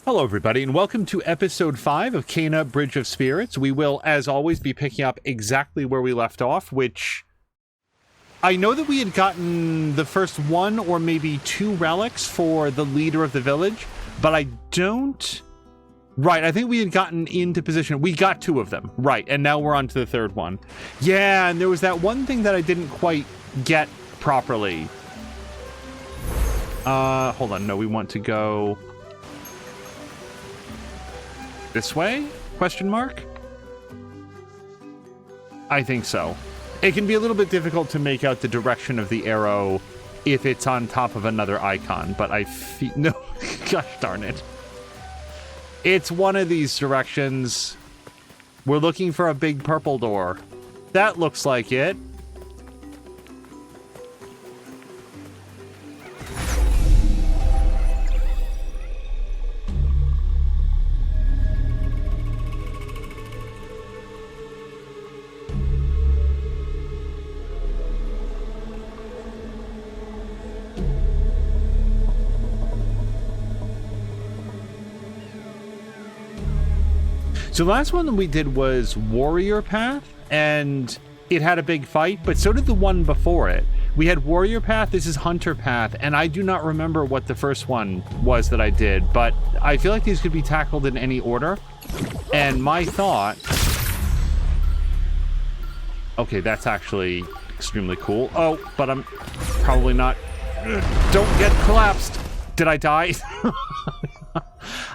Hello, everybody, and welcome to episode 5 of Kena Bridge of Spirits. We will, as always, be picking up exactly where we left off, which I know that we had gotten the first one or maybe 2 relics for the leader of the village, but I don't... Right, I think we had gotten into position. We got 2 of them, right, and now we're on to the 3rd one. Yeah, and there was that one thing that I didn't quite get properly. Hold on, no, we want to go... this way? Question mark? I think so. It can be a little bit difficult to make out the direction of the arrow if it's on top of another icon, but I feel... No, gosh darn it. It's one of these directions. We're looking for a big purple door. That looks like it. So the last one that we did was Warrior Path, and it had a big fight, but so did the one before it. We had Warrior Path, this is Hunter Path, and I do not remember what the first one was that I did, but I feel like these could be tackled in any order. And my thought... Okay, that's actually extremely cool. Oh, but I'm probably not... Don't get collapsed! Did I die?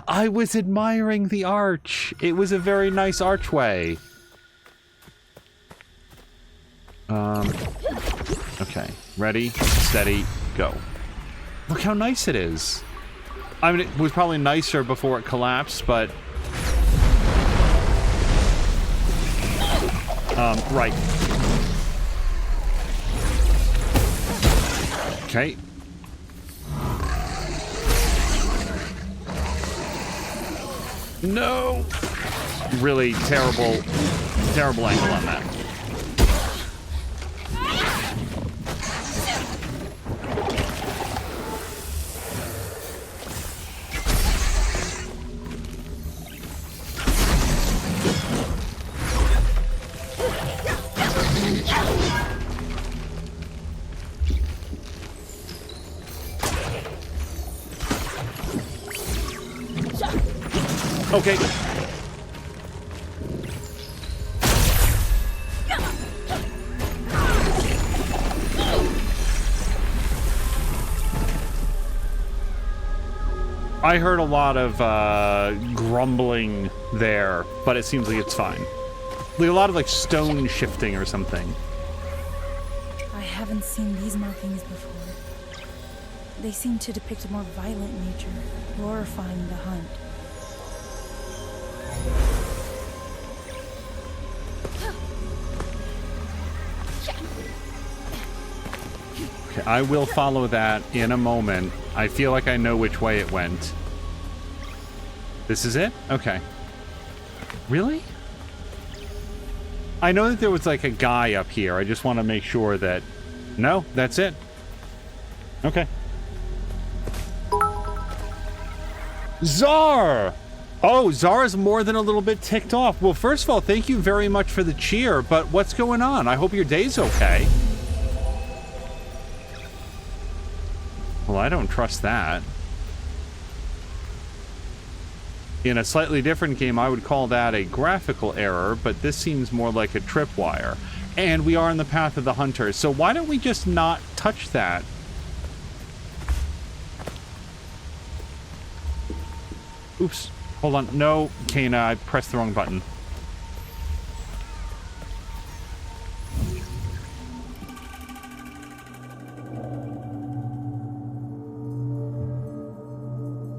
I was admiring the arch. It was a very nice archway. Okay. Ready, steady, go. Look how nice it is. I mean, it was probably nicer before it collapsed, but... right. Okay. No! Really terrible, terrible angle on that. Okay. I heard a lot of grumbling there, but it seems like it's fine. Like a lot of like stone shifting or something. I haven't seen these markings before. They seem to depict a more violent nature, glorifying the hunt. Okay, I will follow that in a moment. I feel like I know which way it went. This is it? Okay. Really? I know that there was like a guy up here. I just want to make sure that... No, that's it. Okay. Czar! Oh, Czar's more than a little bit ticked off. Well, first of all, thank you very much for the cheer, but what's going on? I hope your day's okay. Well, I don't trust that. In a slightly different game, I would call that a graphical error, but this seems more like a tripwire. And we are in the path of the hunter, so why don't we just not touch that? Oops. Hold on. No, Kena, I pressed the wrong button.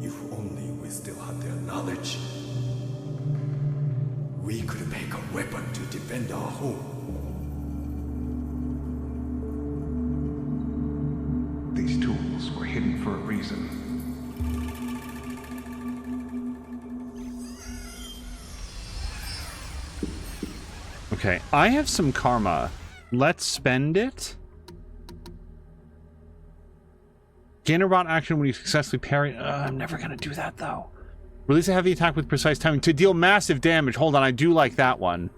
If only we still had their knowledge, we could make a weapon to defend our home. These tools were hidden for a reason. Okay, I have some karma. Let's spend it. Gain a rot action when you successfully parry. I'm never gonna do that though. Release a heavy attack with precise timing to deal massive damage. Hold on, I do like that one.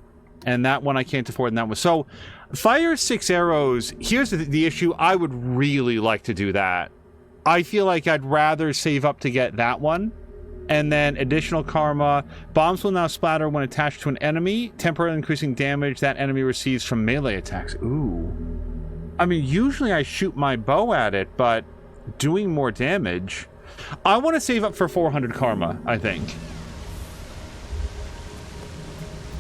And that one I can't afford, and that one. So, fire 6 arrows. Here's the issue. I would really like to do that. I feel like I'd rather save up to get that one. And then additional karma. Bombs will now splatter when attached to an enemy, temporarily increasing damage that enemy receives from melee attacks. Ooh. I mean, usually I shoot my bow at it, but doing more damage. I want to save up for 400 karma, I think.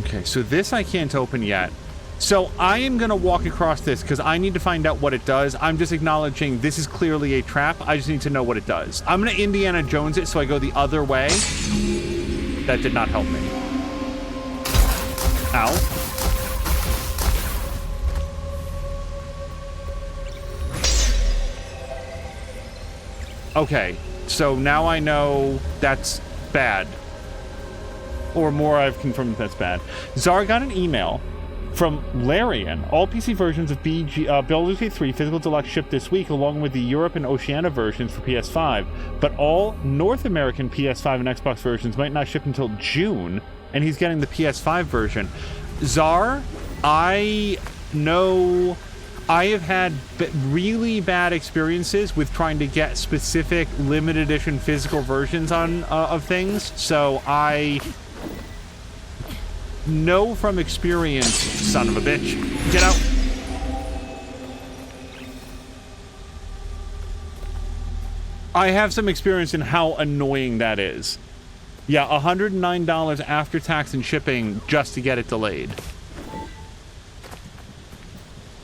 Okay, so this I can't open yet. So I am going to walk across this because I need to find out what it does. I'm just acknowledging this is clearly a trap. I just need to know what it does. I'm going to Indiana Jones it so I go the other way. That did not help me. Ow. Okay, so now I know that's bad. Or more, I've confirmed that's bad. Zara got an email from Larian. All PC versions of Baldur's Gate 3 Physical Deluxe shipped this week, along with the Europe and Oceania versions for PS5. But all North American PS5 and Xbox versions might not ship until June, and he's getting the PS5 version. Zar, I know I have had really bad experiences with trying to get specific limited edition physical versions of things, so I know from experience, son of a bitch. Get out. I have some experience in how annoying that is. Yeah, $109 after tax and shipping just to get it delayed.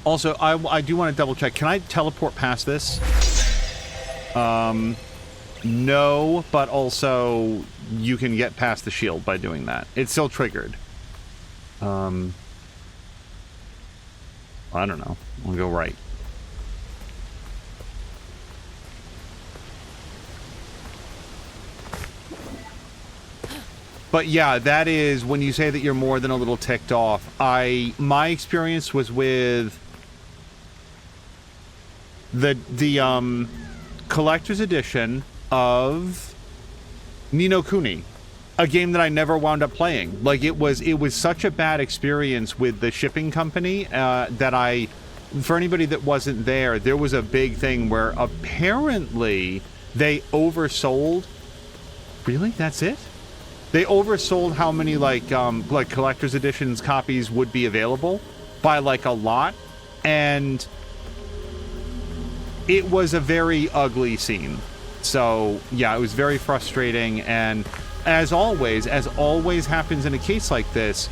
Also, I do want to double check. Can I teleport past this? No, but also you can get past the shield by doing that. It's still triggered. I don't know. We'll go right. But yeah, that is when you say that you're more than a little ticked off. My experience was with the collector's edition of Ni no Kuni, a game that I never wound up playing. Like, it was such a bad experience with the shipping company that for anybody that wasn't there, there was a big thing where apparently they oversold. Really? That's it? They oversold how many like collector's editions copies would be available by like a lot, and it was a very ugly scene. So yeah, it was very frustrating, and as always happens in a case like this,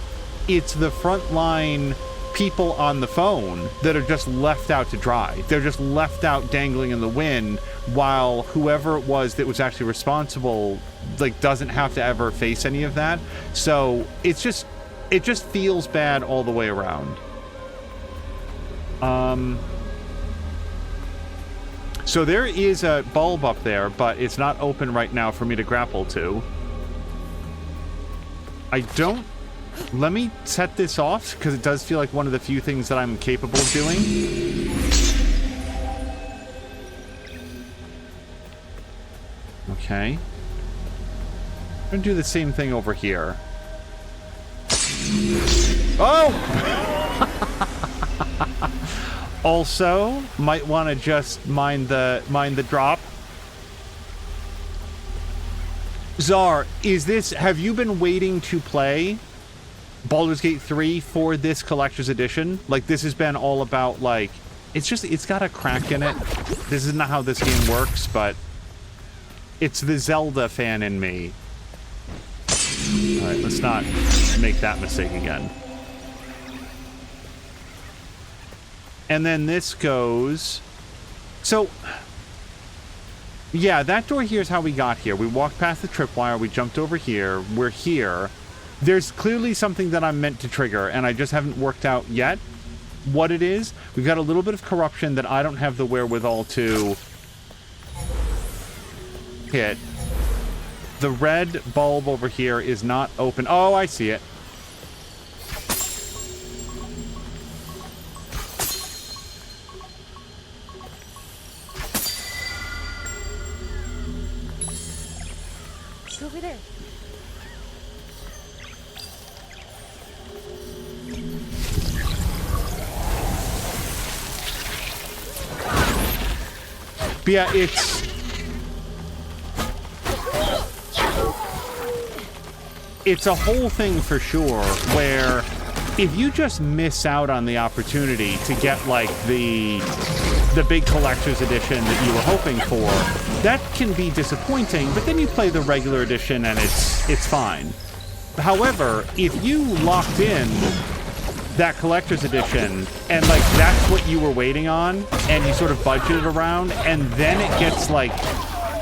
it's the frontline people on the phone that are just left out to dry. They're just left out dangling in the wind, while whoever it was that was actually responsible like doesn't have to ever face any of that. So it just feels bad all the way around. So there is a bulb up there, but it's not open right now for me to grapple to. Let me set this off, because it does feel like one of the few things that I'm capable of doing. Okay. I'm going to do the same thing over here. Oh! Also, might want to just mind the drop. Zar, have you been waiting to play Baldur's Gate 3 for this collector's edition? Like, this has been all about, like, it's got a crack in it. This is not how this game works, but it's the Zelda fan in me. Alright, let's not make that mistake again. And then this goes... So, yeah, that door here is how we got here. We walked past the tripwire, we jumped over here, we're here. There's clearly something that I'm meant to trigger, and I just haven't worked out yet what it is. We've got a little bit of corruption that I don't have the wherewithal to hit. The red bulb over here is not open. Oh, I see it. It's over there. But yeah, it's a whole thing for sure, where if you just miss out on the opportunity to get like the big collector's edition that you were hoping for, that can be disappointing, but then you play the regular edition and it's fine. However, if you locked in that collector's edition and like that's what you were waiting on and you sort of budgeted around and then it gets like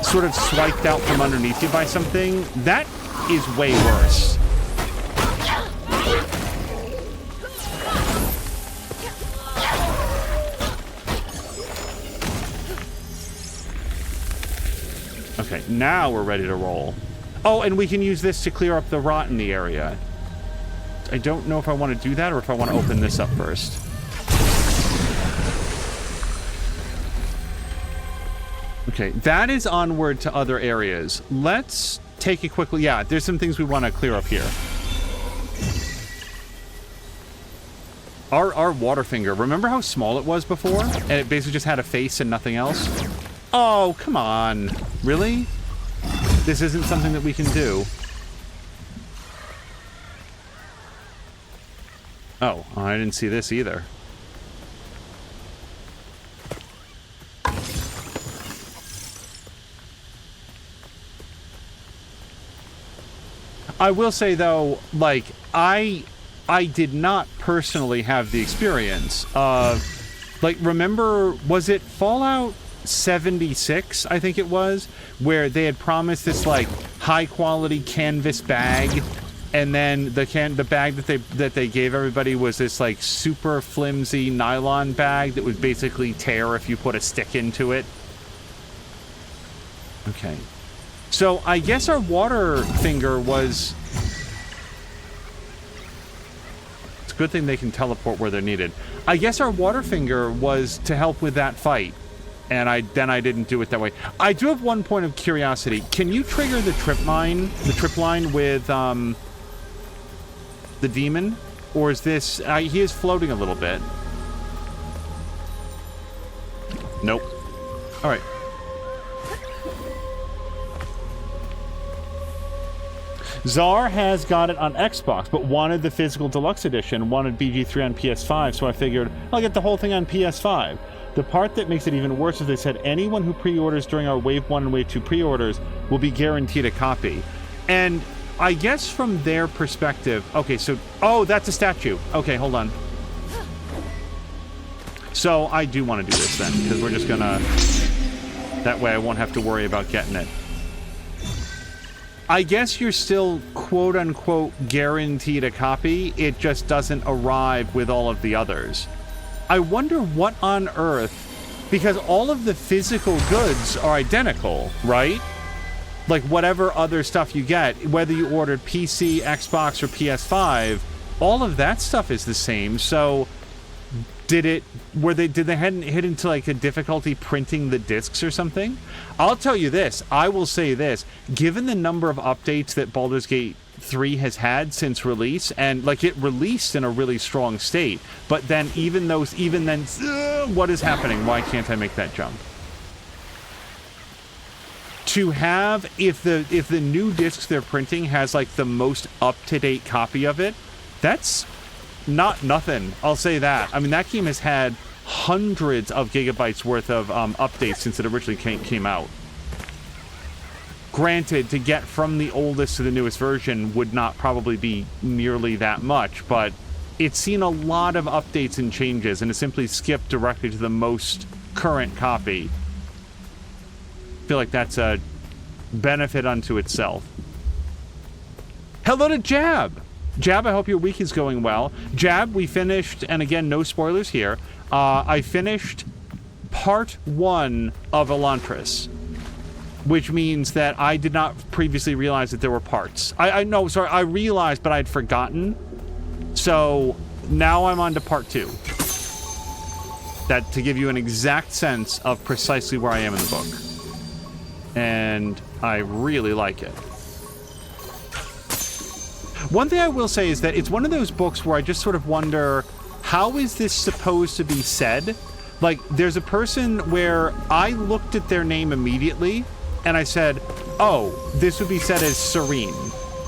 sort of swiped out from underneath you by something, that is way worse. Okay, now we're ready to roll. Oh, and we can use this to clear up the rot in the area. I don't know if I want to do that or if I want to open this up first. Okay, that is onward to other areas. Let's take a quick... Yeah, there's some things we want to clear up here. Our water finger, remember how small it was before? And it basically just had a face and nothing else? Oh, come on. Really? This isn't something that we can do. Oh, I didn't see this either. I will say though, like, I did not personally have the experience of, like, remember, was it Fallout 76, I think it was, where they had promised this like high quality canvas bag, and then the bag that they gave everybody was this like super flimsy nylon bag that would basically tear if you put a stick into it. Okay, so I guess our water finger was... It's a good thing they can teleport where they're needed. I guess our water finger was to help with that fight. And I didn't do it that way. I do have one point of curiosity. Can you trigger the trip line with the demon? Or is this... he is floating a little bit. Nope. Alright. Czar has got it on Xbox, but wanted the physical deluxe edition, wanted BG3 on PS5, so I figured I'll get the whole thing on PS5. The part that makes it even worse is they said anyone who pre-orders during our Wave 1 and Wave 2 pre-orders will be guaranteed a copy. And I guess from their perspective... Okay, so... Oh, that's a statue. Okay, hold on. So I do want to do this then, because we're just gonna... That way I won't have to worry about getting it. I guess you're still quote-unquote guaranteed a copy. It just doesn't arrive with all of the others. I wonder what on earth, because all of the physical goods are identical, right? Like whatever other stuff you get, whether you ordered PC, Xbox, or PS5, all of that stuff is the same. So did they hadn't hit into like a difficulty printing the discs or something? I'll tell you this, I will say this, given the number of updates that Baldur's Gate 3 has had since release, and like it released in a really strong state, but then even then, what is happening? Why can't I make that jump? To have, if the new discs they're printing has like the most up-to-date copy of it, that's not nothing, I'll say that. I mean, that game has had hundreds of gigabytes worth of updates since it originally came out. Granted, to get from the oldest to the newest version would not probably be nearly that much, but it's seen a lot of updates and changes, and it simply skipped directly to the most current copy. I feel like that's a benefit unto itself. Hello to Jab! Jab, I hope your week is going well. Jab, we finished, and again, no spoilers here, I finished part 1 of Elantris, which means that I did not previously realize that there were parts. I realized, but I'd forgotten. So now I'm on to part 2. That to give you an exact sense of precisely where I am in the book. And I really like it. One thing I will say is that it's one of those books where I just sort of wonder, how is this supposed to be said? Like, there's a person where I looked at their name immediately, and I said, oh, this would be said as Serene.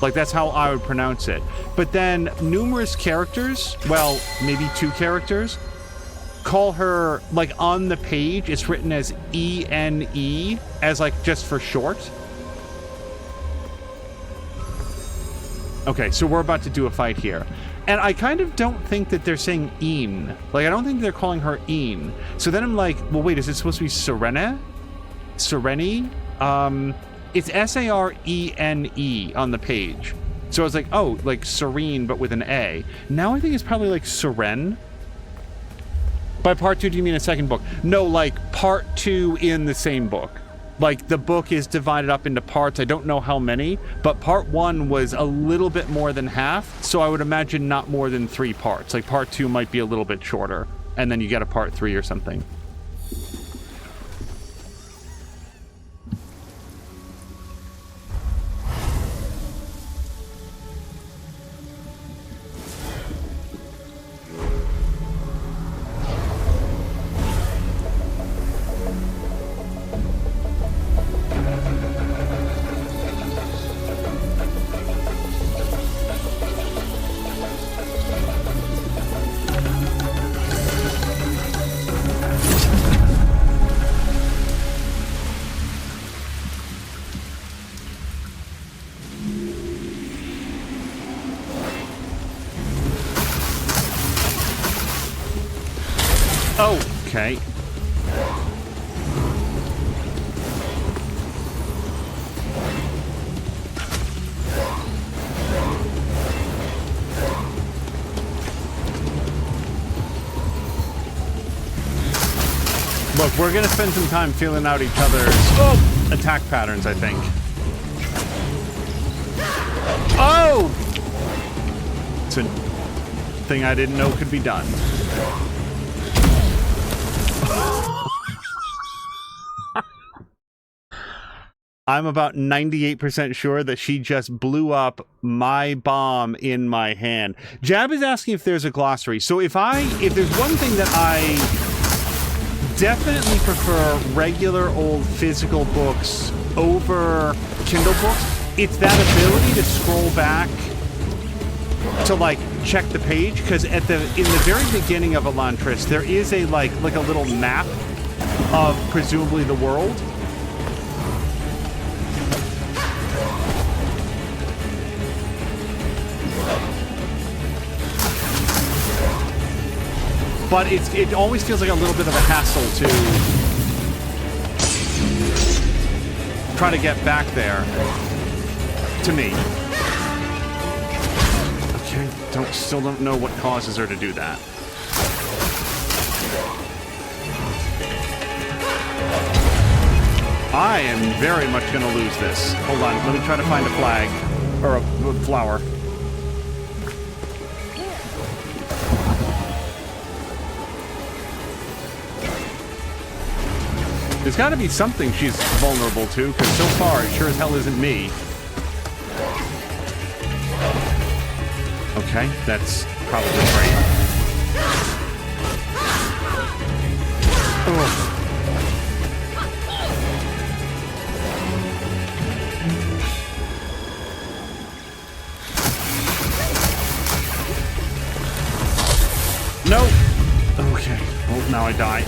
Like, that's how I would pronounce it. But then numerous characters, well, maybe 2 characters, call her, like, on the page, it's written as E-N-E, as, like, just for short. Okay, so we're about to do a fight here. And I kind of don't think that they're saying Een. Like, I don't think they're calling her Een. So then I'm like, well, wait, is it supposed to be Serena? Sereni? It's S-A-R-E-N-E on the page. So I was like, oh, like Serene, but with an A. Now I think it's probably like Seren. By part 2, do you mean a second book? No, like part 2 in the same book. Like, the book is divided up into parts. I don't know how many, but part 1 was a little bit more than half, so I would imagine not more than 3 parts. Like, part 2 might be a little bit shorter, and then you get a part 3 or something. Oh, okay. Look, we're gonna spend some time feeling out each other's attack patterns, I think. Oh! It's a thing I didn't know could be done. I'm about 98% sure that she just blew up my bomb in my hand. Jab is asking if there's a glossary. So if there's one thing that I definitely prefer regular old physical books over Kindle books, it's that ability to scroll back to like check the page, because in the very beginning of Elantris there is a like a little map of presumably the world. But it always feels like a little bit of a hassle to try to get back there, to me. Okay, still don't know what causes her to do that. I am very much going to lose this. Hold on, let me try to find a flag, or a flower. There's got to be something she's vulnerable to, because so far it sure as hell isn't me. Okay, that's probably great. Ugh. Nope. Okay, well, now I die.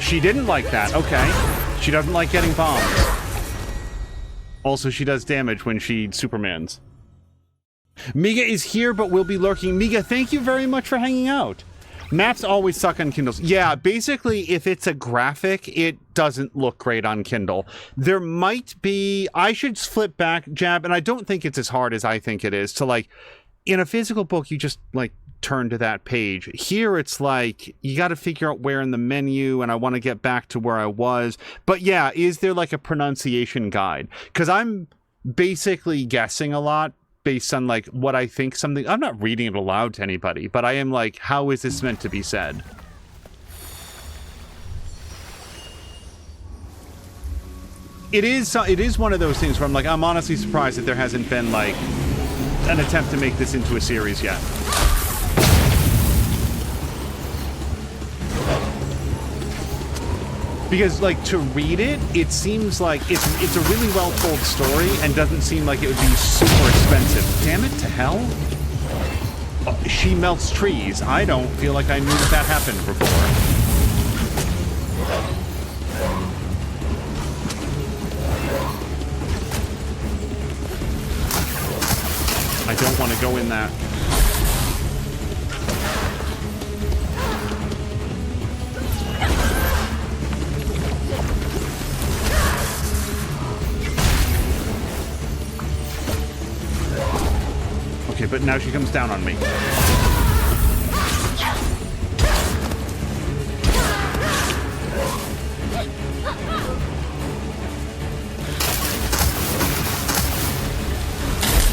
She didn't like that. Okay. She doesn't like getting bombed. Also, she does damage when she Supermans. Miga is here, but will be lurking. Miga, thank you very much for hanging out. Maps always suck on Kindles. Yeah, basically, if it's a graphic, it doesn't look great on Kindle. There might be... I should flip back, Jab, and I don't think it's as hard as I think it is to, like... In a physical book, you just, like, turn to that page. Here, it's like, you got to figure out where in the menu, and I want to get back to where I was. But yeah, is there, like, a pronunciation guide? Because I'm basically guessing a lot based on, like, what I think something... I'm not reading it aloud to anybody, but I am like, how is this meant to be said? It is one of those things where I'm like, I'm honestly surprised that there hasn't been, like, an attempt to make this into a series yet. Because, like, to read it, it seems like it's a really well-told story and doesn't seem like it would be super expensive. Damn it to hell. She melts trees. I don't feel like I knew that happened before. I don't want to go in that. Okay, but now she comes down on me.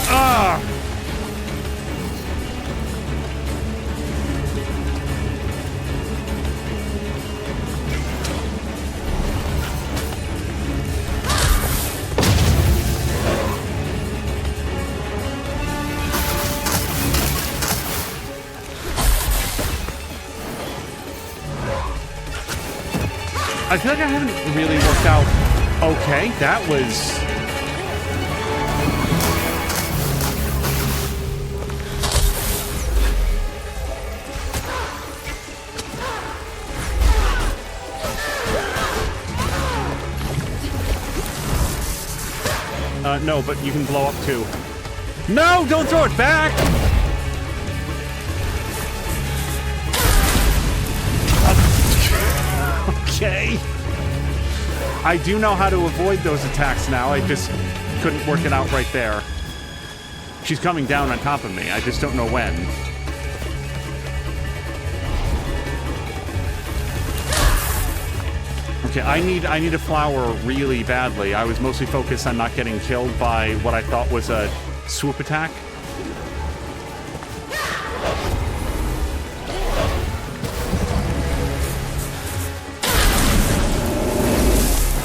Ah! I feel like I haven't really worked out. Okay, that was... no, but you can blow up too. No, don't throw it back! Okay. I do know how to avoid those attacks now. I just couldn't work it out right there. She's coming down on top of me. I just don't know when. Okay, I need a flower really badly. I was mostly focused on not getting killed by what I thought was a swoop attack.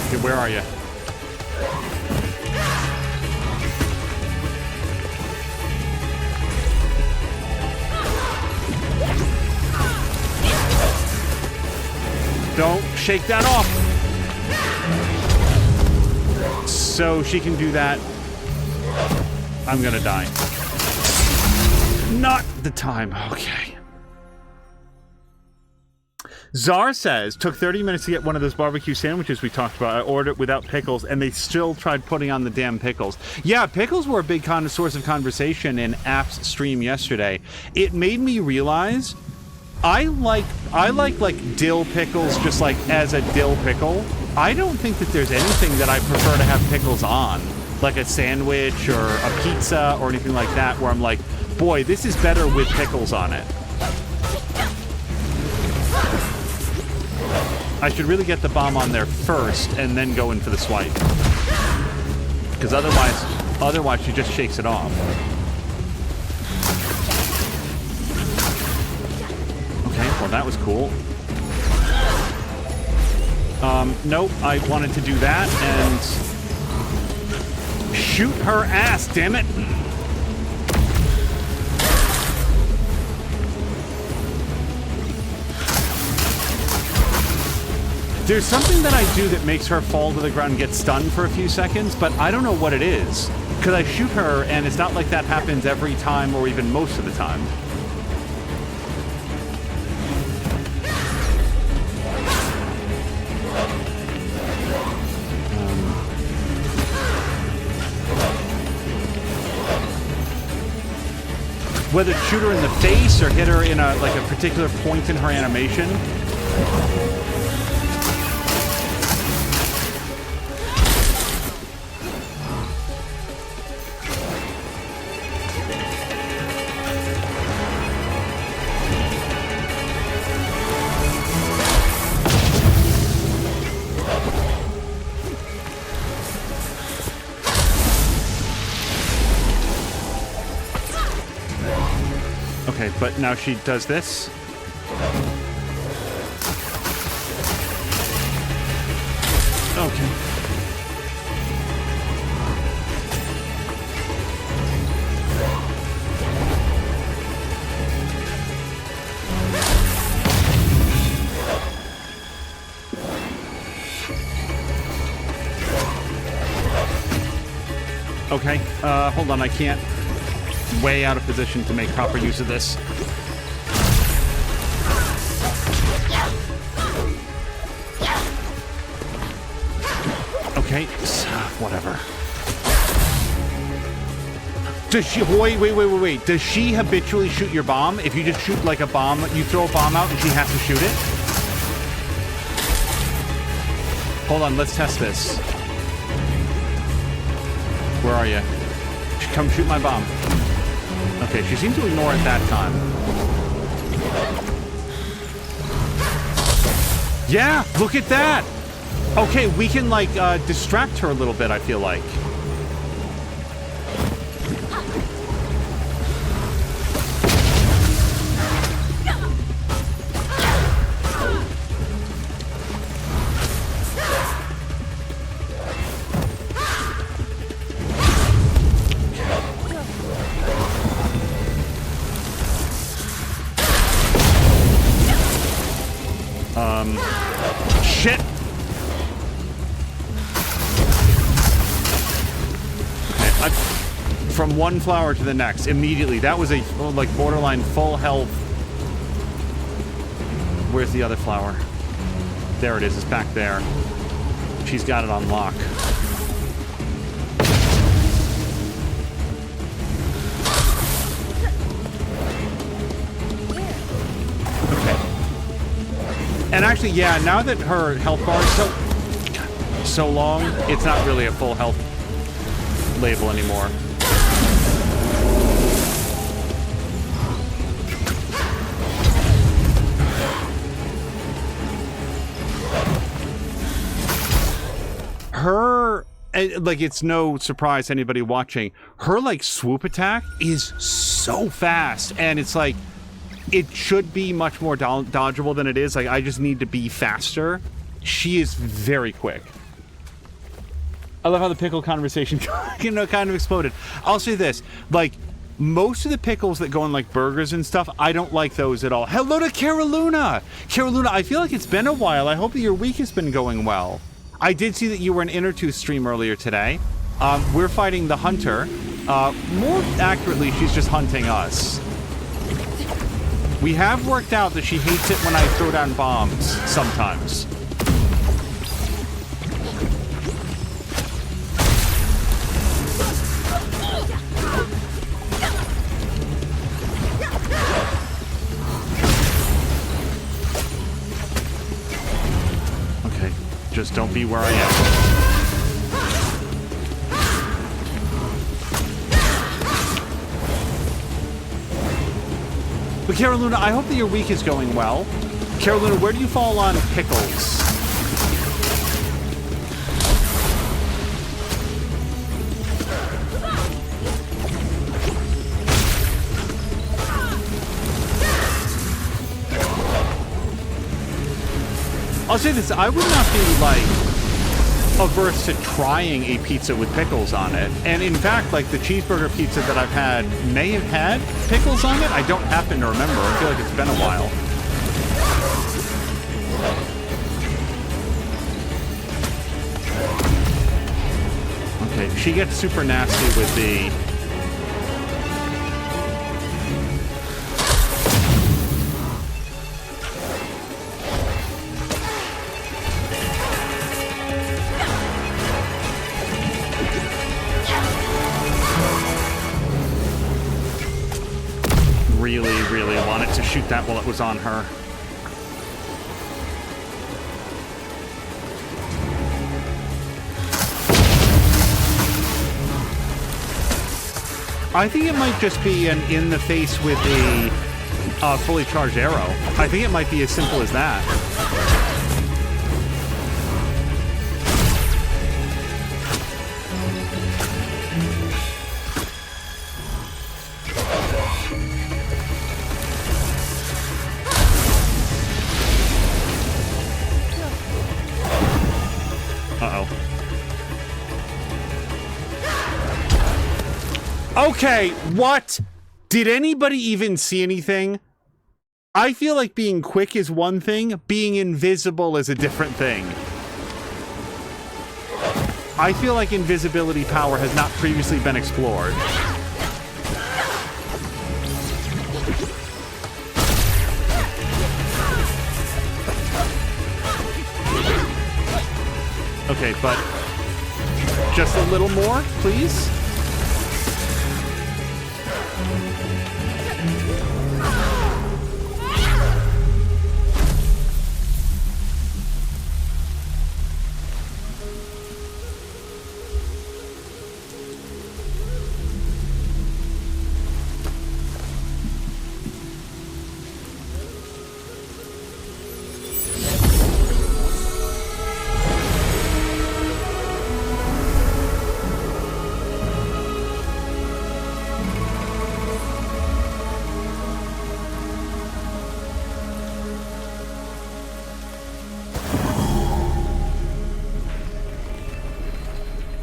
Okay, where are you? Don't shake that off. So she can do that. I'm gonna die. Not the time. Okay. Czar says, took 30 minutes to get one of those barbecue sandwiches we talked about. I ordered it without pickles, and they still tried putting on the damn pickles. Yeah, pickles were a big source of conversation in App's stream yesterday. It made me realize I like dill pickles just like as a dill pickle. I don't think that there's anything that I prefer to have pickles on, like a sandwich or a pizza or anything like that, where I'm like, boy, this is better with pickles on it. I should really get the bomb on there first and then go in for the swipe. Because otherwise she just shakes it off. Okay, well that was cool. Nope, I wanted to do that and shoot her ass, damn it. There's something that I do that makes her fall to the ground and get stunned for a few seconds, but I don't know what it is. Because I shoot her, and it's not like that happens every time or even most of the time. Whether to shoot her in the face or hit her in a particular point in her animation. Okay, but now she does this. Okay. Okay, hold on, I can't. Way out of position to make proper use of this. Okay, whatever. Does she... Wait. Does she habitually shoot your bomb? If you just shoot like a bomb, you throw a bomb out and she has to shoot it? Hold on, let's test this. Where are you? Come shoot my bomb. Okay, she seemed to ignore it that time. Yeah, look at that! Okay, we can, like, distract her a little bit, I feel like. Shit! Okay, from one flower to the next, immediately. That was a, like, borderline full health. Where's the other flower? There it is. It's back there. She's got it on lock. And actually, yeah, now that her health bar is so long, it's not really a full health label anymore. Her, like, it's no surprise to anybody watching, her, like, swoop attack is so fast, and it's like, it should be much more dodgeable than it is. Like, I just need to be faster. She is very quick. I love how the pickle conversation, you know, kind of exploded. I'll say this, like, most of the pickles that go in, like, burgers and stuff, I don't like those at all. Hello to Caroluna! Caroluna, I feel like it's been a while. I hope that your week has been going well. I did see that you were in Innertooth stream earlier today. We're fighting the Hunter. More accurately, she's just hunting us. We have worked out that she hates it when I throw down bombs, sometimes. Okay, just don't be where I am. But Caroluna, I hope that your week is going well. Caroluna, where do you fall on pickles? I'll say this, I would not be, like, averse to trying a pizza with pickles on it. And in fact, like, the cheeseburger pizza that I've had may have had pickles on it. I don't happen to remember. I feel like it's been a while. Okay, she gets super nasty with the... really wanted to shoot that while it was on her. I think it might just be an in the face with a fully charged arrow. I think it might be as simple as that. Okay, what? Did anybody even see anything? I feel like being quick is one thing, being invisible is a different thing. I feel like invisibility power has not previously been explored. Okay, but just a little more, please.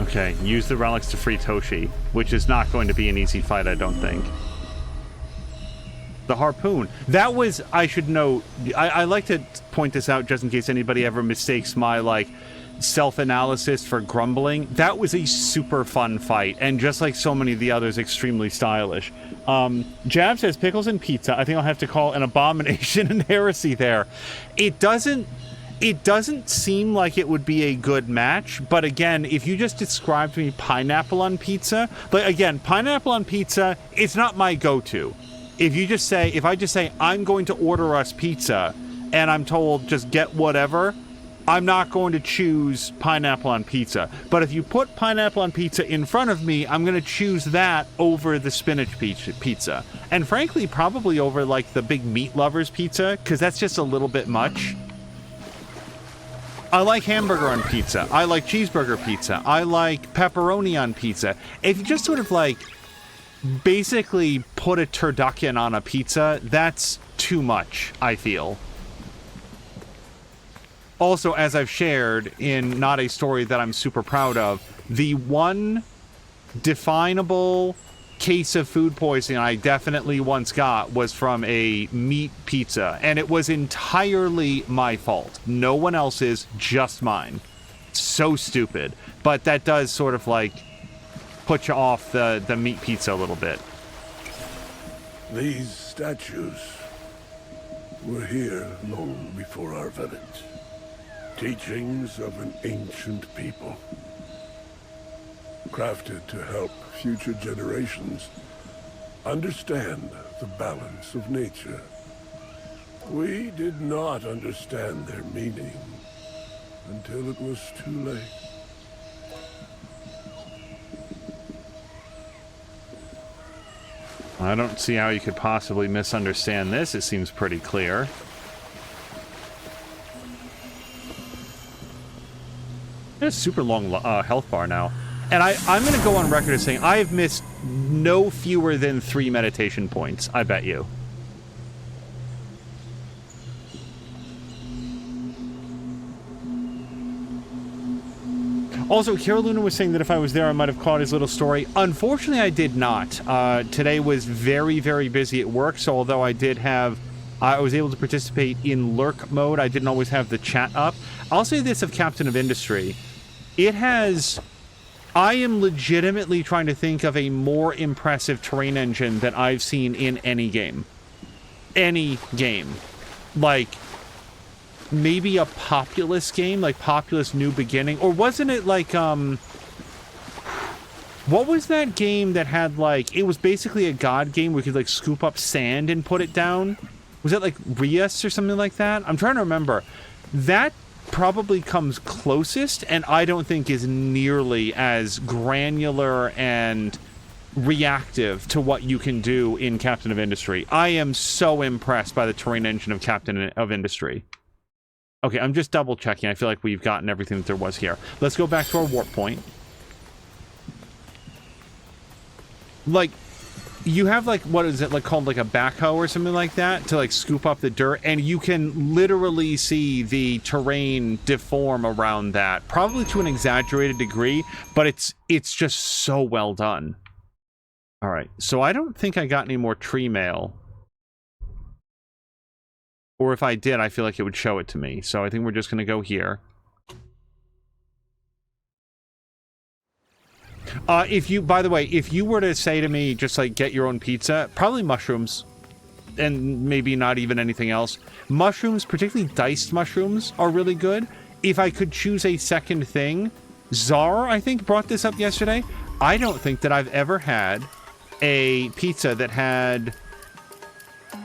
Okay, use the relics to free Toshi, which is not going to be an easy fight, I don't think. The harpoon. That was, I should note, I like to point this out just in case anybody ever mistakes my, like, self-analysis for grumbling. That was a super fun fight, and just like so many of the others, extremely stylish. Jab says, pickles and pizza, I think I'll have to call an abomination and heresy there. It doesn't seem like it would be a good match, but again, if you just describe to me pineapple on pizza, but again, pineapple on pizza, it's not my go-to. If I just say, I'm going to order us pizza, and I'm told just get whatever, I'm not going to choose pineapple on pizza. But if you put pineapple on pizza in front of me, I'm going to choose that over the spinach pizza. And frankly, probably over like the big meat lovers pizza, because that's just a little bit much. I like hamburger on pizza. I like cheeseburger pizza. I like pepperoni on pizza. If you just sort of like basically put a turducken on a pizza, that's too much, I feel. Also, as I've shared in not a story that I'm super proud of, the one definable case of food poisoning I definitely once got was from a meat pizza, and it was entirely my fault. No one else's, just mine. So stupid. But that does sort of like put you off the meat pizza a little bit. These statues were here long before our village. Teachings of an ancient people, crafted to help future generations understand the balance of nature. We did not understand their meaning until it was too late. I don't see how you could possibly misunderstand this. It seems pretty clear. A super long health bar now. And I'm going to go on record as saying I have missed no fewer than 3 meditation points, I bet you. Also, Kira Luna was saying that if I was there, I might have caught his little story. Unfortunately, I did not. Today was very, very busy at work, so although I was able to participate in lurk mode, I didn't always have the chat up. I'll say this of Captain of Industry. I am legitimately trying to think of a more impressive terrain engine that I've seen in any game. Any game. Like, maybe a Populous game, like Populous New Beginning, or wasn't it like, what was that game that had, like, it was basically a god game where you could, like, scoop up sand and put it down? Was that, like, Rias or something like that? I'm trying to remember. That probably comes closest, and I don't think is nearly as granular and reactive to what you can do in Captain of Industry. I am so impressed by the terrain engine of Captain of Industry. Okay, I'm just double checking. I feel like we've gotten everything that there was here. Let's go back to our warp point. Like, you have, like, what is it, like, called, like, a backhoe or something like that to, like, scoop up the dirt, and you can literally see the terrain deform around that, probably to an exaggerated degree, but it's just so well done. All right, so I don't think I got any more tree mail. Or if I did, I feel like it would show it to me. So I think we're just going to go here. If you, by the way, if you were to say to me, just like get your own pizza, probably mushrooms, and maybe not even anything else. Mushrooms, particularly diced mushrooms, are really good. If I could choose a second thing, Czar, I think, brought this up yesterday. I don't think that I've ever had a pizza that had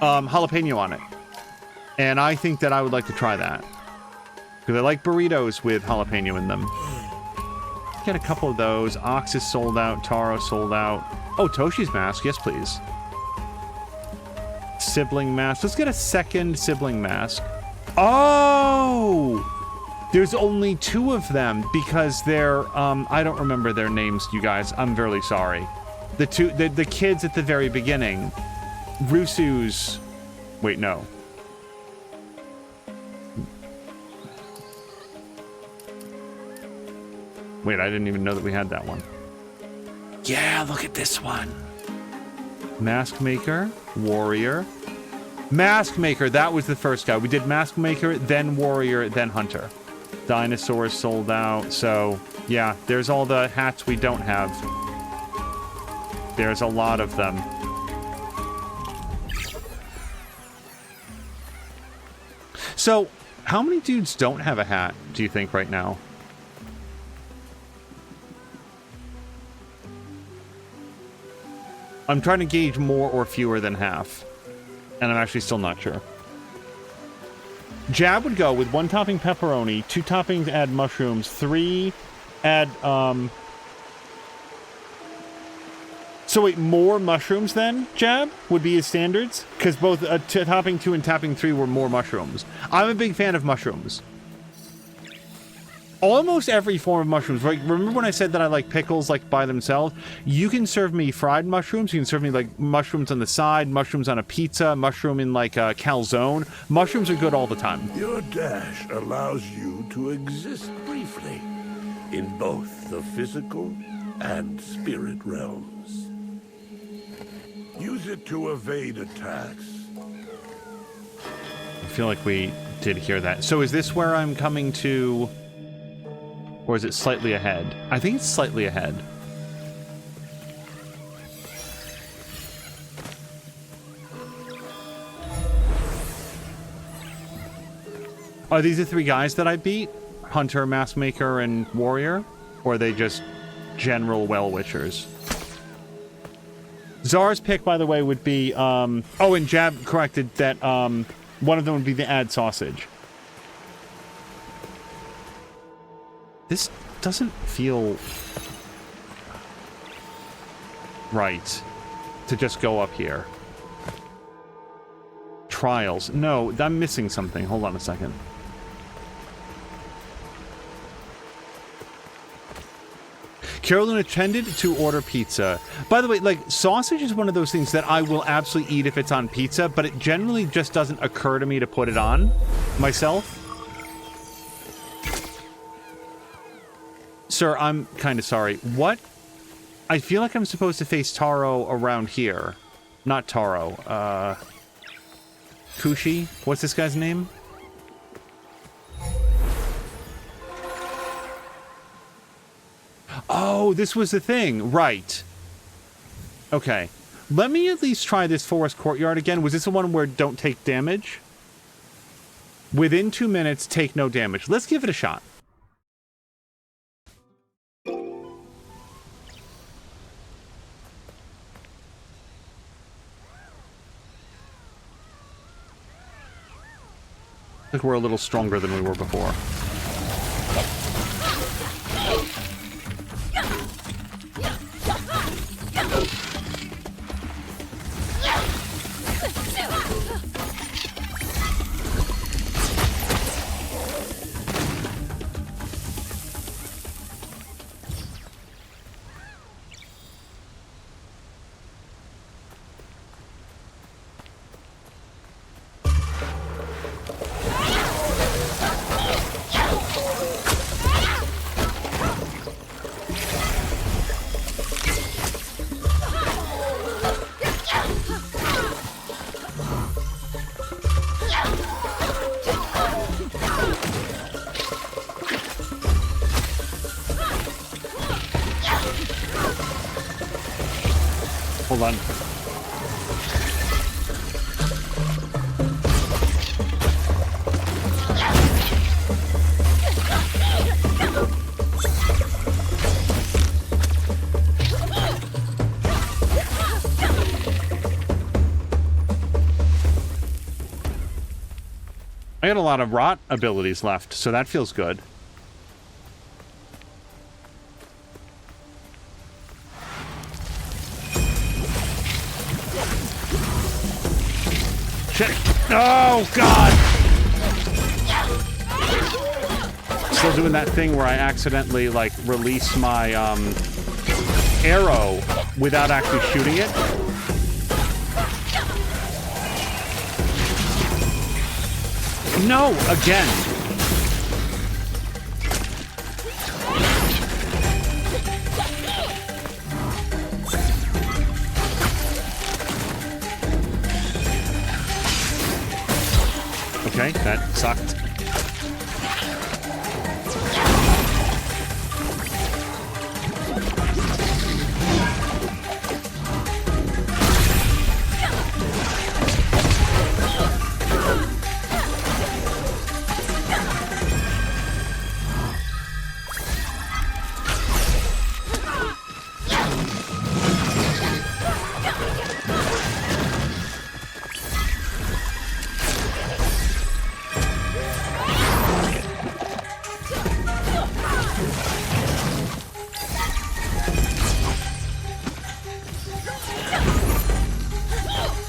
jalapeno on it. And I think that I would like to try that. Because I like burritos with jalapeno in them. Get a couple of those. Ox is sold out. Taro sold out. Oh, Toshi's mask. Yes, please. Sibling mask. Let's get a second sibling mask. Oh! There's only 2 of them because they're, I don't remember their names, you guys. I'm very sorry. The kids at the very beginning. Rusu's... Wait, no. Wait, I didn't even know that we had that one. Yeah, look at this one. Mask Maker, Warrior. Mask Maker, that was the first guy. We did Mask Maker, then Warrior, then Hunter. Dinosaurs sold out, so yeah, there's all the hats we don't have. There's a lot of them. So, how many dudes don't have a hat, do you think, right now? I'm trying to gauge more or fewer than half. And I'm actually still not sure. Jab would go with 1 topping pepperoni, 2 toppings add mushrooms, 3 add, So wait, more mushrooms then, Jab, would be his standards? Because both topping 2 and topping 3 were more mushrooms. I'm a big fan of mushrooms. Almost every form of mushrooms. Like, remember when I said that I like pickles, like, by themselves? You can serve me fried mushrooms. You can serve me, like, mushrooms on the side, mushrooms on a pizza, mushroom in, like, a calzone. Mushrooms are good all the time. Your dash allows you to exist briefly in both the physical and spirit realms. Use it to evade attacks. I feel like we did hear that. So is this where I'm coming to... Or is it slightly ahead? I think it's slightly ahead. Are these the 3 guys that I beat? Hunter, Mask Maker, and Warrior? Or are they just general well-wishers? Czar's pick, by the way, would be... Oh, and Jab corrected that one of them would be the ad sausage. This doesn't feel right to just go up here. Trials. No, I'm missing something. Hold on a second. Carolyn intended to order pizza. By the way, like, sausage is one of those things that I will absolutely eat if it's on pizza, but it generally just doesn't occur to me to put it on myself. Sir, I'm kind of sorry. What? I feel like I'm supposed to face Taro around here. Not Taro. Kushi? What's this guy's name? Oh, this was the thing. Right. Okay. Let me at least try this forest courtyard again. Was this the one where don't take damage? Within 2 minutes, take no damage. Let's give it a shot. I think we're a little stronger than we were before. Hold on. I got a lot of rot abilities left, so that feels good. Shit. Oh, God! Still doing that thing where I accidentally, like, release my, arrow without actually shooting it. No, again. Okay, that sucked.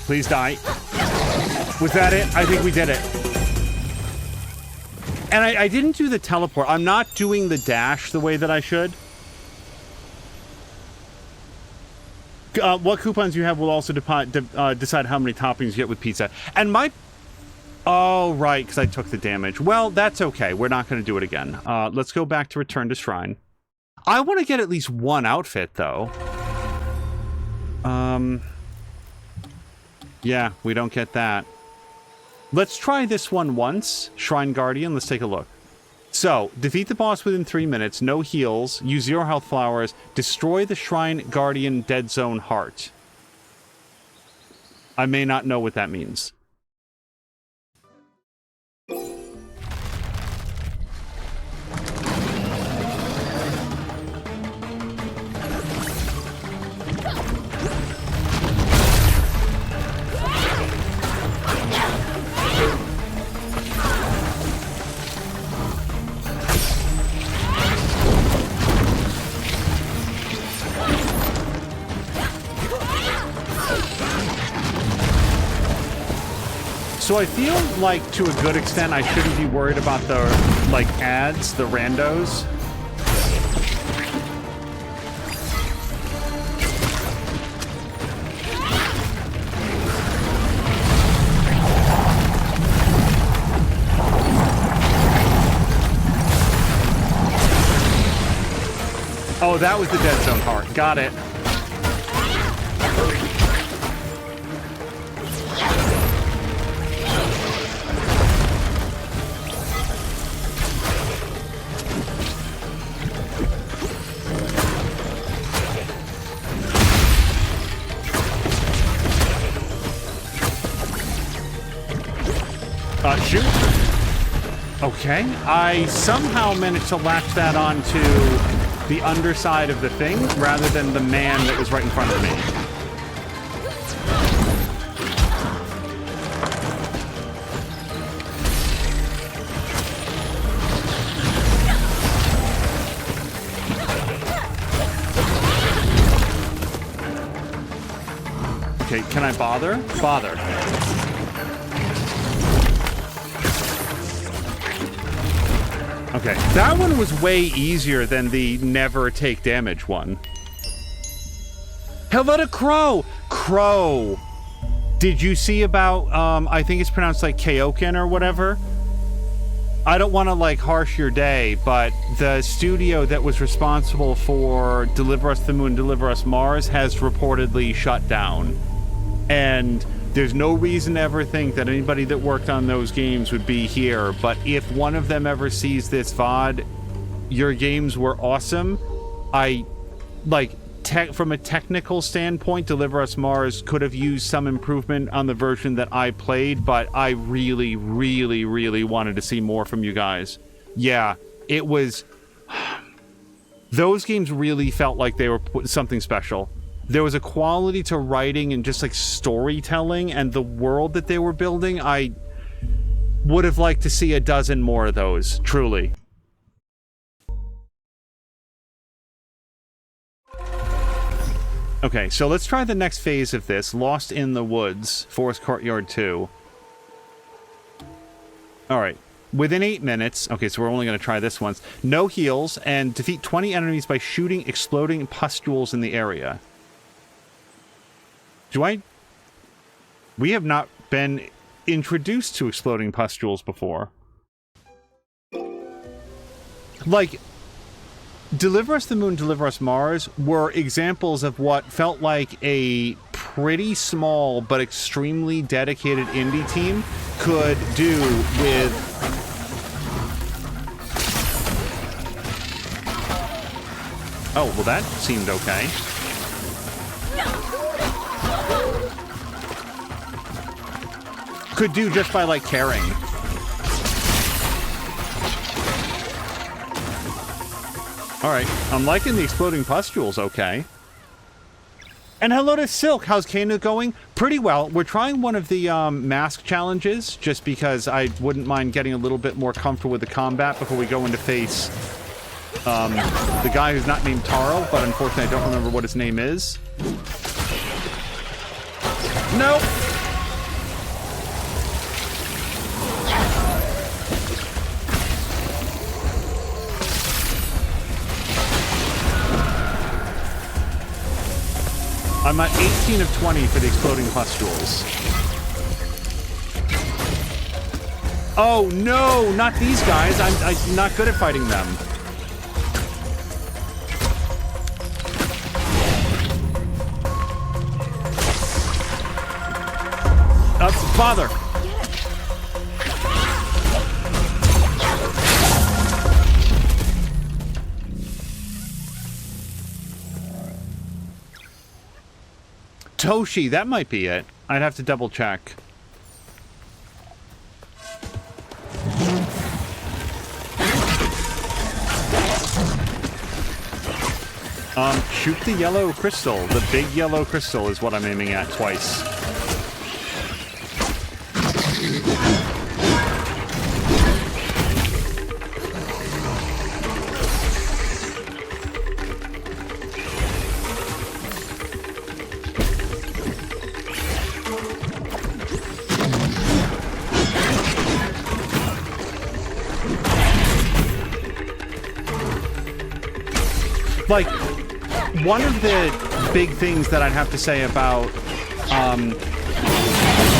Please die. Was that it? I think we did it. And I didn't do the teleport. I'm not doing the dash the way that I should. What coupons you have will also decide how many toppings you get with pizza. And my... Oh, right, because I took the damage. Well, that's okay. We're not going to do it again. Let's go back to Return to Shrine. I want to get at least one outfit, though. Yeah, we don't get that. Let's try this one once. Shrine Guardian, let's take a look. So, defeat the boss within 3 minutes, no heals, use 0 health flowers, destroy the Shrine Guardian Dead Zone Heart. I may not know what that means. So I feel like, to a good extent, I shouldn't be worried about the, like, ads, the randos. Oh, that was the Dead Zone Heart. Got it. Shoot. Okay, I somehow managed to latch that onto the underside of the thing rather than the man that was right in front of me. Okay, can I bother? Bother. Okay, that one was way easier than the never take damage one. How about a Crow? Crow. Did you see about, I think it's pronounced like Kaioken or whatever? I don't want to, like, harsh your day, but the studio that was responsible for Deliver Us the Moon, Deliver Us Mars has reportedly shut down. And there's no reason to ever think that anybody that worked on those games would be here, but if one of them ever sees this VOD, your games were awesome. I, like, from a technical standpoint, Deliver Us Mars could have used some improvement on the version that I played, but I really, really, really wanted to see more from you guys. Yeah, it was... Those games really felt like they were something special. There was a quality to writing and just like storytelling and the world that they were building. I would have liked to see a dozen more of those, truly. Okay, so let's try the next phase of this. Lost in the Woods, Forest Courtyard 2. Alright. Within 8 minutes... Okay, so we're only going to try this once. No heals, and defeat 20 enemies by shooting exploding pustules in the area. We have not been introduced to exploding pustules before. Like... Deliver Us the Moon, Deliver Us Mars were examples of what felt like a pretty small but extremely dedicated indie team could do with... Oh, well that seemed okay. Could do just by, like, caring. Alright, I'm liking the exploding pustules, okay. And hello to Silk, how's Kena going? Pretty well. We're trying one of the mask challenges, just because I wouldn't mind getting a little bit more comfortable with the combat before we go into face the guy who's not named Taro, but unfortunately I don't remember what his name is. Nope! I'm at 18 of 20 for the exploding pustules. Oh no, not these guys. I'm not good at fighting them. Father. Toshi, that might be it. I'd have to double check. Shoot the yellow crystal. The big yellow crystal is what I'm aiming at twice. Like, one of the big things that I'd have to say about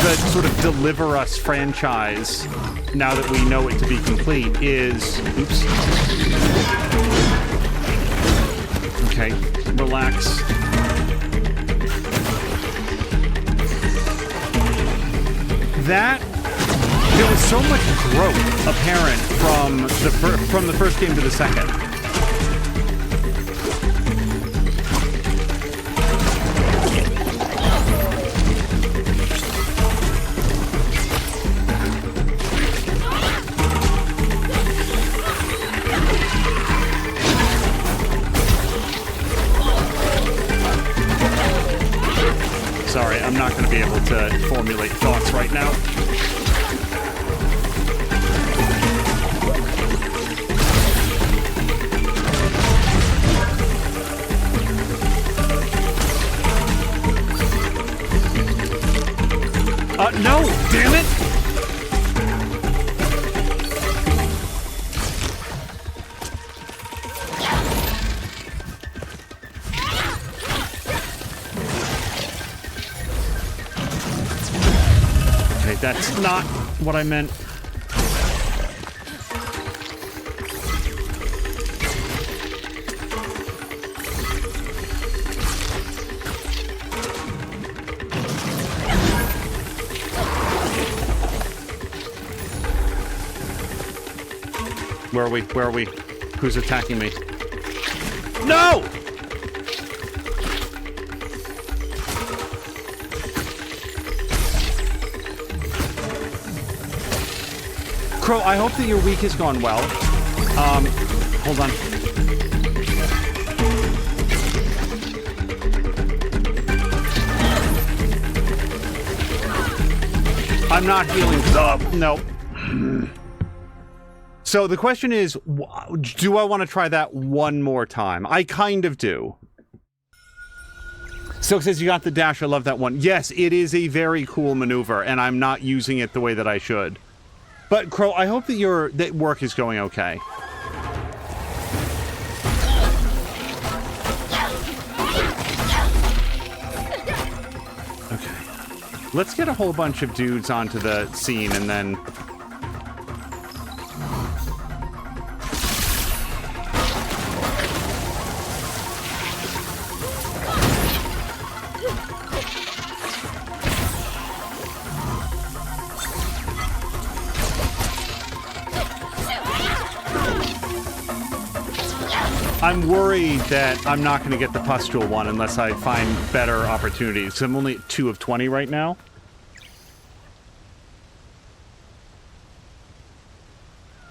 the sort of Deliver Us franchise, now that we know it to be complete, is... Oops. Okay, relax. That... There was so much growth apparent from the first game to the second. Sorry, I'm not going to be able to formulate thoughts right now. No! Damn it! Okay, that's not what I meant. Where are we? Where are we? Who's attacking me? No! Crow, I hope that your week has gone well. Hold on. I'm not healing up. Nope. So the question is, do I want to try that one more time? I kind of do. Silk says you got the dash. I love that one. Yes, it is a very cool maneuver, and I'm not using it the way that I should. But Crow, I hope that that work is going okay. Okay. Let's get a whole bunch of dudes onto the scene, and then... I'm worried that I'm not going to get the pustule one unless I find better opportunities. So I'm only at 2 of 20 right now.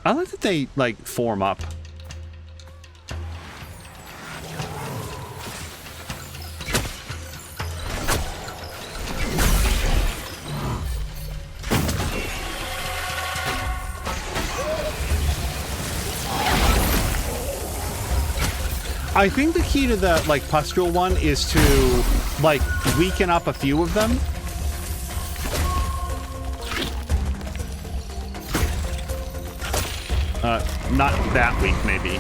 I like that they, like, form up. I think the key to the, like, pustule one is to, like, weaken up a few of them. Not that weak, maybe.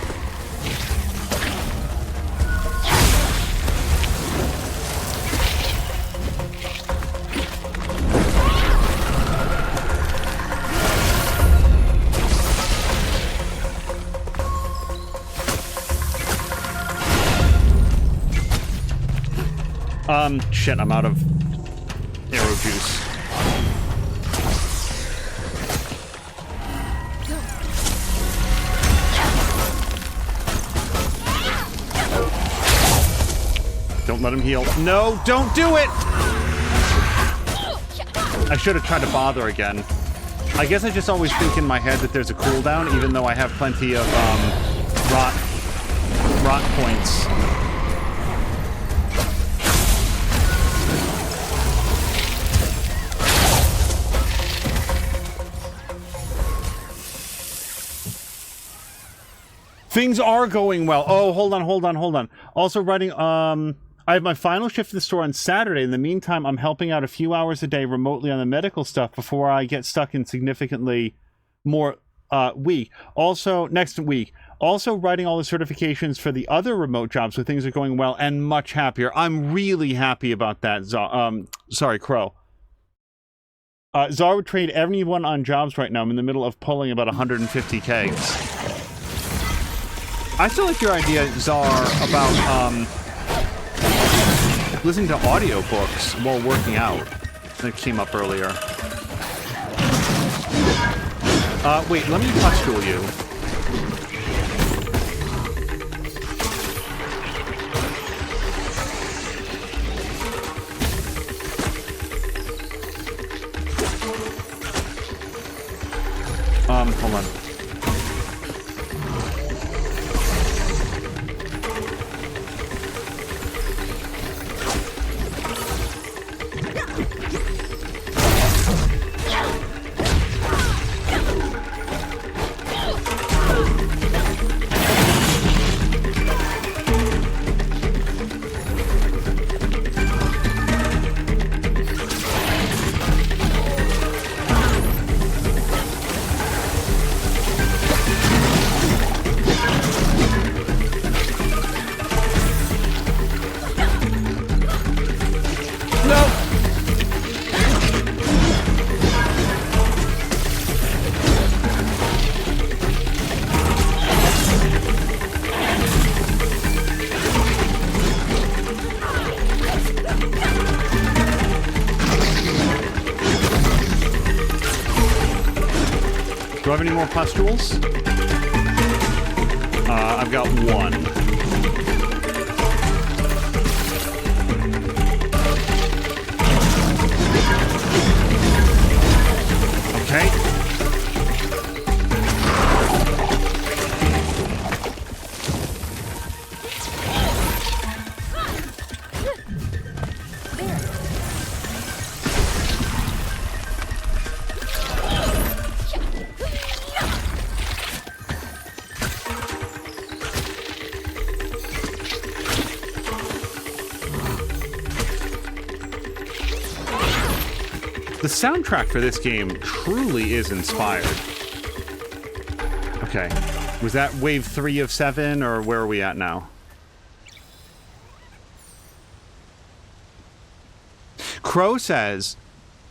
Shit, I'm out of arrow juice. Don't let him heal. No, don't do it! I should have tried to bother again. I guess I just always think in my head that there's a cooldown, even though I have plenty of, rot points. Things are going well. Oh, hold on. Also writing, I have my final shift at the store on Saturday. In the meantime, I'm helping out a few hours a day remotely on the medical stuff before I get stuck in significantly more week. Also, next week. Also writing all the certifications for the other remote jobs so things are going well and much happier. I'm really happy about that, Crow. Zar would trade everyone on jobs right now. I'm in the middle of pulling about 150 kegs. I still like your idea, Zar, about listening to audiobooks while working out. That came up earlier. Wait, let me pustule you. Hold on. Do I have any more pustules? I've got one. Okay. The soundtrack for this game truly is inspired. Okay. Was that wave 3 of 7, or where are we at now? Crow says,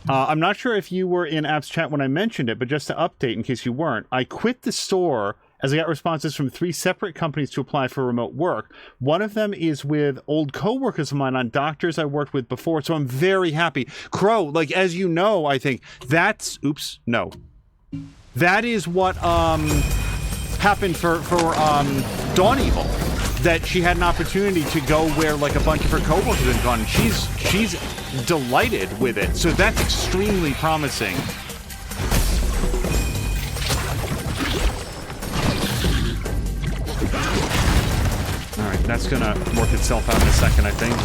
I'm not sure if you were in App's chat when I mentioned it, but just to update in case you weren't, I quit the store as I got responses from 3 separate companies to apply for remote work. One of them is with old co-workers of mine on doctors I worked with before, so I'm very happy. Crow, like, as you know, I think that's... Oops, no. That is what happened for Dawn Evil. That she had an opportunity to go where, like, a bunch of her co-workers had gone. She's delighted with it, so that's extremely promising. Alright, that's gonna work itself out in a second, I think.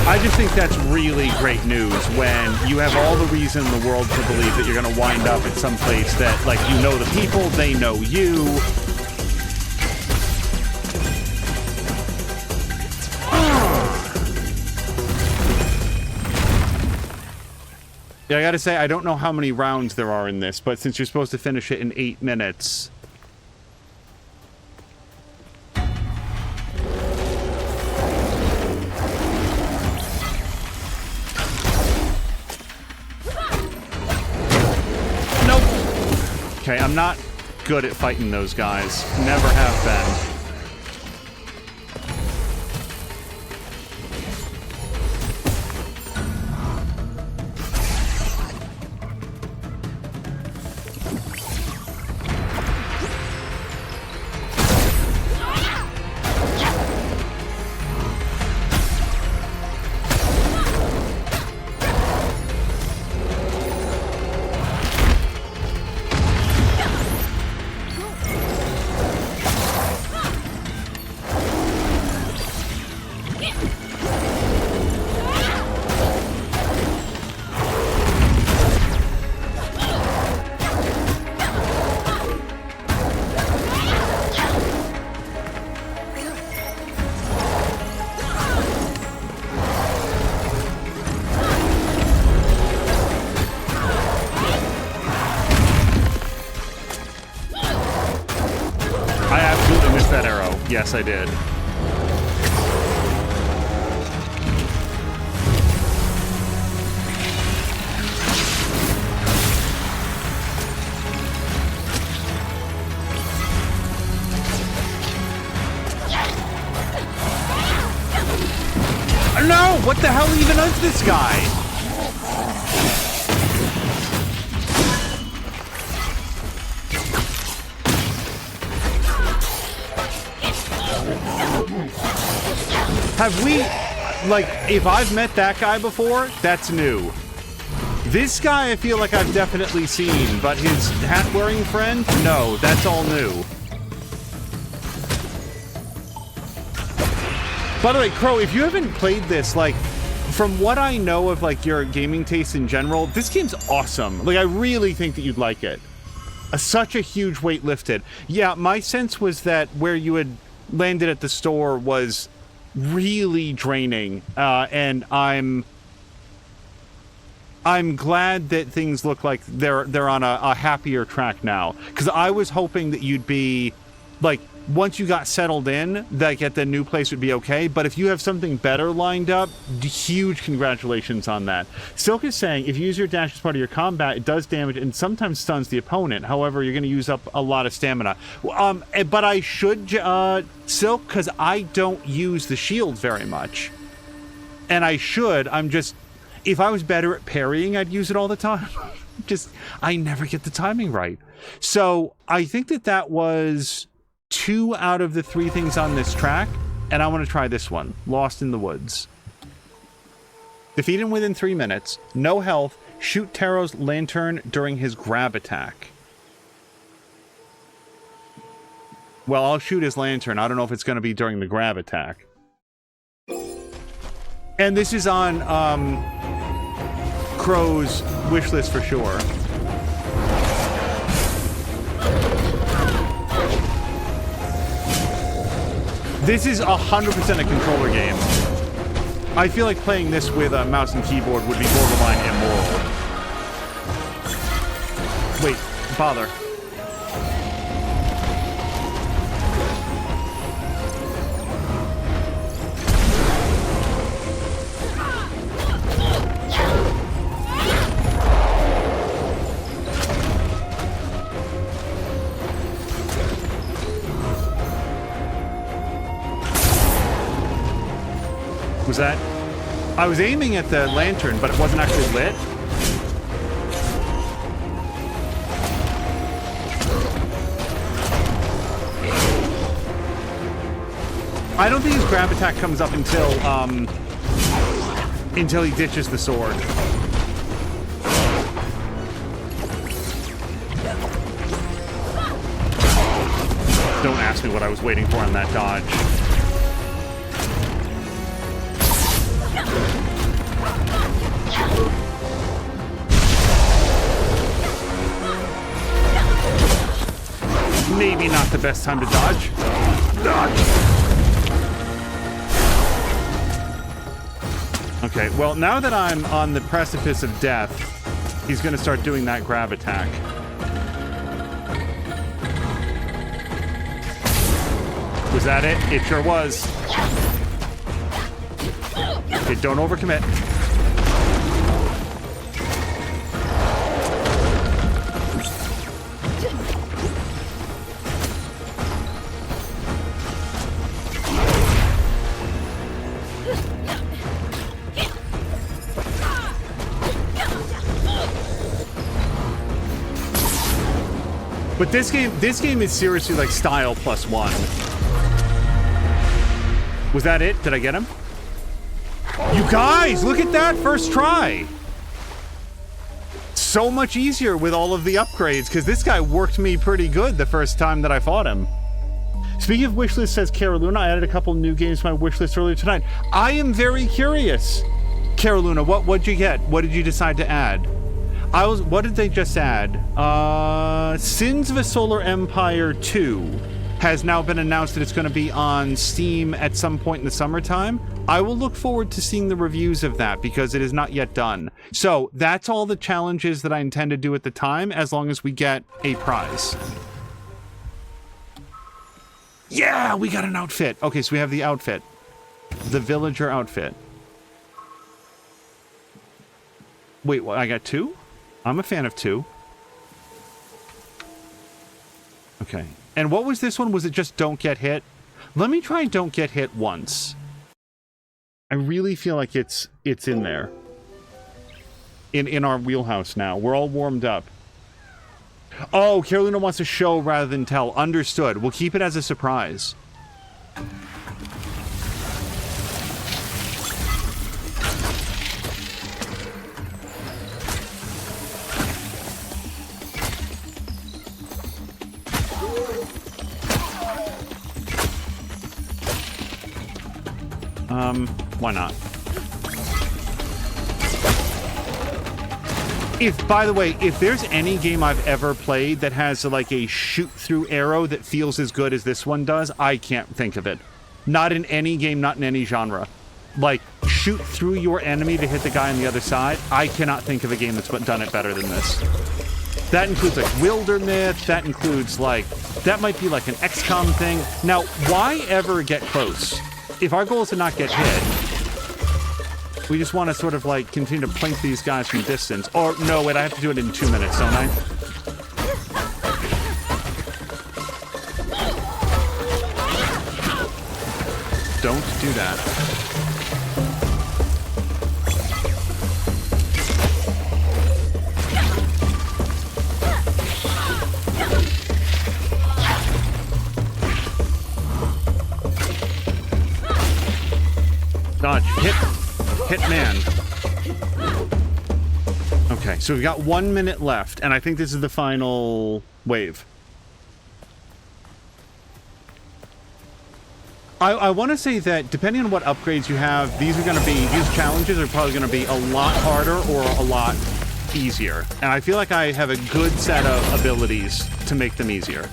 I just think that's really great news when you have all the reason in the world to believe that you're going to wind up at some place that, like, you know the people, they know you. Yeah, I gotta say, I don't know how many rounds there are in this, but since you're supposed to finish it in 8 minutes... Okay, I'm not good at fighting those guys. Never have been. Yes, I did. No! What the hell even is this guy? Have we, like, if I've met that guy before, that's new. This guy I feel like I've definitely seen, but his hat-wearing friend? No, that's all new. By the way, Crow, if you haven't played this, like, from what I know of, like, your gaming taste in general, this game's awesome. Like, I really think that you'd like it. Such a huge weight lifted. Yeah, my sense was that where you had landed at the store was really draining, and I'm glad that things look like they're on a happier track now, because I was hoping that you'd be like, once you got settled in, like at the new place would be okay. But if you have something better lined up, huge congratulations on that. Silk is saying, if you use your dash as part of your combat, it does damage and sometimes stuns the opponent. However, you're going to use up a lot of stamina. But I should, Silk, because I don't use the shield very much. And I should, I'm just, if I was better at parrying, I'd use it all the time. I never get the timing right. So I think that was 2 out of the 3 things on this track, and I want to try this one, Lost in the Woods. Defeat him within 3 minutes, no health, shoot Taro's lantern during his grab attack. Well, I'll shoot his lantern. I don't know if it's going to be during the grab attack. And this is on Crow's wish list for sure. This is 100% a controller game. I feel like playing this with a mouse and keyboard would be borderline immoral. Wait, bother. Was that? I was aiming at the lantern, but it wasn't actually lit. I don't think his grab attack comes up until he ditches the sword. Don't ask me what I was waiting for on that dodge. Maybe not the best time to dodge. Dodge. Okay, well, now that I'm on the precipice of death, he's going to start doing that grab attack. Was that it? It sure was. Okay, don't overcommit. But this game is seriously like style +1. Was that it? Did I get him? You guys, look at that first try. So much easier with all of the upgrades, because this guy worked me pretty good the first time that I fought him. Speaking of wishlist, says Cara Luna, I added a couple new games to my wishlist earlier tonight. I am very curious. Cara Luna, what'd you get? What did you decide to add? What did they just add? Sins of a Solar Empire 2 has now been announced that it's going to be on Steam at some point in the summertime. I will look forward to seeing the reviews of that because it is not yet done. So that's all the challenges that I intend to do at the time, as long as we get a prize. Yeah, we got an outfit. Okay, so we have the outfit. The villager outfit. Wait, what? I got 2? I'm a fan of 2. Okay. And what was this one? Was it just don't get hit? Let me try don't get hit once. I really feel like it's in there. In our wheelhouse now. We're all warmed up. Oh, Carolina wants to show rather than tell. Understood. We'll keep it as a surprise. Why not? By the way, if there's any game I've ever played that has like a shoot-through arrow that feels as good as this one does, I can't think of it. Not in any game, not in any genre. Like, shoot through your enemy to hit the guy on the other side. I cannot think of a game that's done it better than this. That includes like Wildermyth, that includes like, that might be like an XCOM thing. Now, why ever get close? If our goal is to not get hit, we just want to sort of like continue to plink these guys from distance. Or no, wait, I have to do it in 2 minutes, don't I? Don't do that. Dodge. Hit man. Okay, so we've got 1 minute left, and I think this is the final wave. I want to say that depending on what upgrades you have, these challenges are probably going to be a lot harder or a lot easier. And I feel like I have a good set of abilities to make them easier.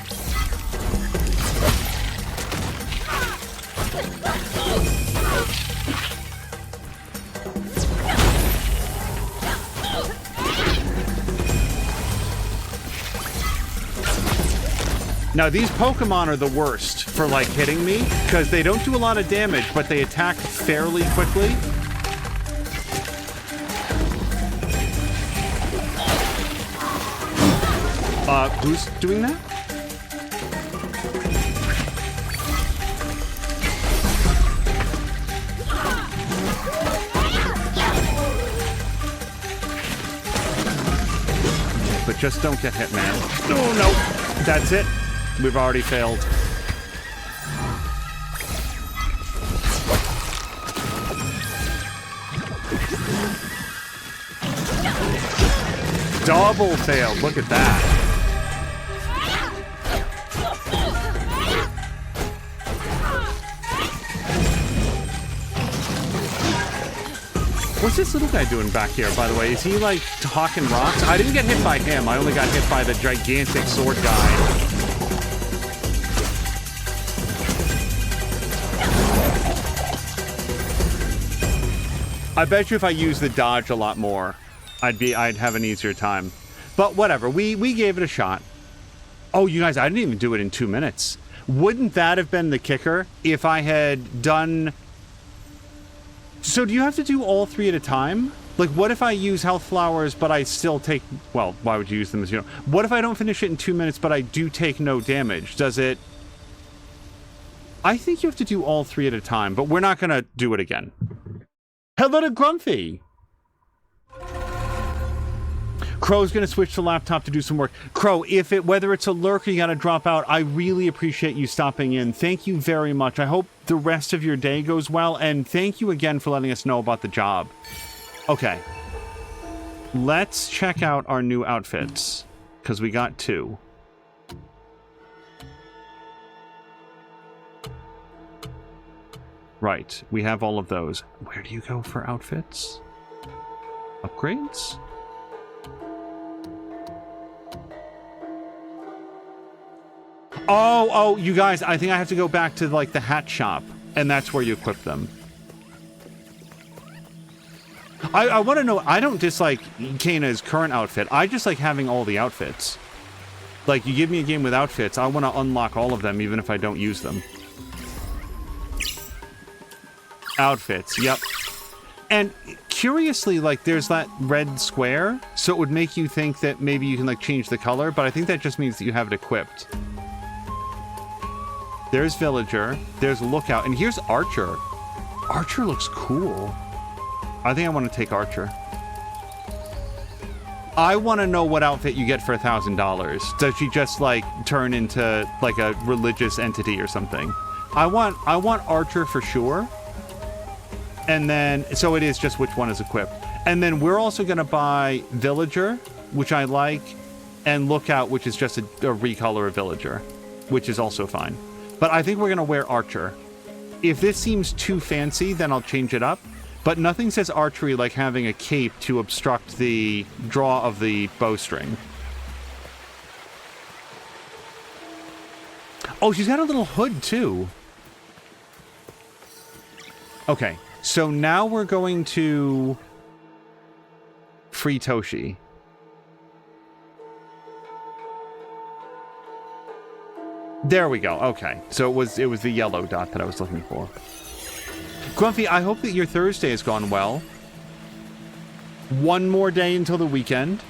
Now, these Pokemon are the worst for, like, hitting me, because they don't do a lot of damage, but they attack fairly quickly. Who's doing that? But just don't get hit, man. Oh, no. That's it. We've already failed. Double failed. Look at that. What's this little guy doing back here, by the way? Is he, like, hawking rocks? I didn't get hit by him. I only got hit by the gigantic sword guy. I bet you if I used the dodge a lot more, I'd have an easier time. But whatever, we gave it a shot. Oh, you guys, I didn't even do it in 2 minutes. Wouldn't that have been the kicker if I had done... So do you have to do all 3 at a time? Like, what if I use health flowers, but I still take... Well, why would you use them as you know? What if I don't finish it in 2 minutes, but I do take no damage? Does it... I think you have to do all 3 at a time, but we're not going to do it again. Hello to Grumpy! Crow's gonna switch to laptop to do some work. Crow, whether it's a lurk or you gotta drop out, I really appreciate you stopping in. Thank you very much. I hope the rest of your day goes well, and thank you again for letting us know about the job. Okay. Let's check out our new outfits, because we got 2. Right, we have all of those. Where do you go for outfits? Upgrades? Oh, you guys, I think I have to go back to, like, the hat shop, and that's where you equip them. I want to know, I don't dislike Kana's current outfit. I just like having all the outfits. Like, you give me a game with outfits, I want to unlock all of them, even if I don't use them. Outfits, yep. And curiously, like, there's that red square, so it would make you think that maybe you can, like, change the color, but I think that just means that you have it equipped. There's Villager, there's Lookout, and here's Archer. Archer looks cool. I think I want to take Archer. I want to know what outfit you get for $1,000. Does she just, like, turn into, like, a religious entity or something? I want Archer for sure. And then, so it is just which one is equipped. And then we're also going to buy Villager, which I like, and Lookout, which is just a recolor of Villager, which is also fine. But I think we're going to wear Archer. If this seems too fancy, then I'll change it up. But nothing says archery like having a cape to obstruct the draw of the bowstring. Oh, she's got a little hood, too. Okay. So now we're going to free Toshi. There we go. Okay. So it was the yellow dot that I was looking for. Grumpy, I hope that your Thursday has gone well. One more day until the weekend.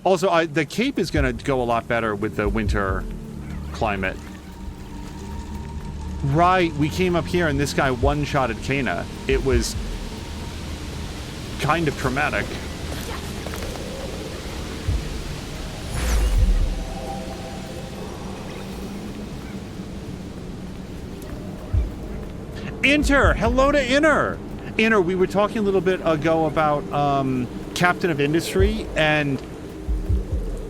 Also, the Cape is going to go a lot better with the winter climate. Right, we came up here and this guy one-shotted Kena. It was kind of traumatic. Inter! Hello to Inter! Inter, we were talking a little bit ago about Captain of Industry, and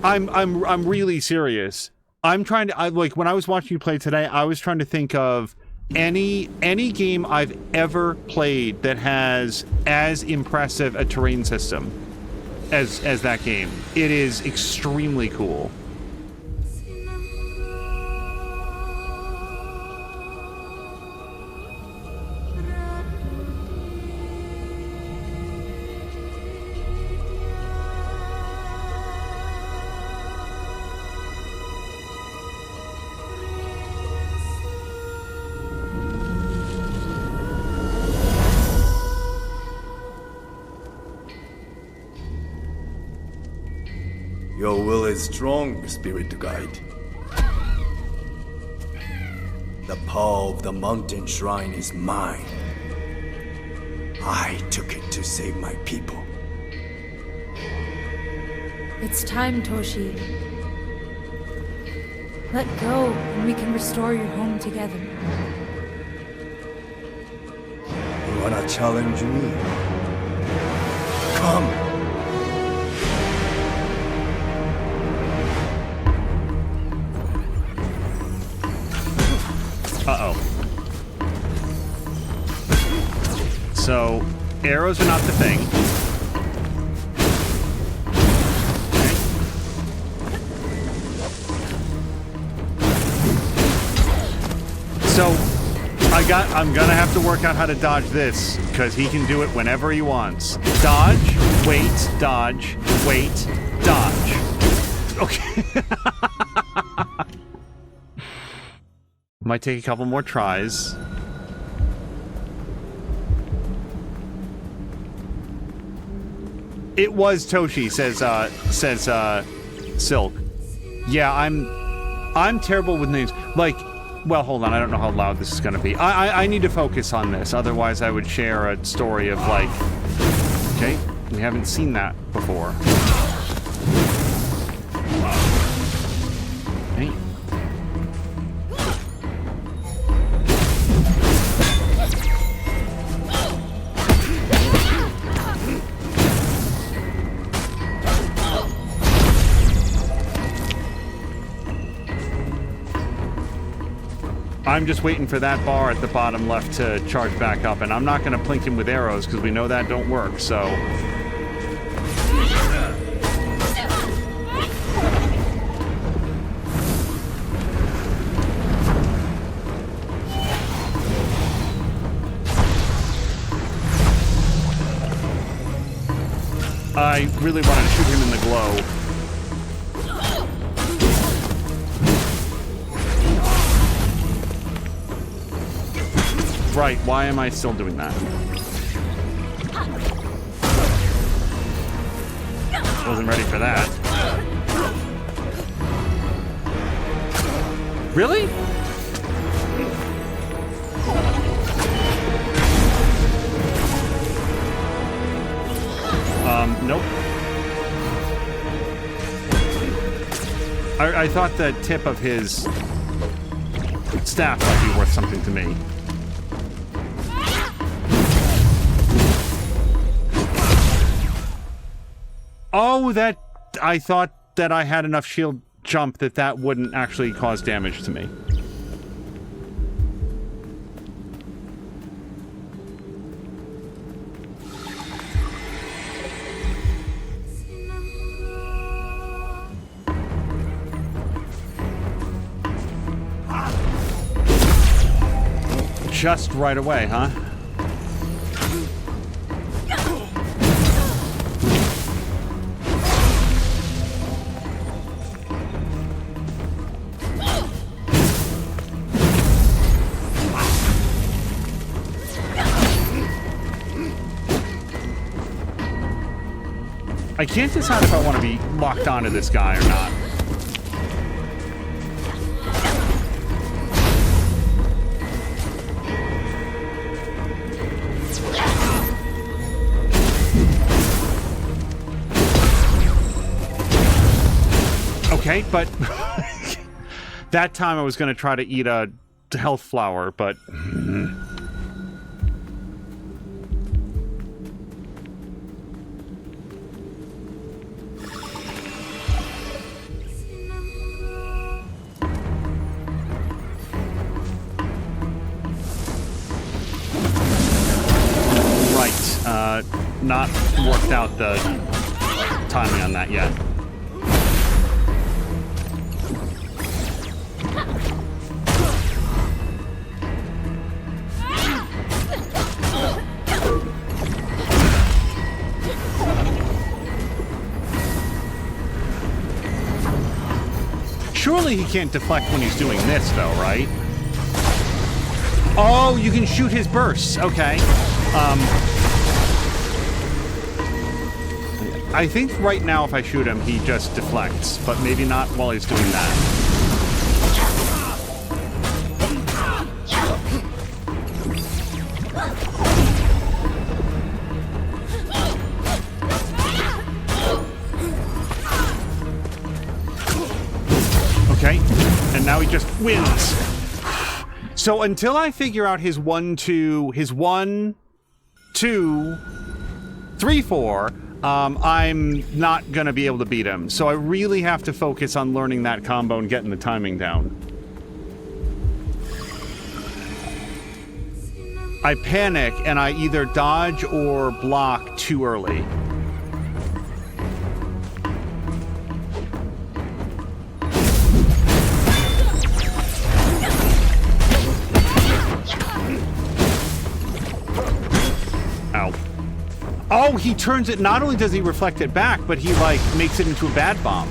I'm really serious. I'm trying to, like, when I was watching you play today, I was trying to think of any game I've ever played that has as impressive a terrain system as that game. It is extremely cool. Your will is strong, Spirit Guide. The power of the mountain shrine is mine. I took it to save my people. It's time, Toshi. Let go, and we can restore your home together. You wanna challenge me? Come! Uh-oh. So, arrows are not the thing. Okay. So, I'm gonna have to work out how to dodge this, because he can do it whenever he wants. Dodge, wait, dodge, wait, dodge. Okay. Might take a couple more tries. It was Toshi, says Silk. Yeah, I'm terrible with names. Like, well, hold on, I don't know how loud this is gonna be. I need to focus on this, otherwise I would share a story of like, okay, we haven't seen that before. Okay. I'm just waiting for that bar at the bottom left to charge back up, and I'm not going to plink him with arrows because we know that don't work, so... I really want to shoot him in the glow. Right, why am I still doing that? Wasn't ready for that. Really? Nope. I thought the tip of his staff might be worth something to me. Oh, that... I thought that I had enough shield jump that wouldn't actually cause damage to me. Just right away, huh? I can't decide if I want to be locked onto this guy or not. Okay, but that time I was going to try to eat a health flower, but... Right, not worked out the timing on that yet. Surely he can't deflect when he's doing this, though, right? Oh, you can shoot his bursts. Okay. I think right now if I shoot him, he just deflects, but maybe not while he's doing that. Okay, and now he just wins. So until I figure out his 1, 2, 3, 4, I'm not going to be able to beat him. So I really have to focus on learning that combo and getting the timing down. I panic and I either dodge or block too early. Oh, he turns it, not only does he reflect it back, but he, like, makes it into a bad bomb.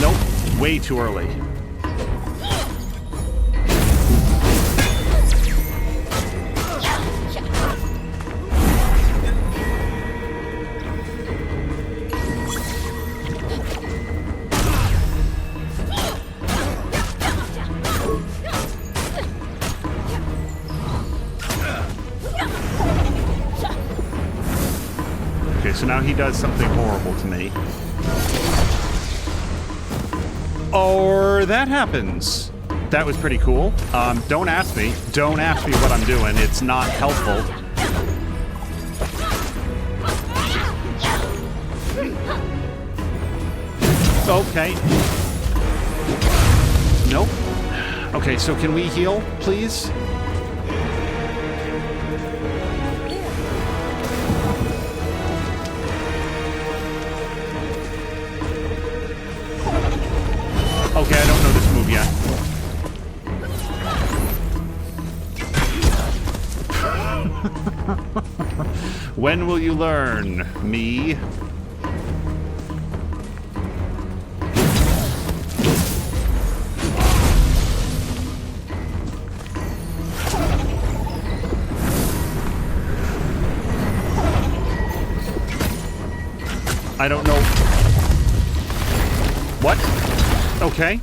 Nope, way too early. So now he does something horrible to me. Or that happens. That was pretty cool. Don't ask me. Don't ask me what I'm doing. It's not helpful. Okay. Nope. Okay, so can we heal, please? Okay, I don't know this move yet. When will you learn, me? I don't know. What? Okay.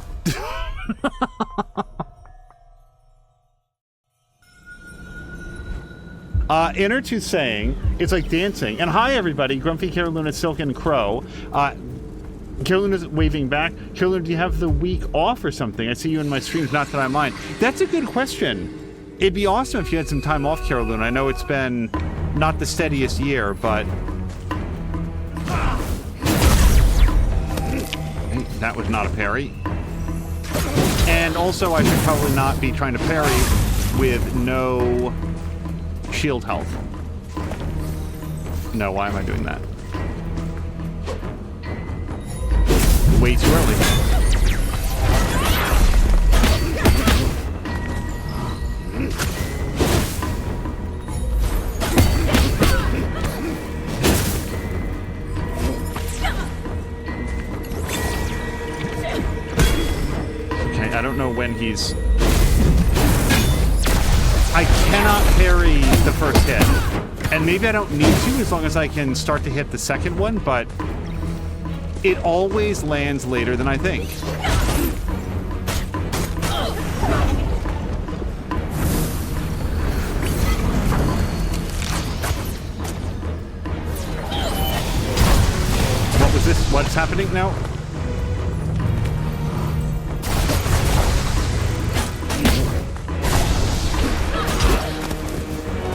Innertooth saying, it's like dancing. And hi, everybody. Grumpy, Carolina, Silk, and Crow. Carolina's waving back. Carolina, do you have the week off or something? I see you in my streams, not that I mind. That's a good question. It'd be awesome if you had some time off, Carolina. I know it's been not the steadiest year, but... That was not a parry. And also, I should probably not be trying to parry with no shield health. No, why am I doing that? Way too early. I don't know when he's... I cannot parry the first hit. And maybe I don't need to as long as I can start to hit the second one, but it always lands later than I think. What was this? What's happening now?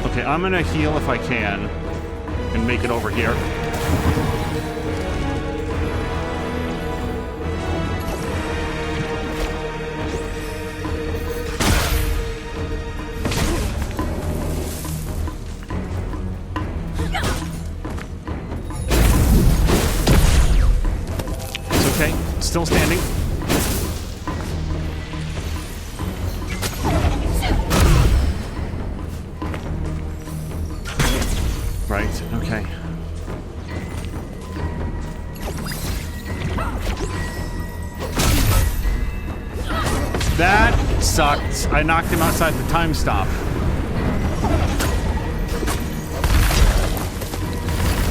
Okay, I'm gonna heal if I can and make it over here. It's okay, still standing. Right, okay. That sucked. I knocked him outside the time stop.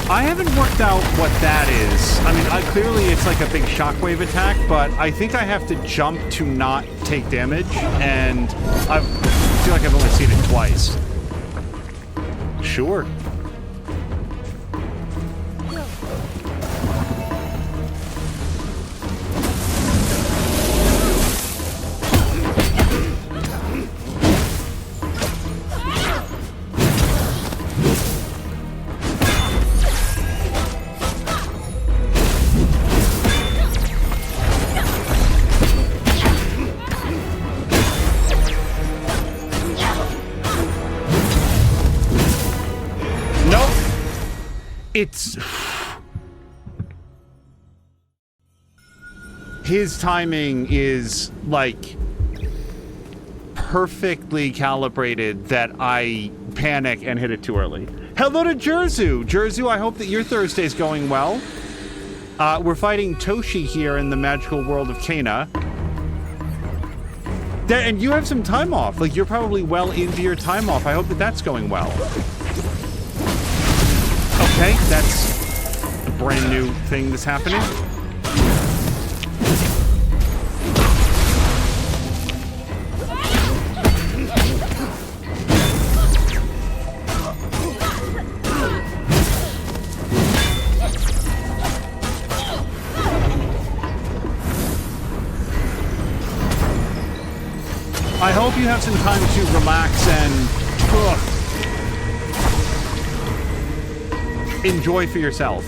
I haven't worked out what that is. I mean, clearly it's like a big shockwave attack, but I think I have to jump to not take damage, and I feel like I've only seen it twice. Sure. It's... His timing is, like, perfectly calibrated that I panic and hit it too early. Hello to Jerzu! Jerzu, I hope that your Thursday's going well. We're fighting Toshi here in the magical world of Kena. And you have some time off. Like, you're probably well into your time off. I hope that that's going well. Okay, that's a brand new thing that's happening. I hope you have some time to relax and enjoy for yourself.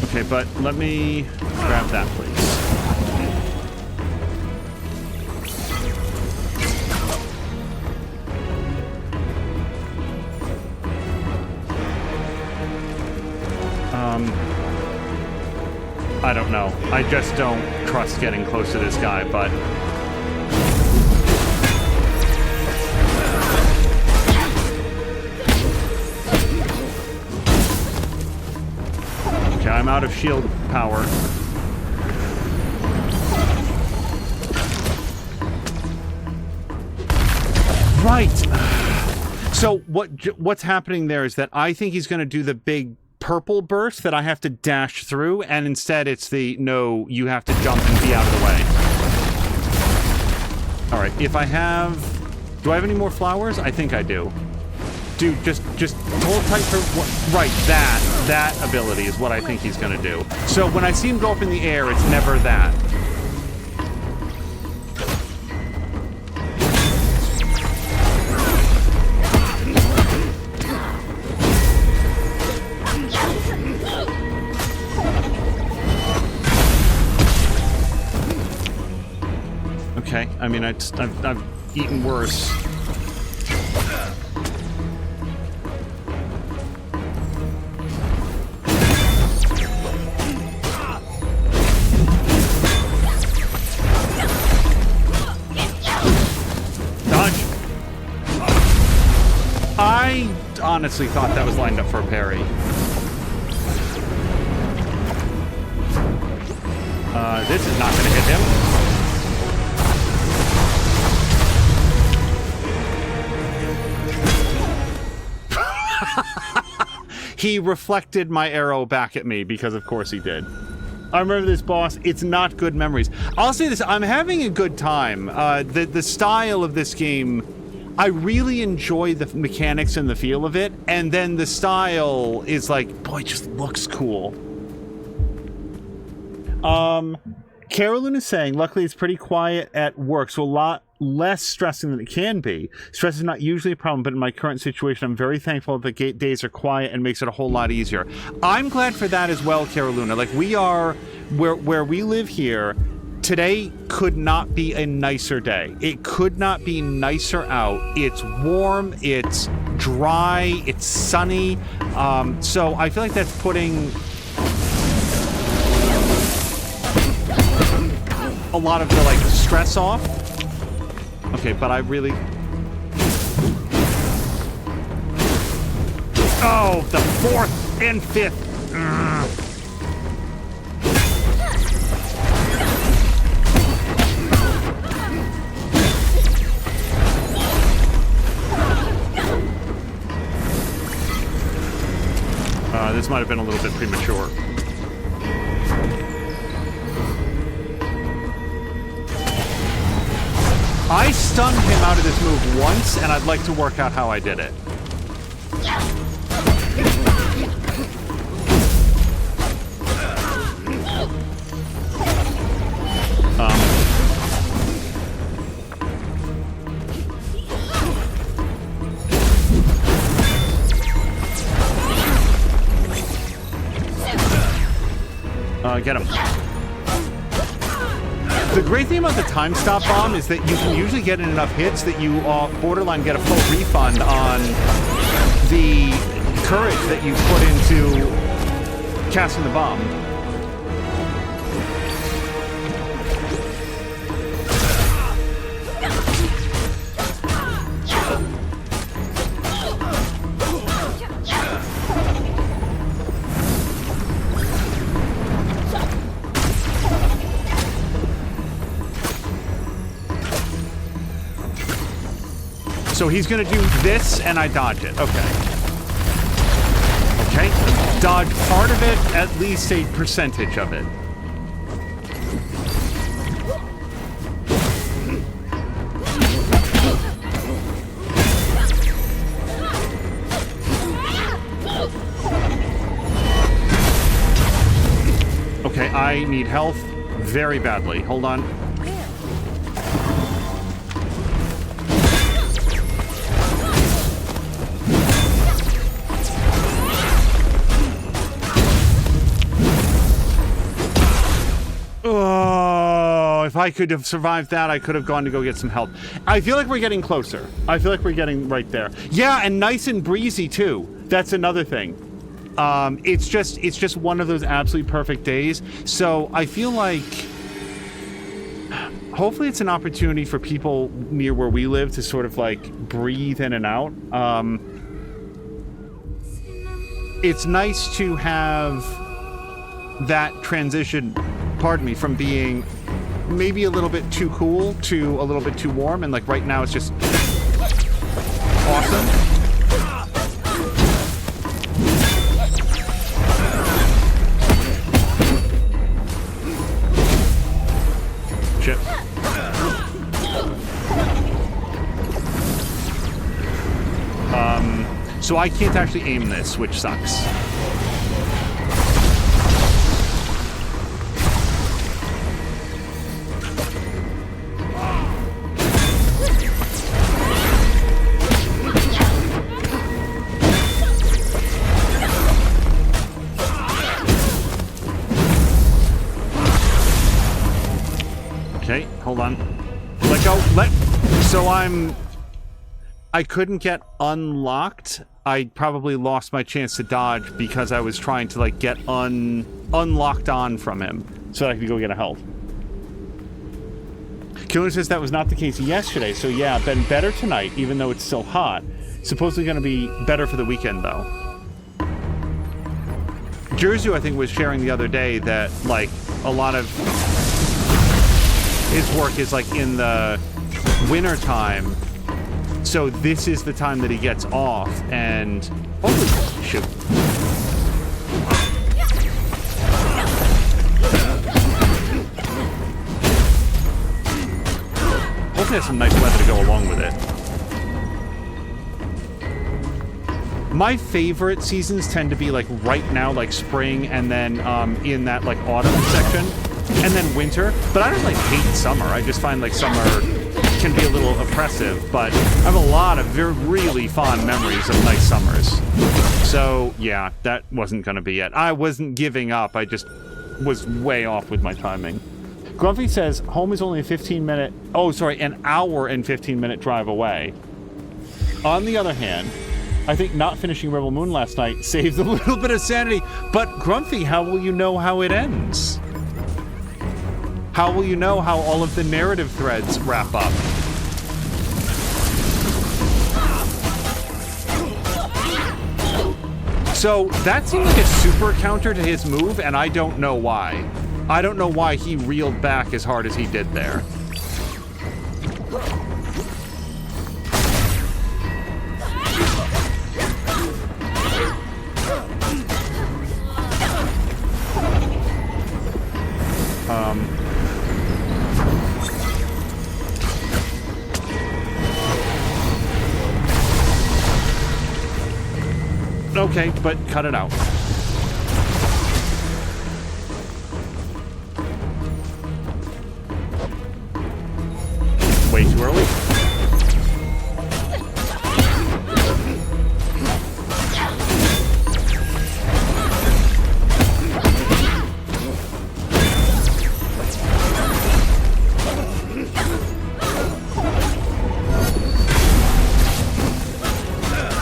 Okay, but let me grab that, please. I don't know. I just don't trust getting close to this guy, but... Okay, I'm out of shield power. Right! So what's happening there is that I think he's going to do the big purple burst that I have to dash through, and instead it's the, no, you have to jump and be out of the way. Alright, if I have... Do I have any more flowers? I think I do. Dude, just hold tight for... Right, that ability is what I think he's gonna do. So when I see him go up in the air, it's never that. Okay, I mean, I've eaten worse. honestly thought that was lined up for a parry. This is not going to hit him. He reflected my arrow back at me because of course he did. I remember this boss. It's not good memories. I'll say this. I'm having a good time. The style of this game, I really enjoy the mechanics and the feel of it. And then the style is like, boy, it just looks cool. Carolyn is saying, luckily it's pretty quiet at work, so a lot less stressing than it can be. Stress is not usually a problem, but in my current situation, I'm very thankful that the days are quiet and makes it a whole lot easier. I'm glad for that as well, Caroluna. Like, we are, where we live here, today could not be a nicer day. It could not be nicer out. It's warm, it's dry, it's sunny. So I feel like that's putting a lot of the, like, stress off. Okay, but I really... Oh, the 4th and 5th. This might have been a little bit premature. I stunned him out of this move once, and I'd like to work out how I did it. Get him. The great thing about the time stop bomb is that you can usually get in enough hits that you borderline get a full refund on the courage that you put into casting the bomb. So he's going to do this, and I dodge it. Okay. Okay. Dodge part of it, at least a percentage of it. Okay, I need health very badly. Hold on. If I could have survived that, I could have gone to go get some help. I feel like we're getting closer. I feel like we're getting right there. Yeah, and nice and breezy too. That's another thing. It's just one of those absolutely perfect days. So I feel like hopefully it's an opportunity for people near where we live to sort of like breathe in and out. It's nice to have that transition, pardon me, from being maybe a little bit too cool to a little bit too warm, and like right now it's just awesome. Shit. So I can't actually aim this, which sucks. Hold on. Let go. So I couldn't get unlocked. I probably lost my chance to dodge because I was trying to like get unlocked on from him so I could go get a health. Killer says that was not the case yesterday, so yeah, been better tonight, even though it's still hot. Supposedly going to be better for the weekend, though. Jerzu, I think, was sharing the other day that, like, a lot of his work is, like, in the winter time. So this is the time that he gets off, and... Holy shoot. Hopefully there's some nice weather to go along with it. My favorite seasons tend to be like right now, like spring, and then in that like autumn section, and then winter. But I don't like hate summer. I just find like summer can be a little oppressive. But I have a lot of really fond memories of nice summers. So yeah, that wasn't going to be it. I wasn't giving up. I just was way off with my timing. Grumpy says home is only an hour and 15-minute drive away. On the other hand, I think not finishing Rebel Moon last night saved a little bit of sanity. But Grumpy, how will you know how it ends? How will you know how all of the narrative threads wrap up? So that seemed like a super counter to his move, and I don't know why. I don't know why he reeled back as hard as he did there. Okay, but cut it out. Way too early.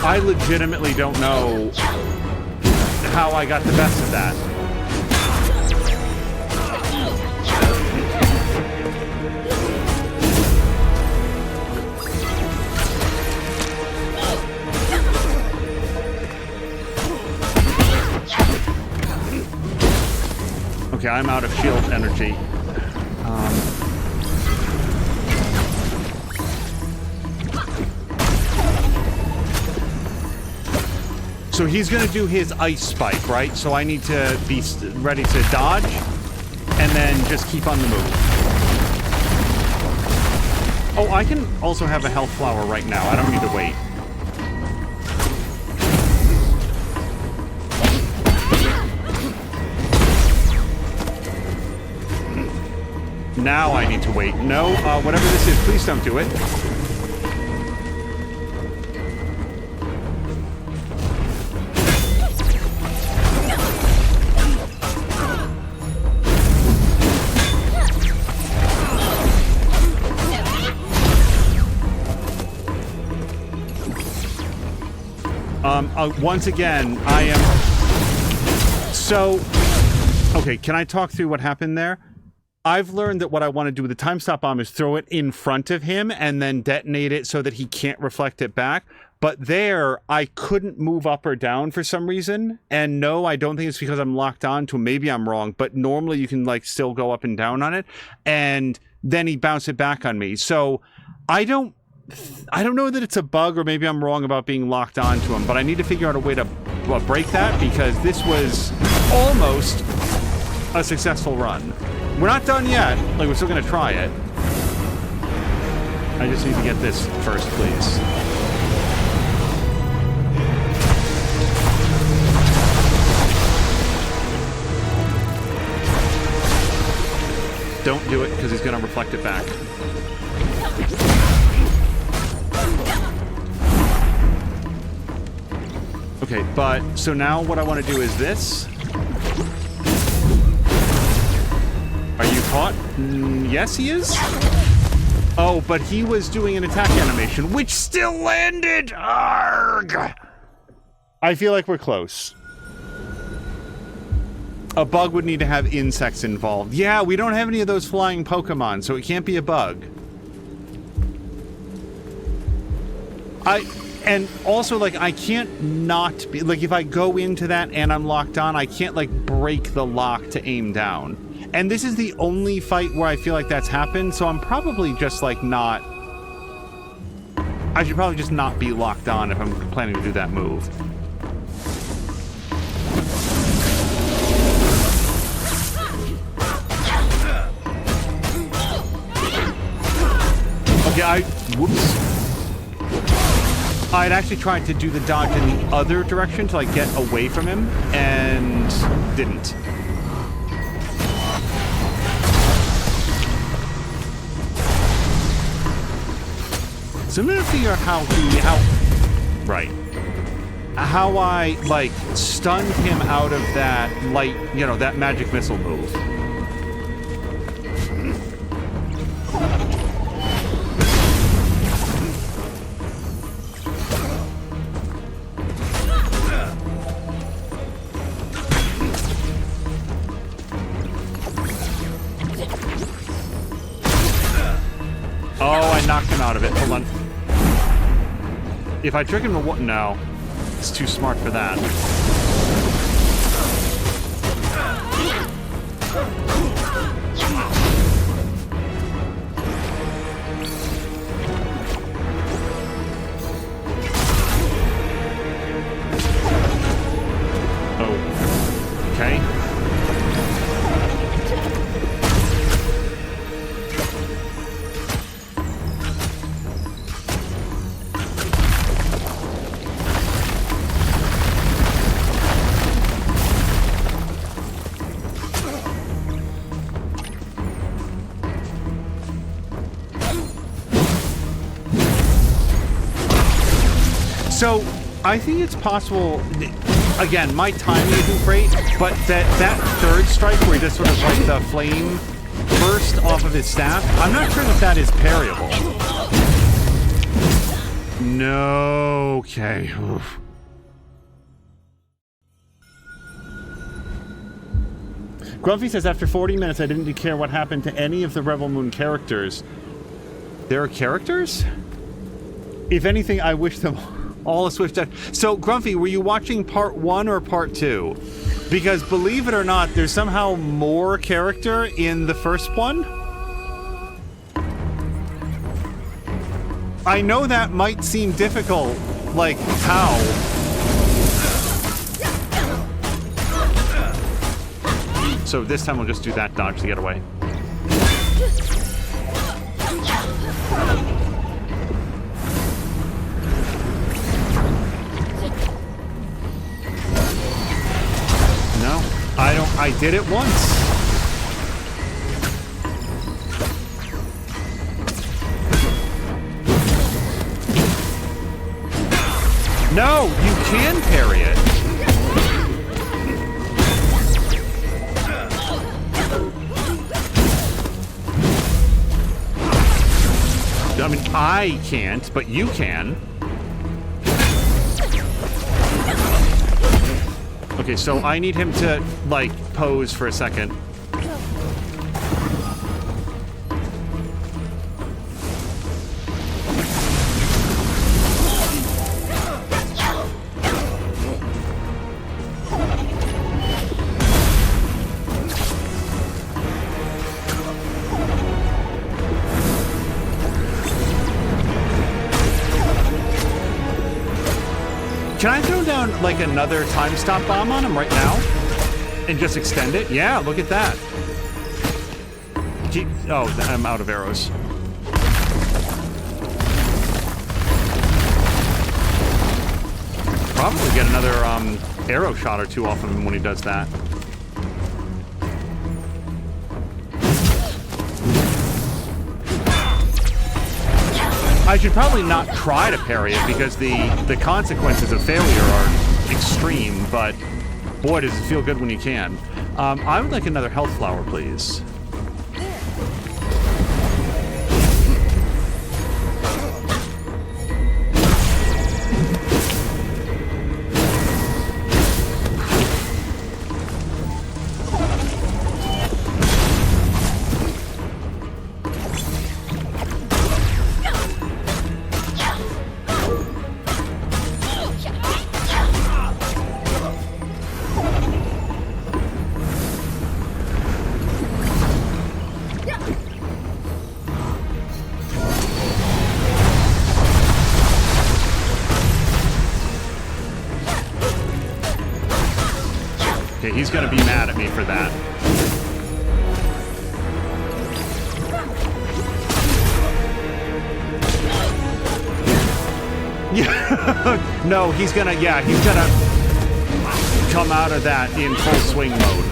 I legitimately don't know how I got the best of that. Okay, I'm out of shield energy. So he's going to do his ice spike, right? So I need to be ready to dodge and then just keep on the move. Oh, I can also have a health flower right now. I don't need to wait. Now I need to wait. No, whatever this is, please don't do it. Once again, I am... So... Okay, can I talk through what happened there? I've learned that what I want to do with the time stop bomb is throw it in front of him and then detonate it so that he can't reflect it back. But there, I couldn't move up or down for some reason. And no, I don't think it's because I'm locked on to him. Maybe I'm wrong, but normally you can like still go up and down on it. And then he bounced it back on me. So I don't know that it's a bug, or maybe I'm wrong about being locked on to him, but I need to figure out a way to break that, because this was almost a successful run. We're not done yet. Like, we're still going to try it. I just need to get this first, please. Don't do it, because he's going to reflect it back. Okay, but so now what I want to do is this. Are you caught? Yes, he is. Oh, but he was doing an attack animation, which still landed. Arrgh! I feel like we're close. A bug would need to have insects involved. Yeah, we don't have any of those flying Pokemon, so it can't be a bug. And also, like, I can't not be... Like, if I go into that and I'm locked on, I can't, like, break the lock to aim down. And this is the only fight where I feel like that's happened, so I'm probably just, like, not... I should probably just not be locked on if I'm planning to do that move. Okay, whoops. I'd actually tried to do the dodge in the other direction to, like, get away from him, and didn't. So I'm gonna figure out how I, like, stunned him out of that light, you know, that magic missile move. Oh, I knocked him out of it. Hold on. If I trick him to what? No. It's too smart for that. Oh. Okay. So, I think it's possible, again, my timing isn't great, but that third strike where he does sort of like the flame burst off of his staff, I'm not sure that is parryable. No, okay. Oof. Grumpy says, after 40 minutes, I didn't care what happened to any of the Rebel Moon characters. There are characters? If anything, I wish them all a swift death. So, Grumpy, were you watching part 1 or part 2? Because, believe it or not, there's somehow more character in the first one. I know that might seem difficult. Like, how? So this time we'll just do that dodge to get away. No, I did it once. No, you can parry it. I mean, I can't, but you can. Okay, so I need him to, like, pose for a second. Can I throw down, like, another time stop bomb on him right now? And just extend it? Yeah, look at that. Oh, I'm out of arrows. Probably get another, arrow shot or two off of him when he does that. I should probably not try to parry it because the consequences of failure are extreme, but boy, does it feel good when you can. I would like another health flower, please. he's gonna be mad at me for that. Yeah. No, he's gonna come out of that in full swing mode.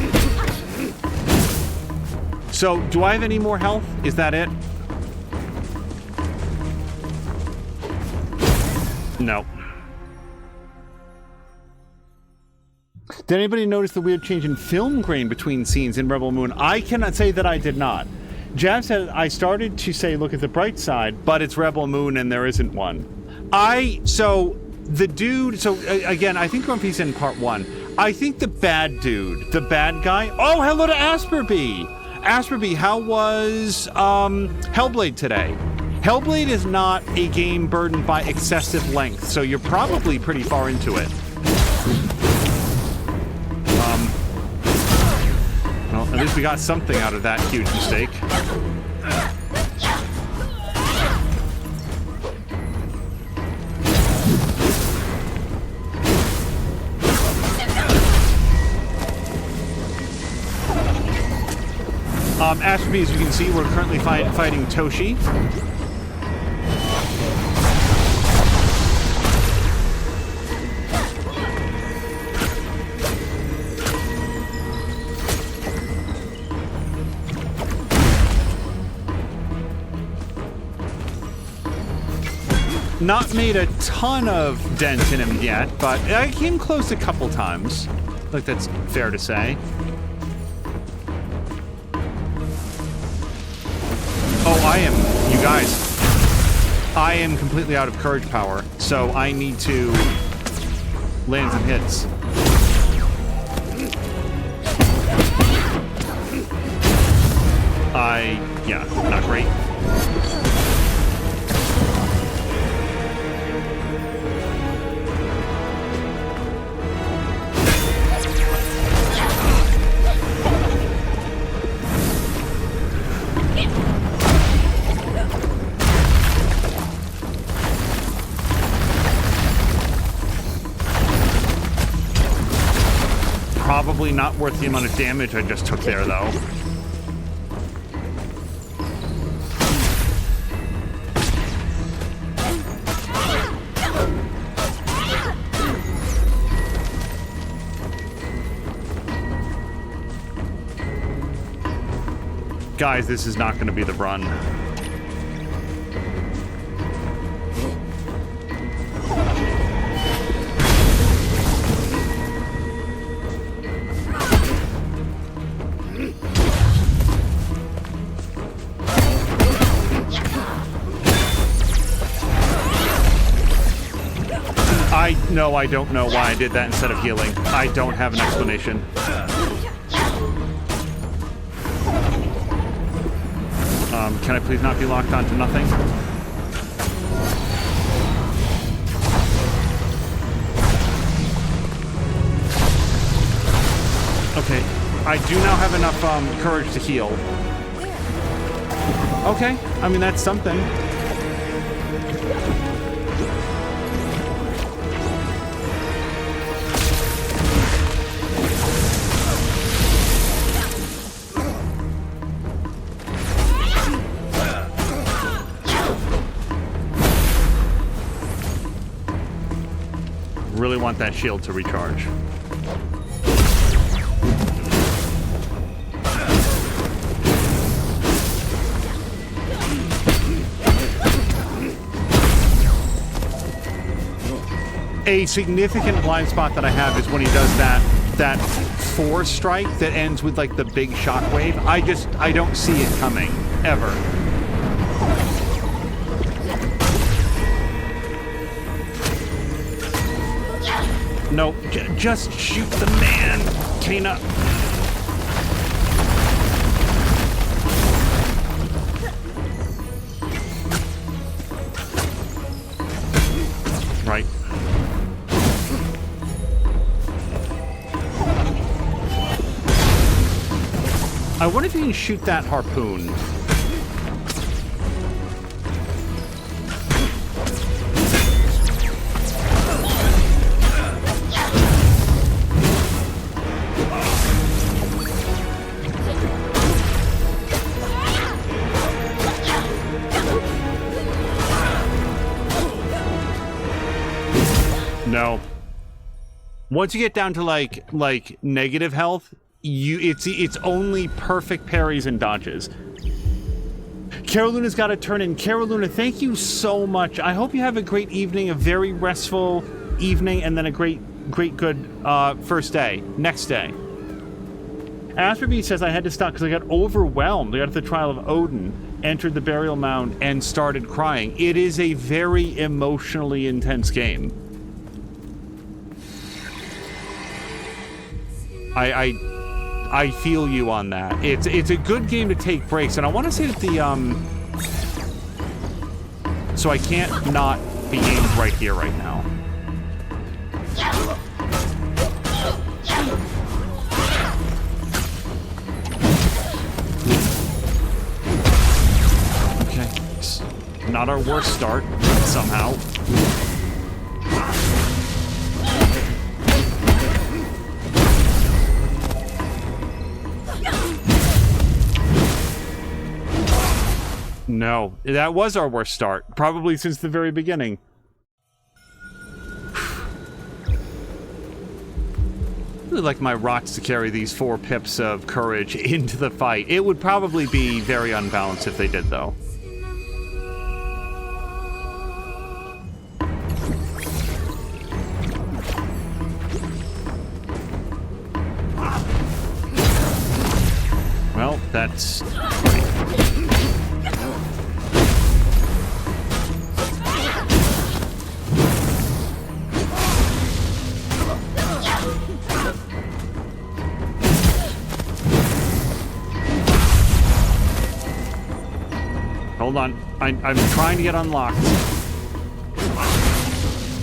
So, do I have any more health? Is that it? No. Did anybody notice the weird change in film grain between scenes in Rebel Moon? I cannot say that I did not. Jav said, I started to say look at the bright side, but it's Rebel Moon and there isn't one. Again, I think Grumpy's in part 1. I think the bad dude, the bad guy. Oh, hello to Asperby! Asperby, how was Hellblade today? Hellblade is not a game burdened by excessive length, so you're probably pretty far into it. Well, at least we got something out of that huge mistake. Ashby, as you can see, we're currently fighting Toshi. Not made a ton of dent in him yet, but I came close a couple times. Like, that's fair to say. Oh, you guys, I am completely out of courage power, so I need to land some hits. Yeah, not great. Probably not worth the amount of damage I just took there, though. Guys, this is not going to be the run. No, I don't know why I did that instead of healing. I don't have an explanation. Can I please not be locked onto nothing? Okay, I do now have enough courage to heal. Okay, I mean, that's something. Really want that shield to recharge. A significant blind spot that I have is when he does that 4 strike that ends with like the big shockwave. I don't see it coming ever. No, just shoot the man, Kena. Right. I wonder if you can shoot that harpoon. Once you get down to like negative health, it's only perfect parries and dodges. Caroluna's got to turn in. Caroluna, thank you so much. I hope you have a great evening, a very restful evening, and then a great good first day, next day. Asperby says I had to stop because I got overwhelmed. I got to the Trial of Odin, entered the burial mound, and started crying. It is a very emotionally intense game. I feel you on that. It's a good game to take breaks, and I want to say that the so I can't not be aimed right here right now. Okay, it's not our worst start somehow. No, that was our worst start, probably since the very beginning. Really like my rots to carry these 4 pips of courage into the fight. It would probably be very unbalanced if they did, though. Well, that's great. Hold on. I'm trying to get unlocked.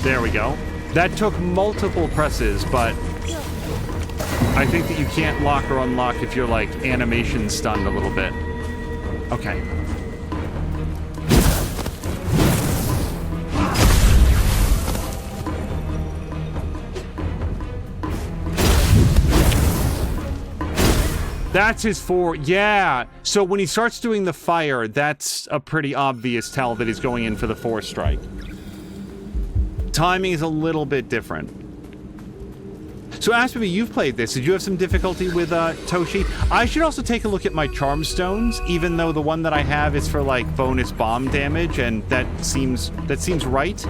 There we go. That took multiple presses, but I think that you can't lock or unlock if you're, like, animation stunned a little bit. Okay. That's his 4. Yeah. So when he starts doing the fire, that's a pretty obvious tell that he's going in for the 4 strike. Timing is a little bit different. So Asperby, you've played this. Did you have some difficulty with Toshi? I should also take a look at my charm stones, even though the one that I have is for like bonus bomb damage, and that seems right.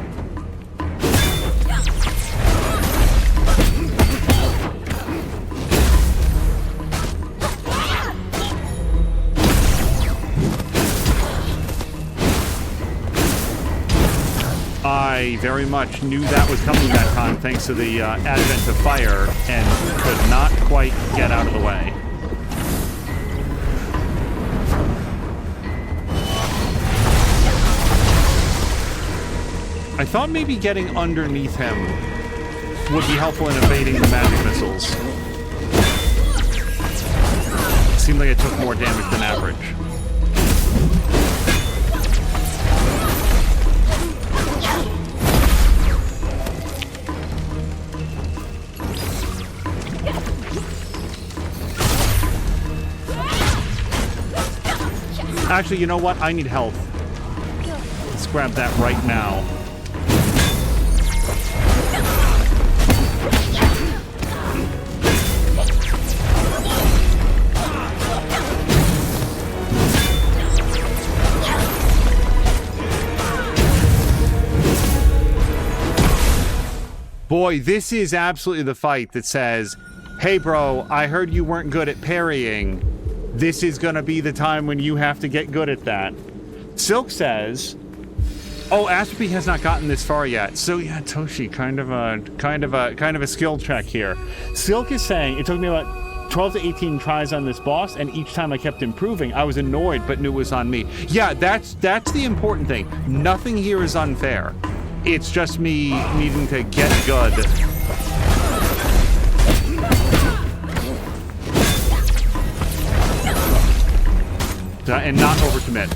I very much knew that was coming that time thanks to the advent of fire and could not quite get out of the way. I thought maybe getting underneath him would be helpful in evading the magic missiles. It seemed like it took more damage than average. Actually, you know what? I need health. Let's grab that right now. Boy, this is absolutely the fight that says, hey bro, I heard you weren't good at parrying. This is gonna be the time when you have to get good at that. Silk says, oh, Asperby has not gotten this far yet. So yeah, Toshi, kind of a skill check here. Silk is saying, it took me about 12 to 18 tries on this boss, and each time I kept improving, I was annoyed, but knew it was on me. Yeah, that's the important thing. Nothing here is unfair. It's just me needing to get good. And not overcommit.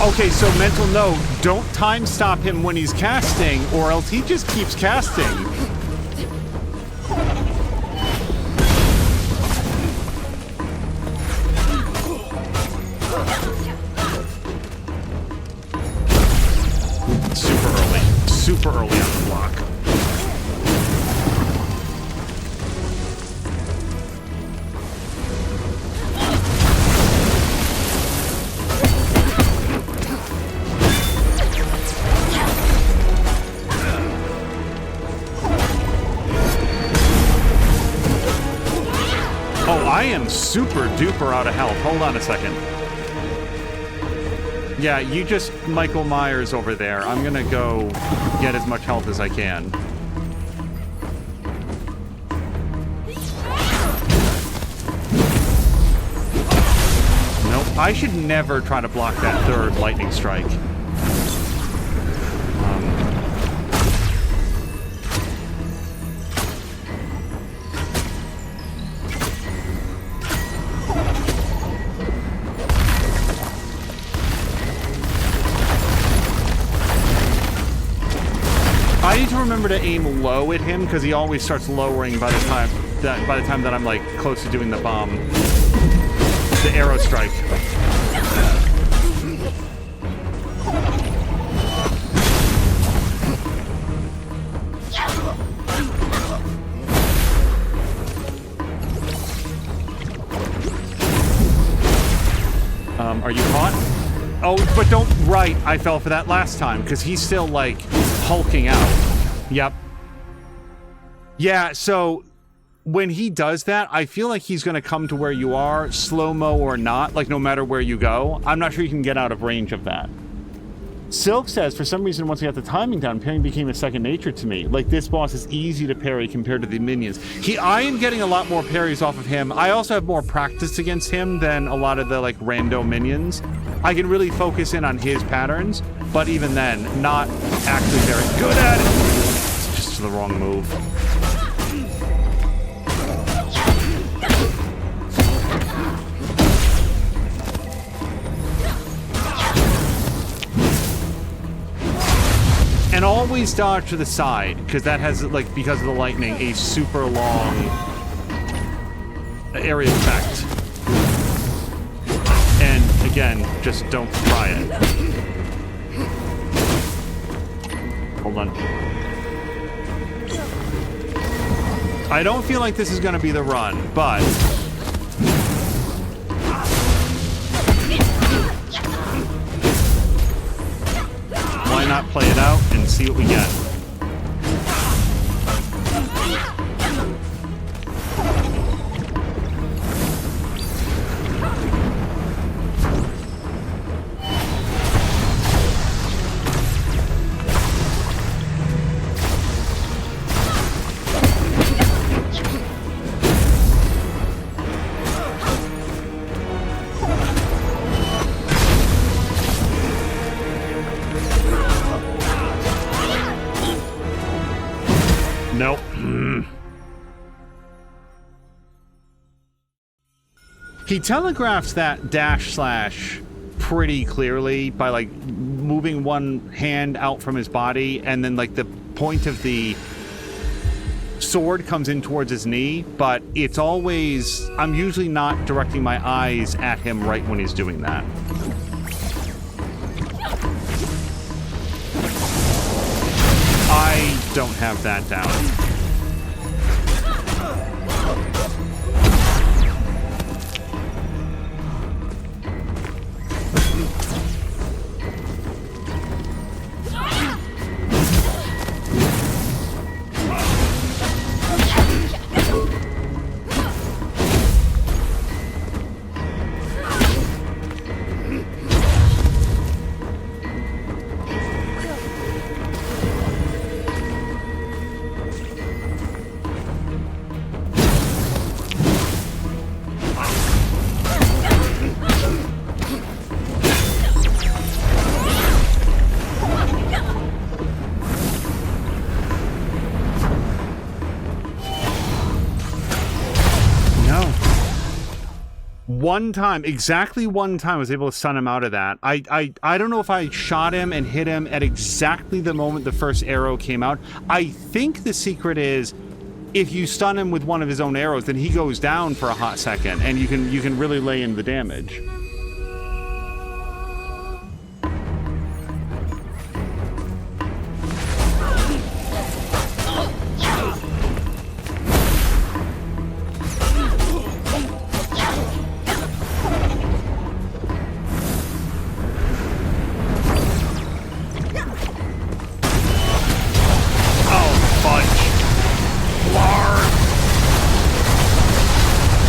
Okay, so mental note, don't time stop him when he's casting, or else he just keeps casting. Super early on the block. Oh, I am super duper out of health. Hold on a second. Yeah, you just Michael Myers over there. I'm gonna go get as much health as I can. Nope, I should never try to block that third lightning strike. I need to remember to aim low at him because he always starts lowering by the time that I'm like close to doing the bomb, the arrow strike. Are you caught? Oh, but don't. Right, I fell for that last time because he's still like hulking out. Yep. Yeah, so when he does that, I feel like he's going to come to where you are, slow-mo or not, like no matter where you go. I'm not sure you can get out of range of that. Silk says, for some reason, once I got the timing down, parrying became a second nature to me. Like, this boss is easy to parry compared to the minions. I am getting a lot more parries off of him. I also have more practice against him than a lot of the, like, rando minions. I can really focus in on his patterns, but even then, not actually very good at it. It's just the wrong move. And always dodge to the side, because that has, like, because of the lightning, a super long area effect. And, again, just don't try it. Hold on. I don't feel like this is going to be the run, but... why not play it out and see what we get? Nope. He telegraphs that dash slash pretty clearly by, like, moving one hand out from his body, and then, like, the point of the sword comes in towards his knee, but it's always... I'm usually not directing my eyes at him right when he's doing that. I don't have that down. one time, exactly one time, I was able to stun him out of that. I don't know if I shot him and hit him at exactly the moment the first arrow came out. I think the secret is if you stun him with one of his own arrows, then he goes down for a hot second, and you can really lay in the damage.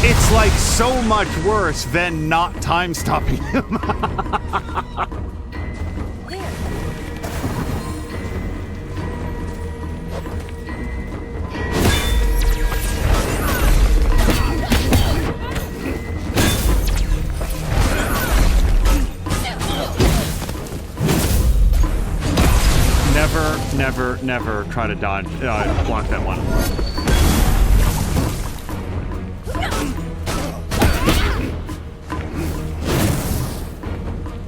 It's like so much worse than not time stopping him. Never try to dodge, block that one.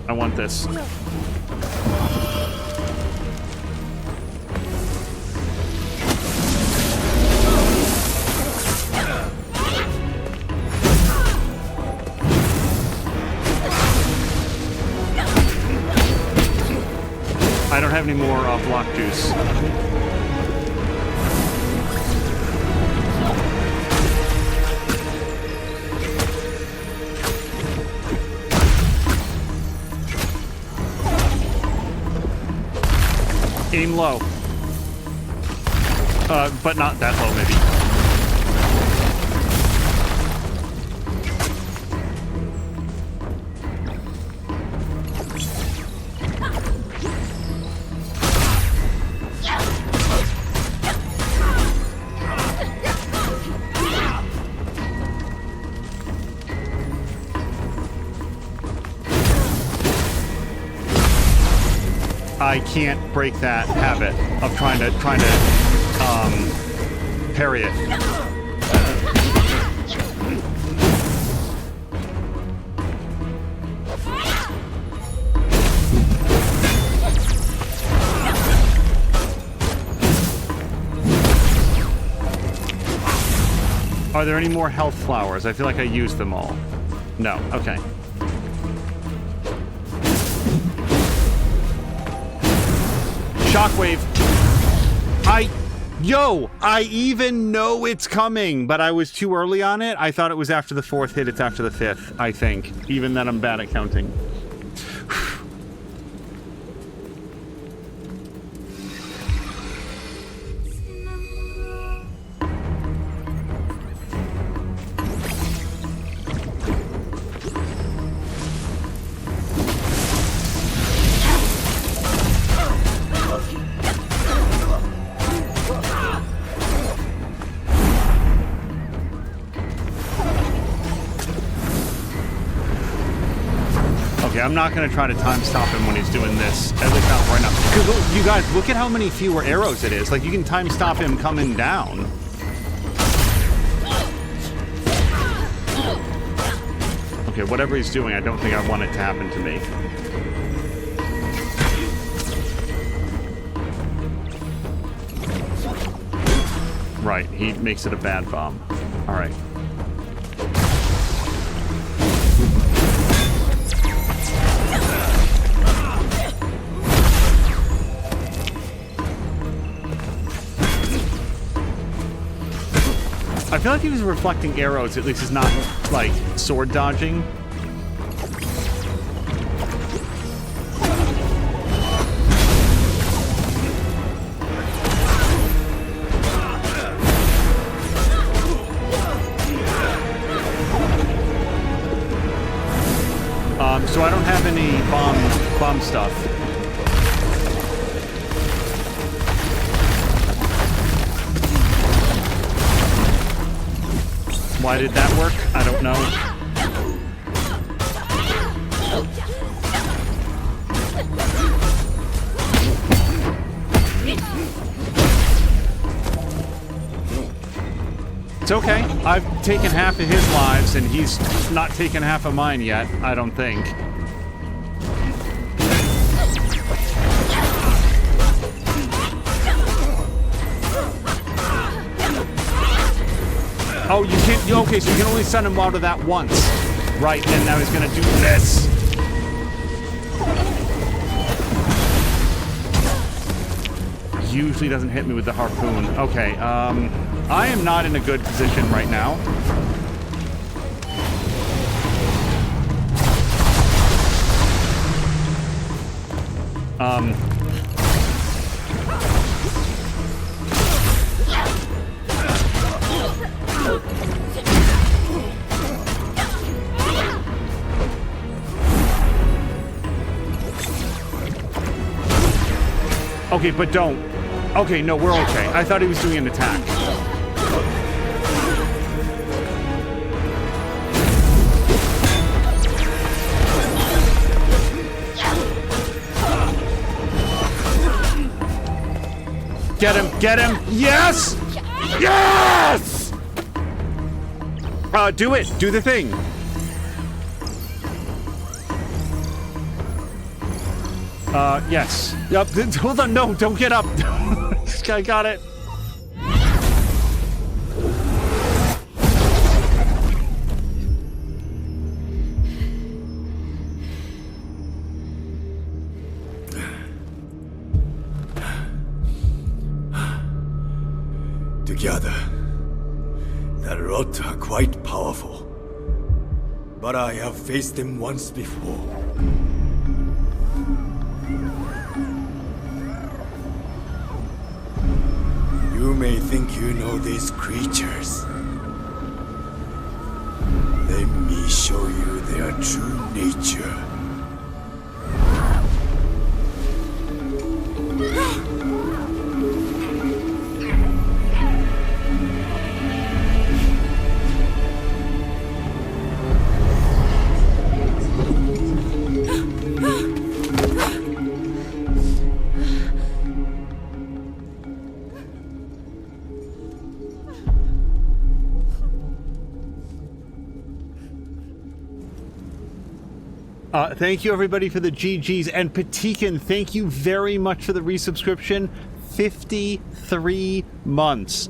I want this. I don't have any more block juice. Aim low. But not that low, maybe. I can't break that habit of trying to parry it. Are there any more health flowers? I feel like I used them all. No, okay. Shockwave. I even know it's coming, but I was too early on it. I thought it was after the 4th hit. It's after the 5th, I think. Even then, I'm bad at counting. I'm not going to try to time stop him when he's doing this, at least not right now. Because you guys, look at how many fewer arrows it is. Like, you can time stop him coming down. Okay, whatever he's doing, I don't think I want it to happen to me. Right, he makes it a bad bomb. All right. I feel like he was reflecting arrows, at least he's not, like, sword dodging. So I don't have any bomb stuff. Why did that work? I don't know. It's okay. I've taken half of his lives, and he's not taken half of mine yet, I don't think. Oh, you can't... Okay, so you can only send him out of that once. Right, and now he's gonna do this. Usually doesn't hit me with the harpoon. Okay, I am not in a good position right now. Okay, but don't. Okay, no, we're okay. I thought he was doing an attack. Get him, get him. Yes! Yes! Do it. Do the thing. Yes. Yep. Hold on. No, don't get up. This guy got it. Together, the Rot are quite powerful. But I have faced them once before. You may think you know these creatures. Let me show you their true nature. Thank you, everybody, for the GGs. And Patikan, thank you very much for the resubscription. 53 months.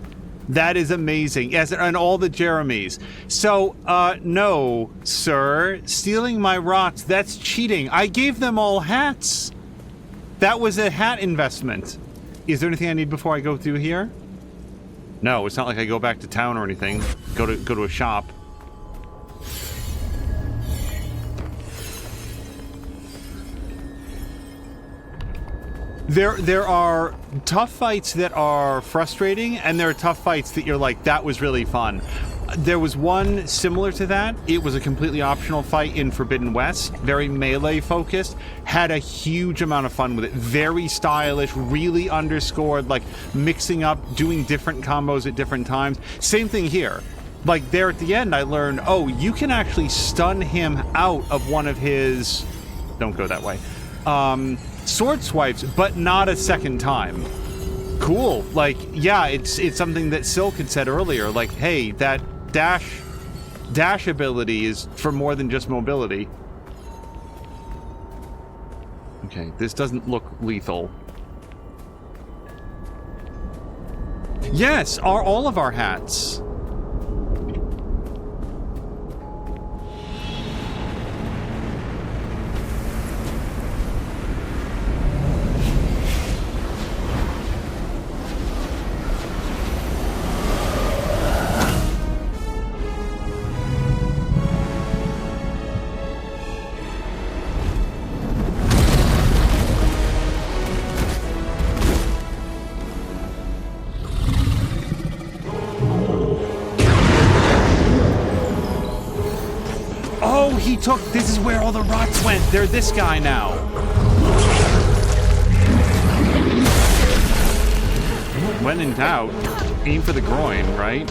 That is amazing. Yes, and all the Jeremys. So, no, sir. Stealing my rots, that's cheating. I gave them all hats. That was a hat investment. Is there anything I need before I go through here? No, it's not like I go back to town or anything. Go to a shop. There are tough fights that are frustrating, and there are tough fights that you're like, that was really fun. There was one similar to that. It was a completely optional fight in Forbidden West, very melee focused, had a huge amount of fun with it. Very stylish, really underscored, like mixing up, doing different combos at different times. Same thing here. Like there at the end, I learned, oh, you can actually stun him out of one of his... Don't go that way. Sword swipes, but not a second time. Cool. Like, yeah, it's something that Silk had said earlier. Like, hey, that dash ability is for more than just mobility. Okay, this doesn't look lethal. Yes, are all of our hats. This is where all the rots went. They're this guy now. When in doubt, aim for the groin, right?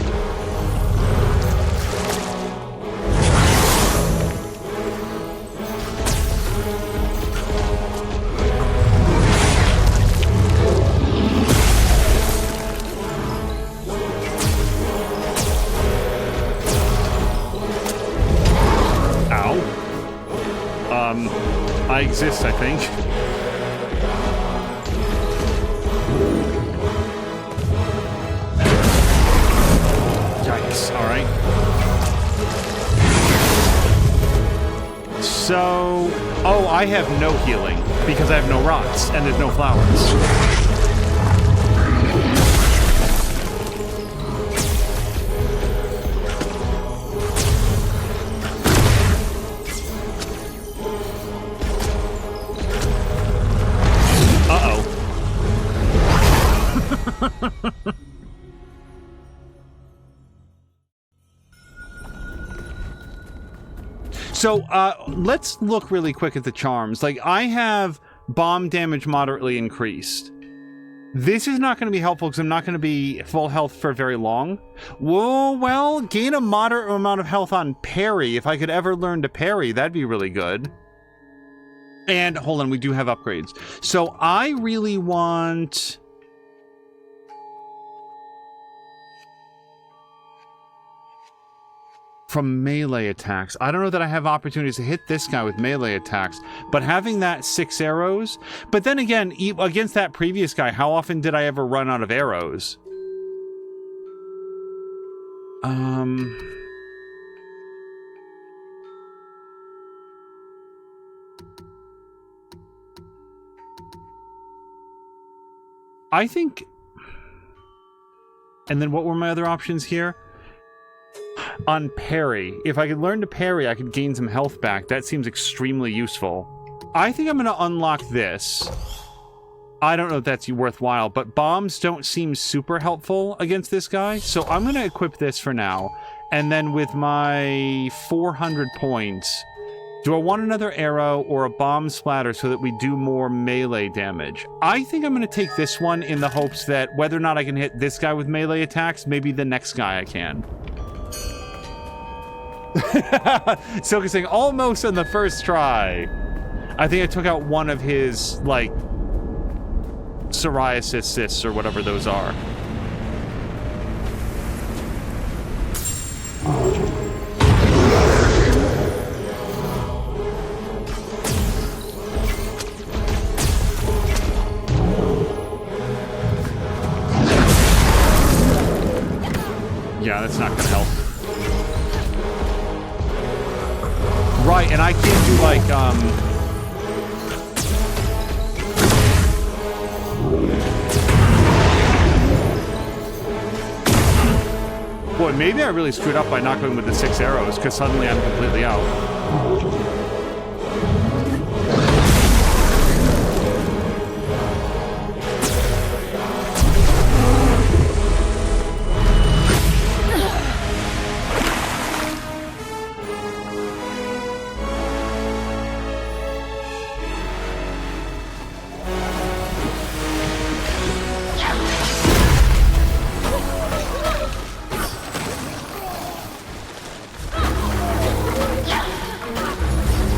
exist, I think. Yikes, alright. So... Oh, I have no healing, because I have no rocks, and there's no flowers. So, let's look really quick at the charms. Like, I have bomb damage moderately increased. This is not going to be helpful because I'm not going to be full health for very long. Whoa, well, gain a moderate amount of health on parry. If I could ever learn to parry, that'd be really good. And, hold on, we do have upgrades. So, I really want... from melee attacks. I don't know that I have opportunities to hit this guy with melee attacks, but having that 6 arrows... But then again, against that previous guy, how often did I ever run out of arrows? I think... And then what were my other options here? On parry. If I could learn to parry, I could gain some health back. That seems extremely useful. I think I'm going to unlock this. I don't know if that's worthwhile, but bombs don't seem super helpful against this guy, so I'm going to equip this for now. And then with my 400 points, do I want another arrow or a bomb splatter so that we do more melee damage? I think I'm going to take this one in the hopes that whether or not I can hit this guy with melee attacks, maybe the next guy I can. Silk is saying, almost on the first try. I think I took out one of his, like, psoriasis cysts or whatever those are. Yeah, that's not gonna help. Right, and I can't do, like, Boy, maybe I really screwed up by not going with the 6 arrows, because suddenly I'm completely out.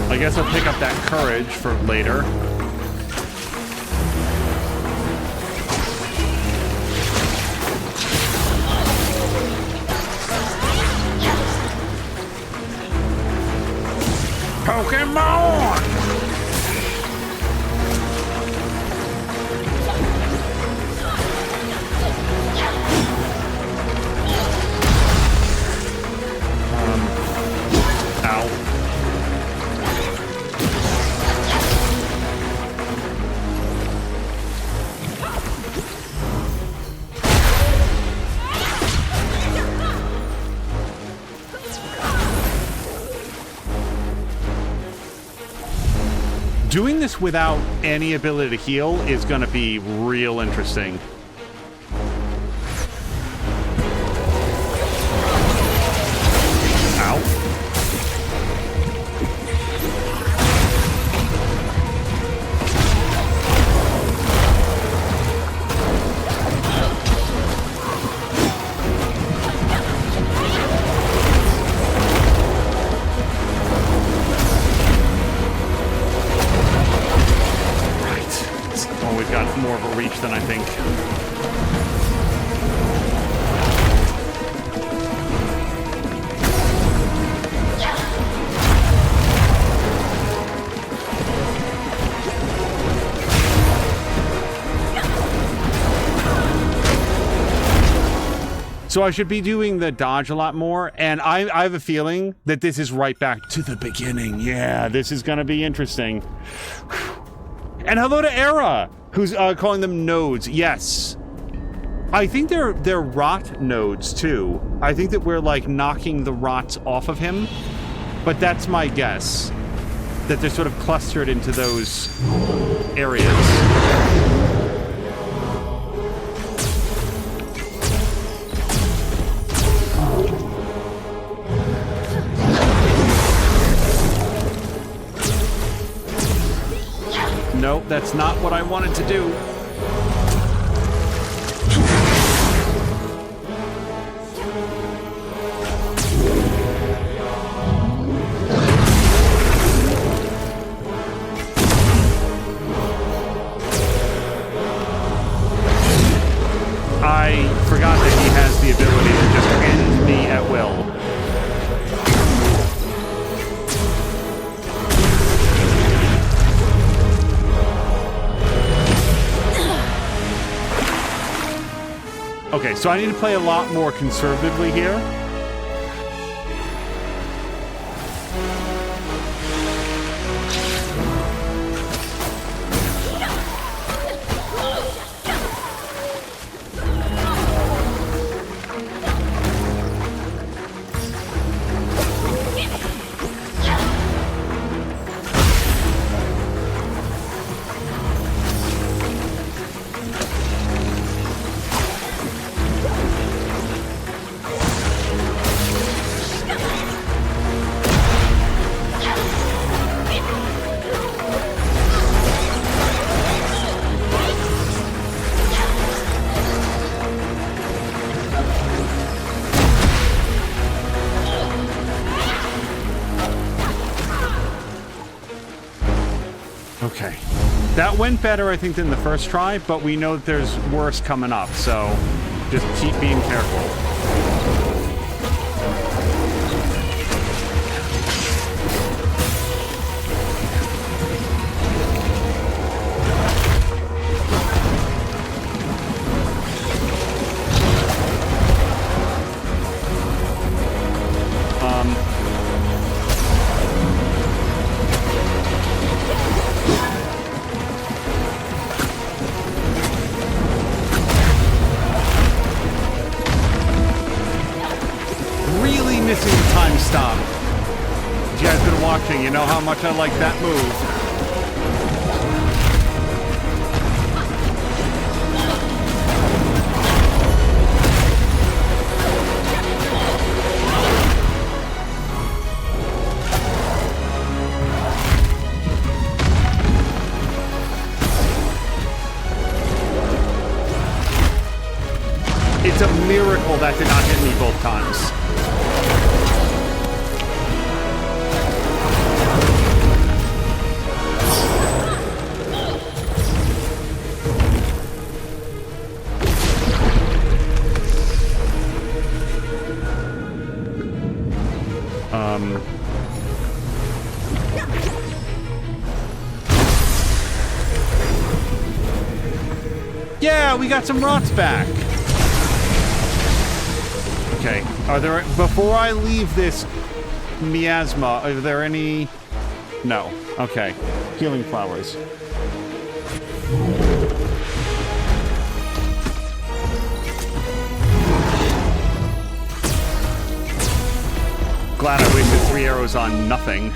I guess I'll pick up that courage for later. Pokemon! Ow. Doing this without any ability to heal is going to be real interesting. Ow. More of a reach than I think. So I should be doing the dodge a lot more, and I have a feeling that this is right back to the beginning. Yeah, this is going to be interesting. And hello to Era, who's calling them nodes. Yes. I think they're rot nodes, too. I think that we're, like, knocking the rots off of him, but that's my guess. That they're sort of clustered into those areas. Nope, that's not what I wanted to do. I forgot that he has the ability to just end me at will. Okay, so I need to play a lot more conservatively here. Okay. That went better, I think, than the first try, but we know that there's worse coming up, so just keep being careful. Missing the time stop. If you guys been watching, you know how much I like that move. It's a miracle that did not hit me both times. Yeah, we got some rots back. Okay, are there, before I leave this miasma, are there any? No. Okay, healing flowers. Glad I wasted 3 arrows on nothing.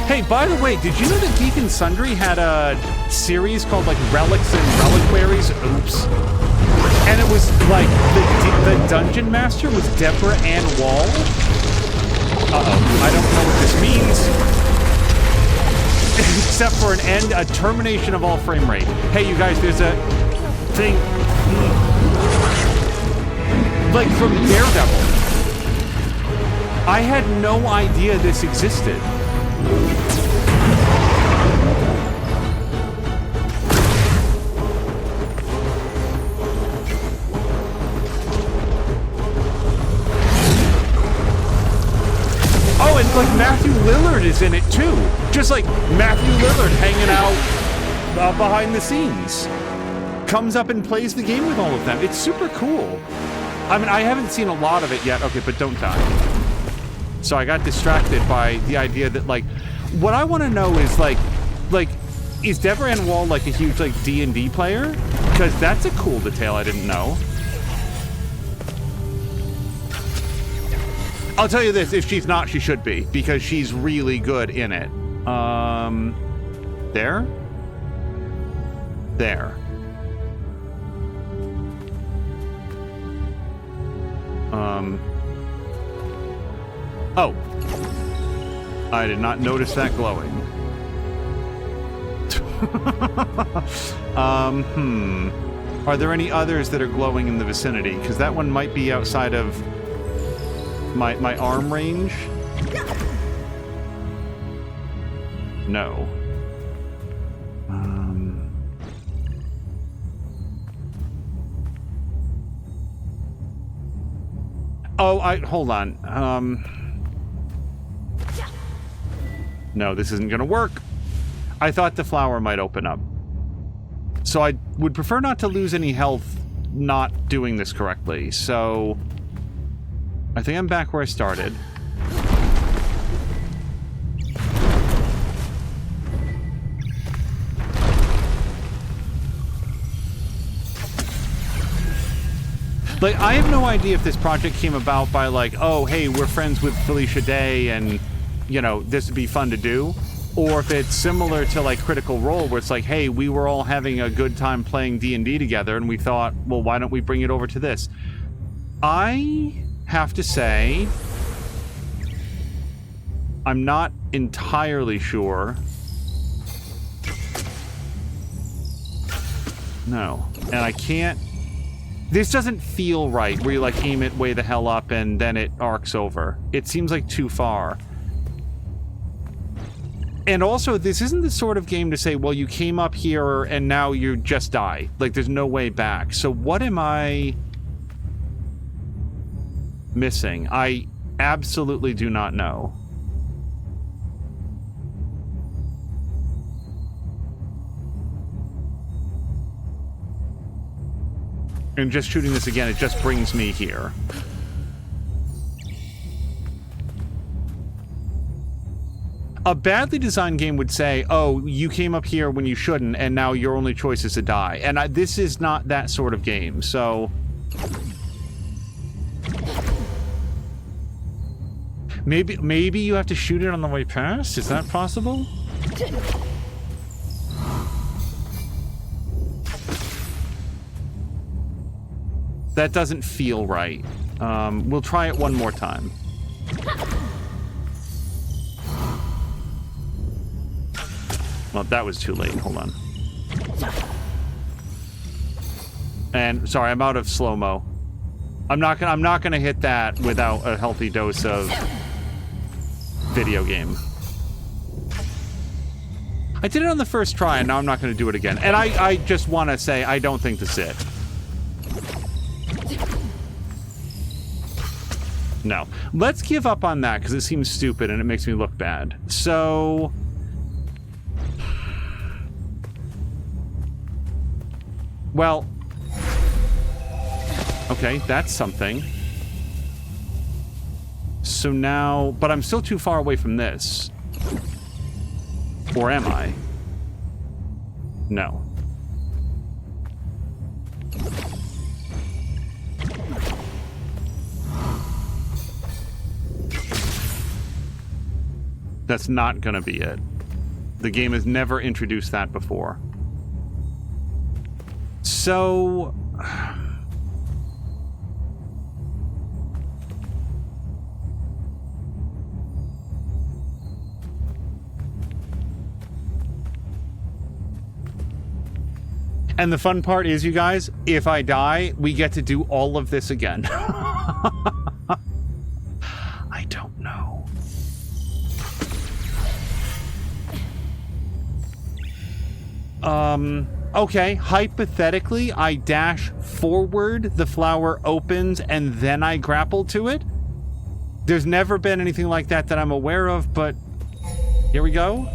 Hey, by the way, did you know that Geek and Sundry had a series called, like, Relics and Reliquaries? Oops. And it was, like, the Dungeon Master was Deborah Ann Wall? Uh-oh. I don't know what this means. Except for a termination of all frame rate. Hey, you guys, there's a thing... like, from Daredevil. I had no idea this existed. Oh, and Like Matthew Lillard is in it too. Just like Matthew Lillard hanging out behind the scenes. Comes up and plays the game with all of them. It's super cool. I mean, I haven't seen a lot of it yet. Okay, but don't die. So I got distracted by the idea that, like, what I want to know is, like, is Deborah Ann Woll, like, a huge, like, D&D player? Because that's a cool detail I didn't know. I'll tell you this, if she's not, she should be, because she's really good in it. There? There. Oh. I did not notice that glowing. Are there any others that are glowing in the vicinity? Because that one might be outside of my arm range. No. Oh, hold on. No, this isn't gonna work. I thought the flower might open up. So I would prefer not to lose any health not doing this correctly. So I think I'm back where I started. Like, I have no idea if this project came about by, like, oh, hey, we're friends with Felicia Day and, you know, this would be fun to do. Or if it's similar to, like, Critical Role, where it's like, hey, we were all having a good time playing D&D together, and we thought, well, why don't we bring it over to this? I have to say, I'm not entirely sure. No. And I can't... This doesn't feel right, where you, like, aim it way the hell up and then it arcs over. It seems like too far. And also, this isn't the sort of game to say, well, you came up here and now you just die. Like, there's no way back. So what am I missing? I absolutely do not know. And just shooting this again, it just brings me here. A badly designed game would say, oh, you came up here when you shouldn't, and now your only choice is to die. And this is not that sort of game, so... Maybe you have to shoot it on the way past? Is that possible? That doesn't feel right. We'll try it one more time. Well, that was too late. Hold on. And sorry, I'm out of slow-mo. I'm not gonna hit that without a healthy dose of video game. I did it on the first try, and now I'm not gonna do it again. And I just want to say I don't think this is it. No. Let's give up on that, because it seems stupid and it makes me look bad. So... Well... Okay, that's something. So now... But I'm still too far away from this. Or am I? No. That's not gonna be it. The game has never introduced that before. So... And the fun part is, you guys, if I die, we get to do all of this again. I don't know. Okay, hypothetically, I dash forward, the flower opens, and then I grapple to it? There's never been anything like that that I'm aware of, but here we go.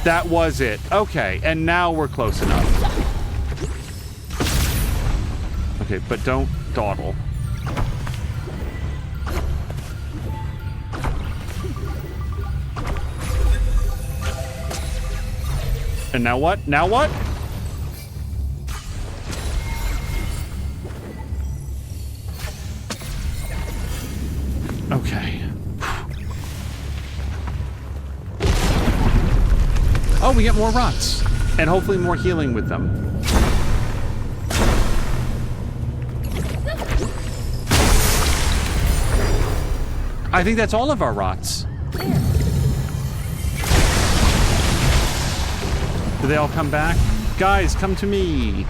That was it. Okay, and now we're close enough. Okay, but don't dawdle. And now what? Now what? Okay. Oh, we get more rots. And hopefully more healing with them. I think that's all of our rots. Did they all come back? Guys, come to me.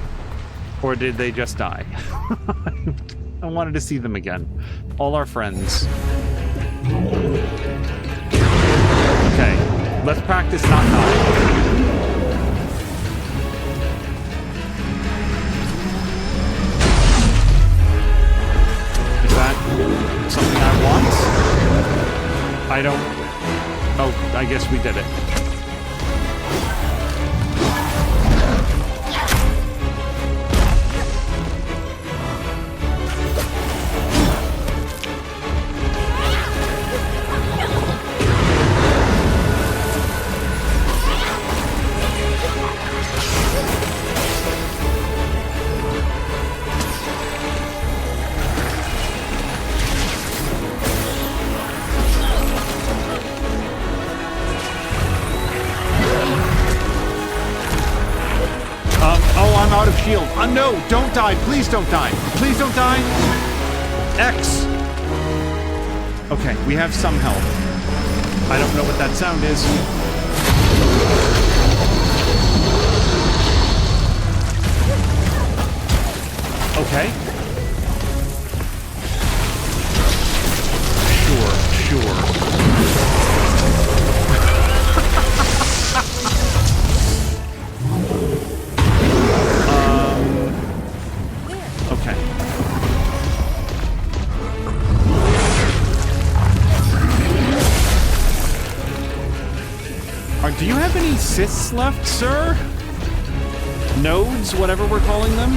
Or did they just die? I wanted to see them again. All our friends. Okay, let's practice not dying. Is that something I want? I don't... Oh, I guess we did it. I'm out of shield. No, don't die. Please don't die. Please don't die. X. Okay, we have some health. I don't know what that sound is. Okay. Sure. Okay. Do you have any cysts left, sir? Nodes, whatever we're calling them?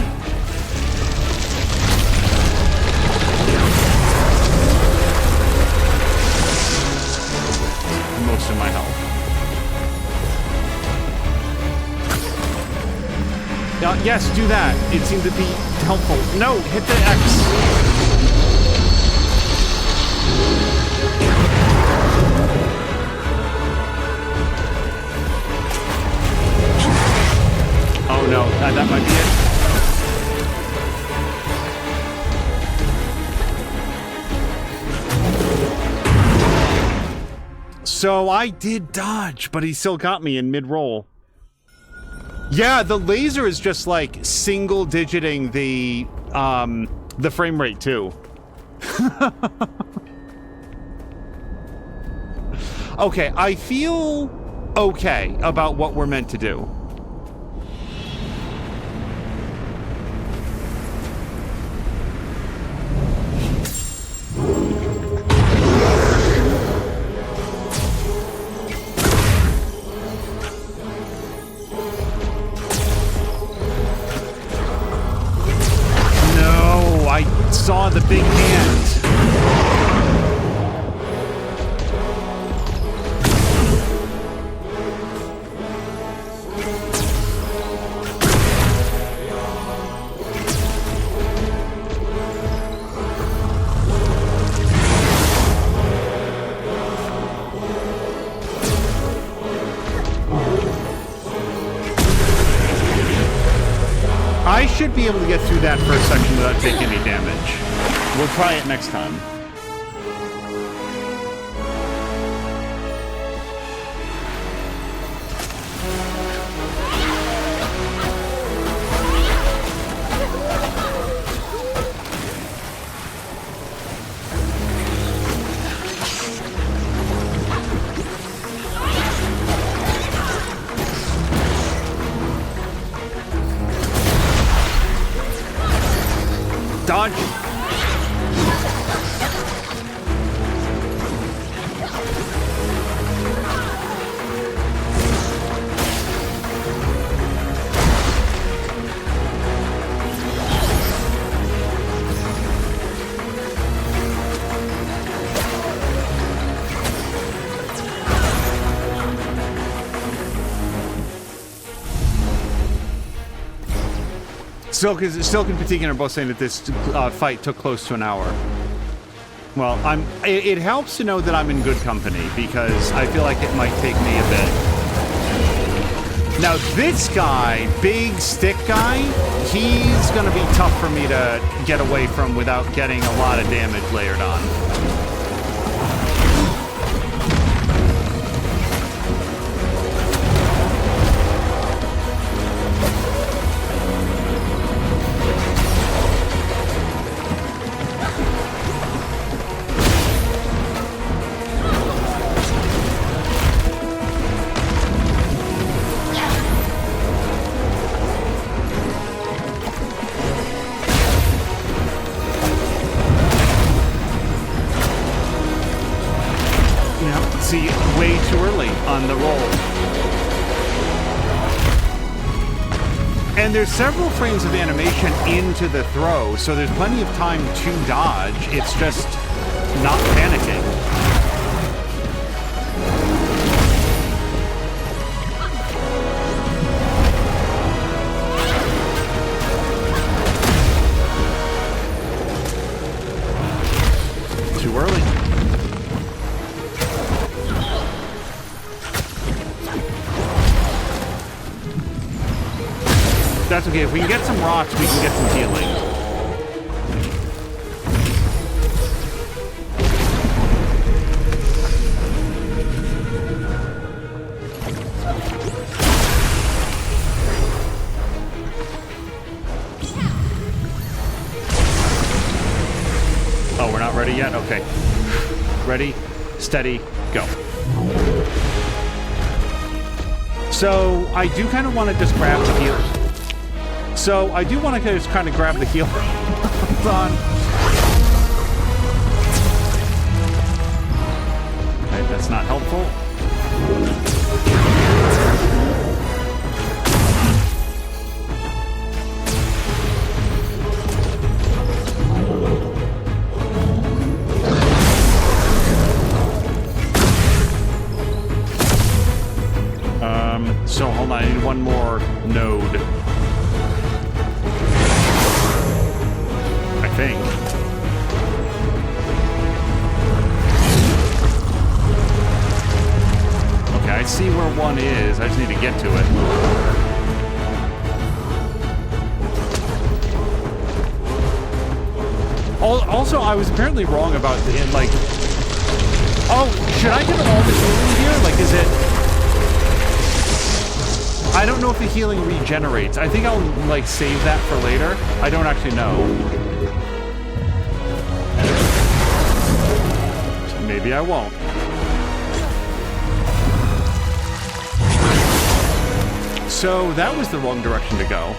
Most of my health. Yes, do that. It seemed to be helpful. No, hit the X. Oh no, that might be it. So I did dodge, but he still got me in mid-roll. Yeah, the laser is just like single digiting the frame rate too. Okay, I feel okay about what we're meant to do. Saw the big hand. I should be able to get through that first section without taking any damage. We'll try it next time. Dodge. Silk and Patikin are both saying that this fight took close to an hour. Well, it helps to know that I'm in good company, because I feel like it might take me a bit. Now, this guy, big stick guy, he's going to be tough for me to get away from without getting a lot of damage layered on. Way too early on the roll. And there's several frames of animation into the throw, so there's plenty of time to dodge. It's just not panicking. Too early. That's okay. If we can get some rocks, we can get some healing. Oh, we're not ready yet? Okay. Ready, steady, go. So, I do kind of want to just grab the heal. So, I do want to just kind of grab the heal. Hold on. Okay, that's not helpful. So, hold on, I need one more node. I think. Okay, I see where one is. I just need to get to it. Also, I was apparently wrong about the, like... Oh, should I get all the healing here? Like, is it... I don't know if the healing regenerates. I think I'll, like, save that for later. I don't actually know. Maybe I won't. So, that was the wrong direction to go.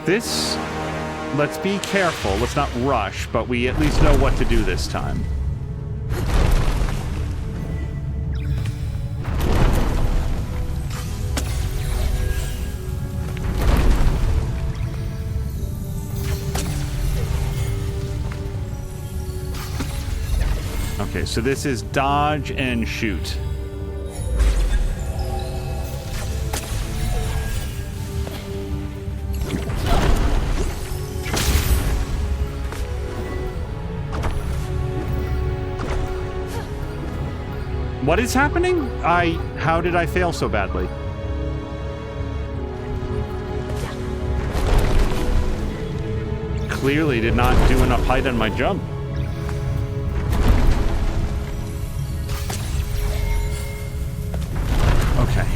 This, let's be careful, let's not rush, but we at least know what to do this time. Okay, so this is dodge and shoot. What is happening? How did I fail so badly? Clearly did not do enough height on my jump. Okay.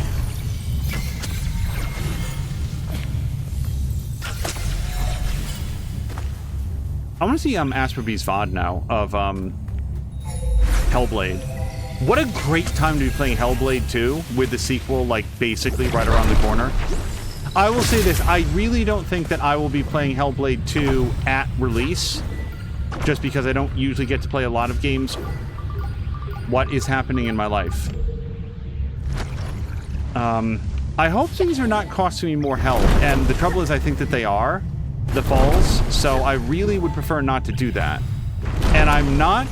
I want to see Asperby's VOD now of Hellblade. What a great time to be playing Hellblade 2 with the sequel, like, basically right around the corner. I will say this, I really don't think that I will be playing Hellblade 2 at release, just because I don't usually get to play a lot of games. What is happening in my life? I hope things are not costing me more health, and the trouble is I think that they are. the falls, so I really would prefer not to do that. And I'm not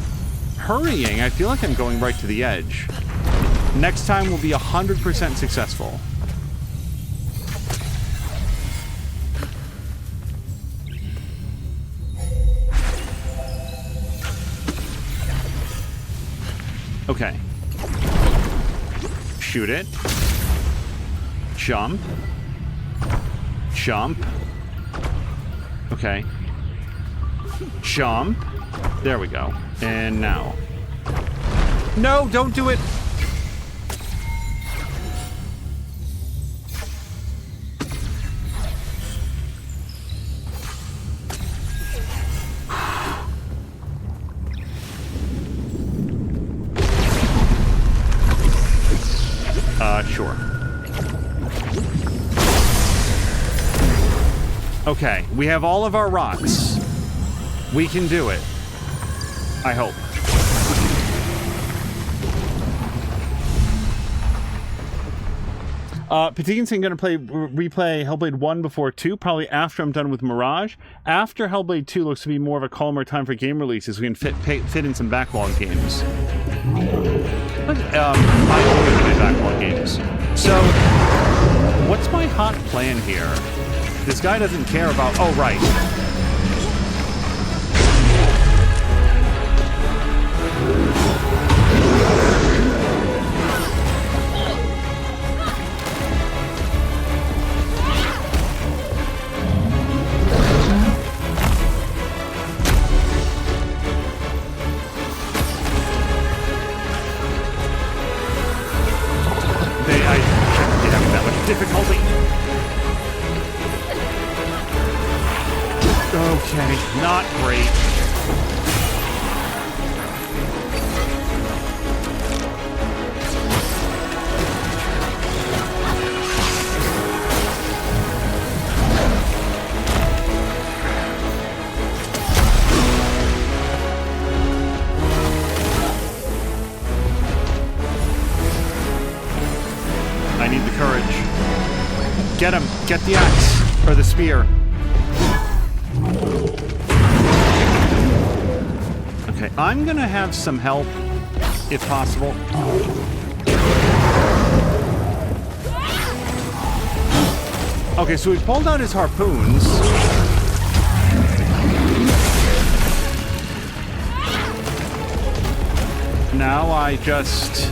hurrying. I feel like I'm going right to the edge. Next time will be 100% successful. Okay. Shoot it. Jump. Jump. Okay. Jump. There we go. And now. No, don't do it! Sure. Okay, we have all of our rocks. We can do it. I hope. Patikin's going to replay Hellblade 1 before 2, probably after I'm done with Mirage. After Hellblade 2 looks to be more of a calmer time for game releases. We can fit in some backlog games. I always play backlog games. So, what's my hot plan here? This guy doesn't care about... Oh, right. I shouldn't be having that much difficulty. Okay, not great. I need the courage. Get him! Get the axe! Or the spear. Okay, I'm gonna have some help, if possible. Okay, so we pulled out his harpoons. Now I just...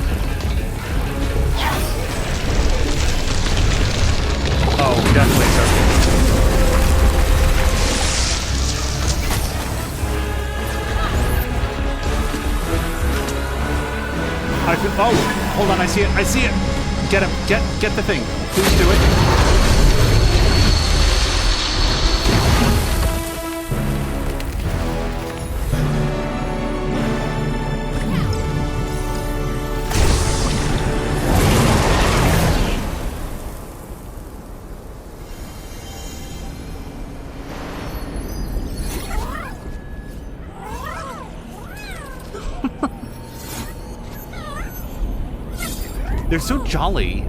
Oh, definitely a circle. Oh, hold on, I see it, I see it! Get him, get the thing. Please do it. They're so jolly.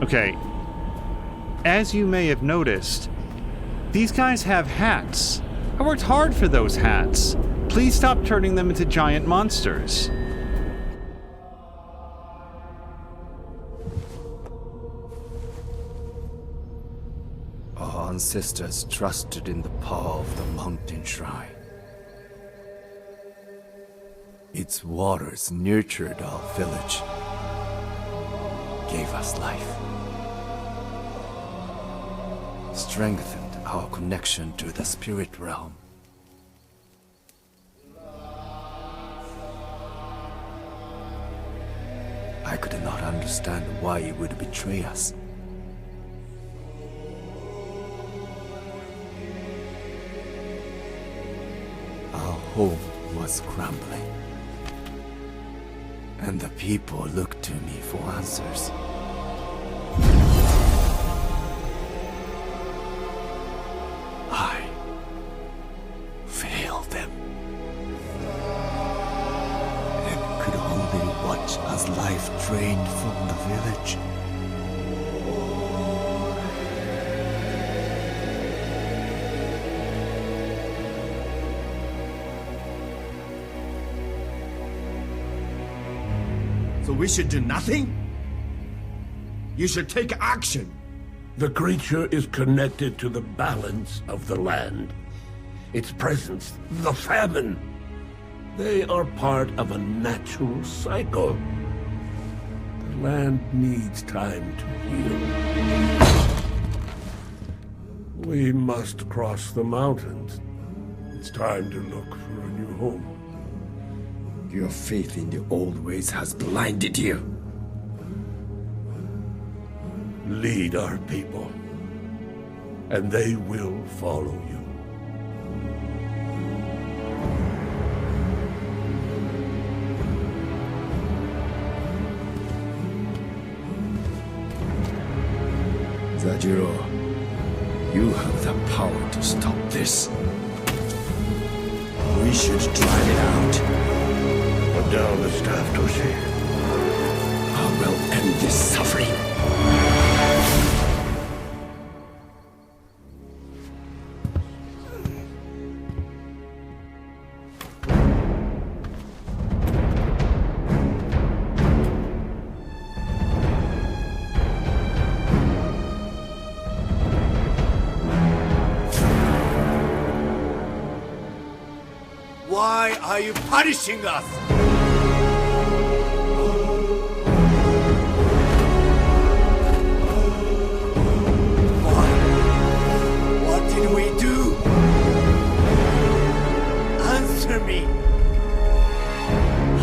Okay. As you may have noticed, these guys have hats. I worked hard for those hats. Please stop turning them into giant monsters. Our ancestors trusted in the power of the mountain shrine. Its waters nurtured our village, gave us life, strengthened our connection to the spirit realm. I could not understand why he would betray us. Our home was crumbling, and the people looked to me for answers. much has life drained from the village? So we should do nothing? You should take action. The creature is connected to the balance of the land. Its presence, the famine. They are part of a natural cycle. The land needs time to heal. We must cross the mountains. It's time to look for a new home. Your faith in the old ways has blinded you. Lead our people, and they will follow you. Zajiro, you have the power to stop this. We should drive it out. Put down the staff, Toshi. I will end this suffering. Why are you punishing us? What did we do? Answer me.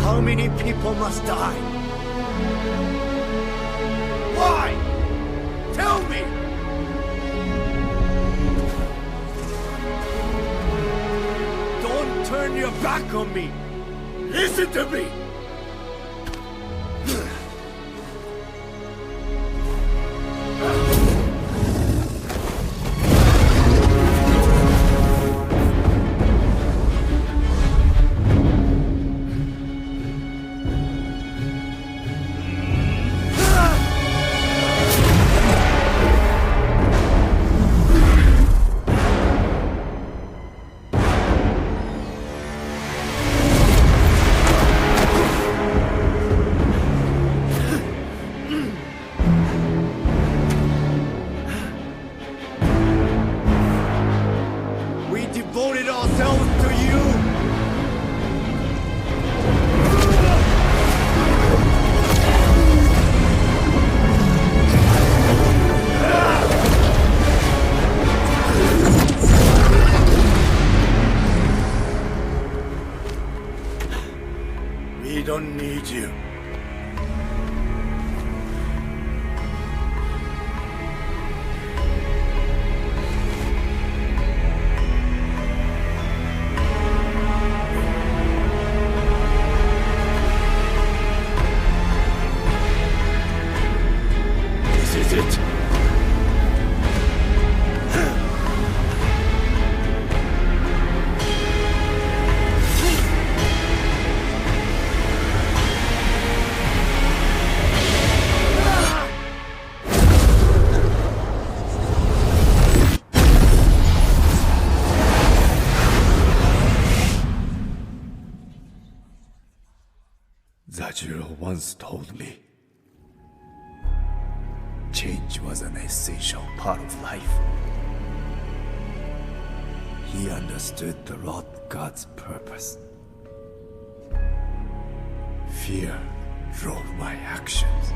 How many people must die? Why? Tell me! Turn your back on me! Listen to me! Devoted ourselves to you! We don't need you. Zajiro once told me, change was an essential part of life. He understood the Rot God's purpose. Fear drove my actions,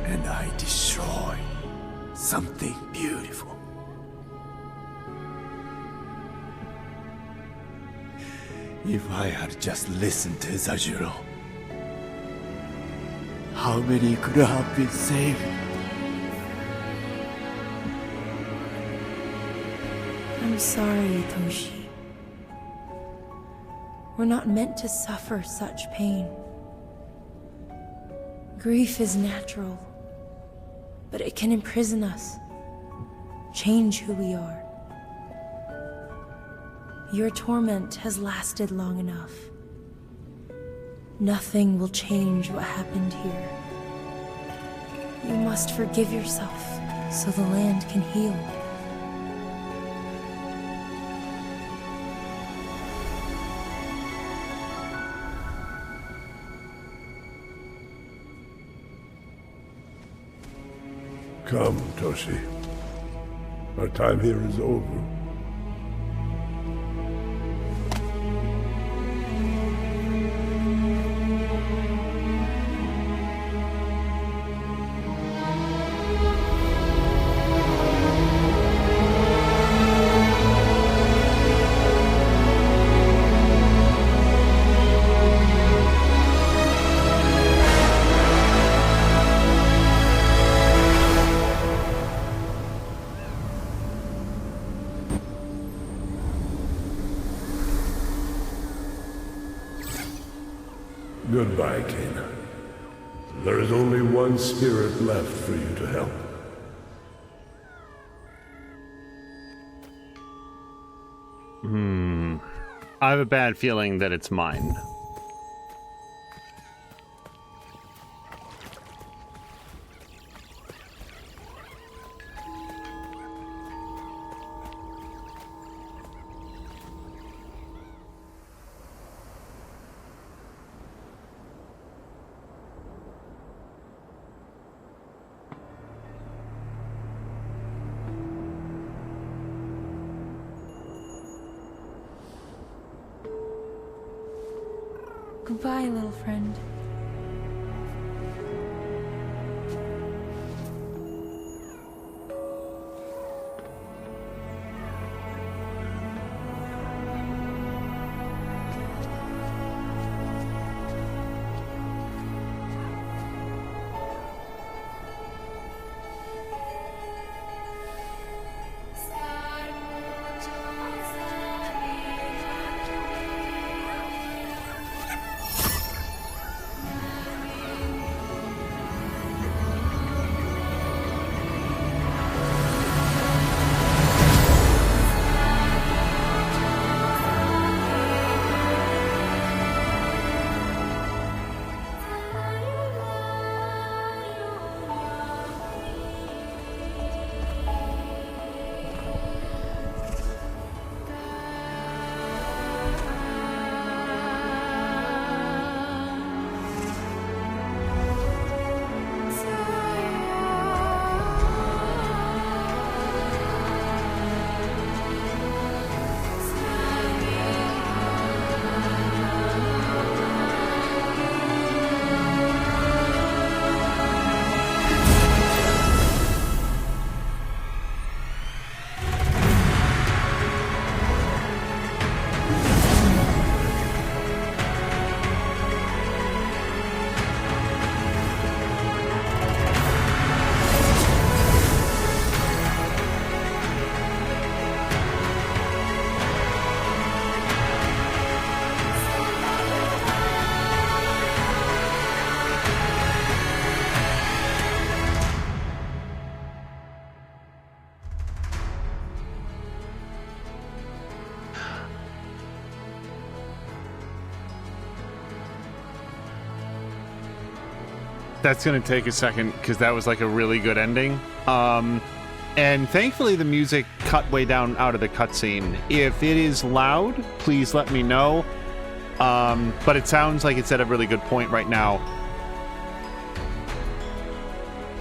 and I destroyed something beautiful. If I had just listened to Zajiro, how many could have been saved? I'm sorry, Toshi. We're not meant to suffer such pain. Grief is natural, but it can imprison us, change who we are. Your torment has lasted long enough. Nothing will change what happened here. You must forgive yourself so the land can heal. Come, Toshi. Our time here is over. Goodbye, Kena. There is only one spirit left for you to help. I have a bad feeling that it's mine. Goodbye, little friend. That's going to take a second because that was like a really good ending. And thankfully the music cut way down out of the cutscene. If it is loud, please let me know. But it sounds like it's at a really good point right now.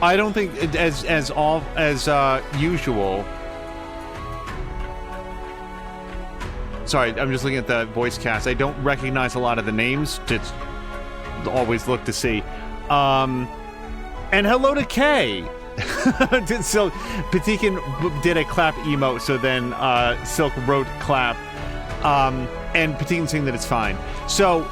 I don't think, as usual. Sorry, I'm just looking at the voice cast. I don't recognize a lot of the names. Just always look to see. And hello to Kay. So Patikin did a clap emote, so then Silk wrote clap, and Patikin saying that it's fine. So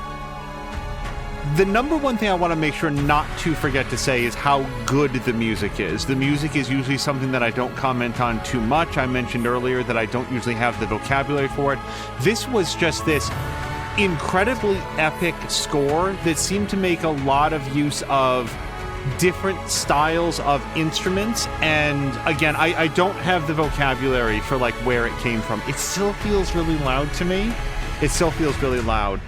the number one thing I want to make sure not to forget to say is how good the music is. The music is usually something that I don't comment on too much. I mentioned earlier that I don't usually have the vocabulary for it. This was just this incredibly epic score that seemed to make a lot of use of different styles of instruments, and again, I don't have the vocabulary for like where it came from. It still feels really loud to me. It still feels really loud.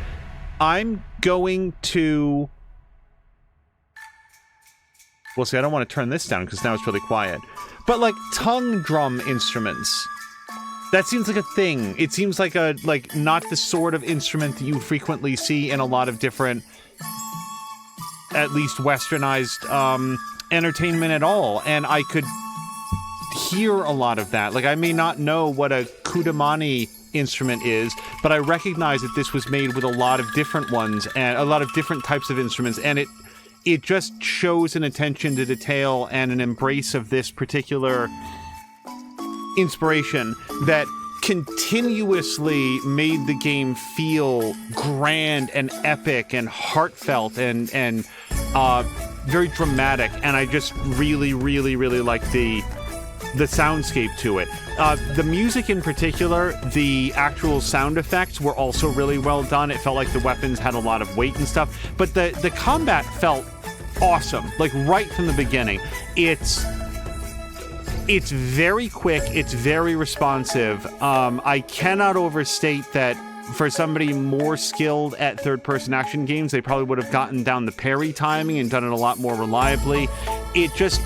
I'm going to... Well, see, I don't want to turn this down because now it's really quiet. But, like, tongue drum instruments. That seems like a thing. It seems like not the sort of instrument that you frequently see in a lot of different, at least westernized, entertainment at all. And I could hear a lot of that. Like, I may not know what a kudamani instrument is, but I recognize that this was made with a lot of different ones and a lot of different types of instruments, and it just shows an attention to detail and an embrace of this particular inspiration that continuously made the game feel grand and epic and heartfelt and very dramatic. And I just really, really, really like the soundscape to it. The music in particular, the actual sound effects were also really well done. It felt like the weapons had a lot of weight and stuff, but the combat felt awesome, like right from the beginning. It's very quick, it's very responsive. I cannot overstate that for somebody more skilled at third-person action games, they probably would have gotten down the parry timing and done it a lot more reliably. It just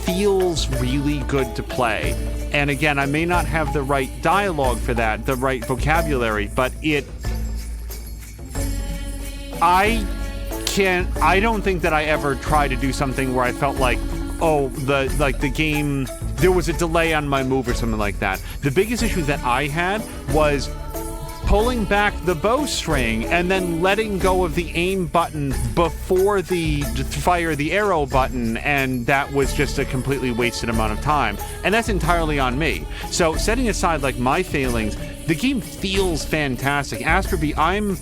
feels really good to play. And again, I may not have the right dialogue for that, the right vocabulary, but I don't think that I ever tried to do something where I felt like, oh, the game, there was a delay on my move or something like that. The biggest issue that I had was pulling back the bowstring and then letting go of the aim button before the fire the arrow button, and that was just a completely wasted amount of time. And that's entirely on me. So setting aside like my failings, the game feels fantastic. Asperby, I'm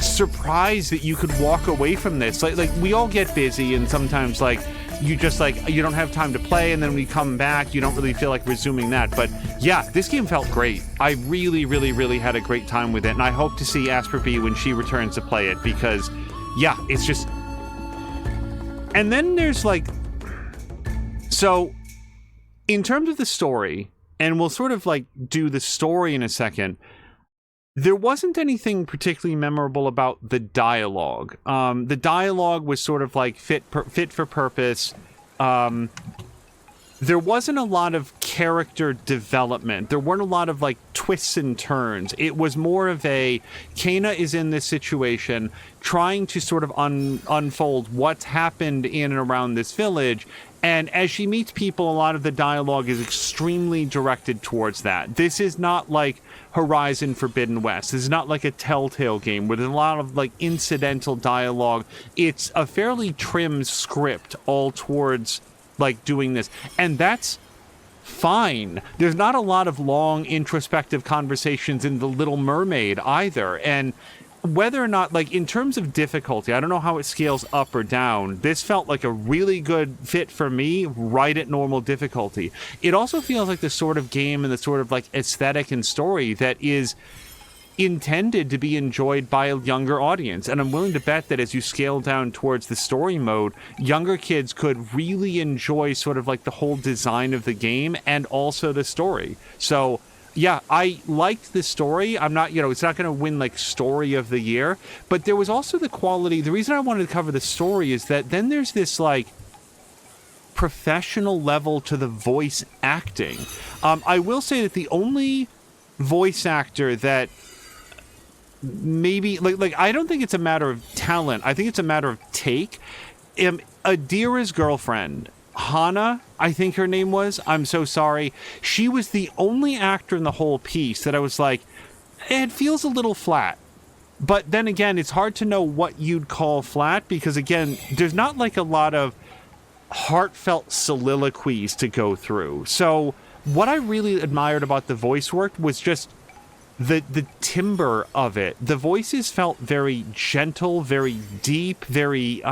surprised that you could walk away from this. Like we all get busy, and sometimes you don't have time to play, and then when you come back you don't really feel like resuming that. But yeah, this game felt great. I really, really, really had a great time with it, and I hope to see Asperby when she returns to play it, because yeah, it's just... And then there's so in terms of the story, and we'll sort of do the story in a second, there wasn't anything particularly memorable about the dialogue. The dialogue was sort of fit for purpose. There wasn't a lot of character development. There weren't a lot of twists and turns. It was more of a Kena is in this situation trying to sort of unfold what's happened in and around this village. And as she meets people, a lot of the dialogue is extremely directed towards that. This is not like Horizon Forbidden West. This is not like a Telltale game where there's a lot of incidental dialogue. It's a fairly trimmed script all towards doing this. And that's fine. There's not a lot of long introspective conversations in The Little Mermaid either. And whether or not, in terms of difficulty, I don't know how it scales up or down. This felt like a really good fit for me, right at normal difficulty. It also feels like the sort of game and the sort of aesthetic and story that is intended to be enjoyed by a younger audience. And I'm willing to bet that as you scale down towards the story mode, younger kids could really enjoy sort of the whole design of the game and also the story. So yeah, I liked the story. I'm not, it's not going to win story of the year, but there was also the quality. The reason I wanted to cover the story is that then there's this professional level to the voice acting. I will say that the only voice actor that maybe I don't think it's a matter of talent. I think it's a matter of take. Adira's girlfriend, Hana, I think her name was. I'm so sorry. She was the only actor in the whole piece that I was it feels a little flat. But then again, it's hard to know what you'd call flat because, again, there's not a lot of heartfelt soliloquies to go through. So what I really admired about the voice work was just the timbre of it. The voices felt very gentle, very deep, very...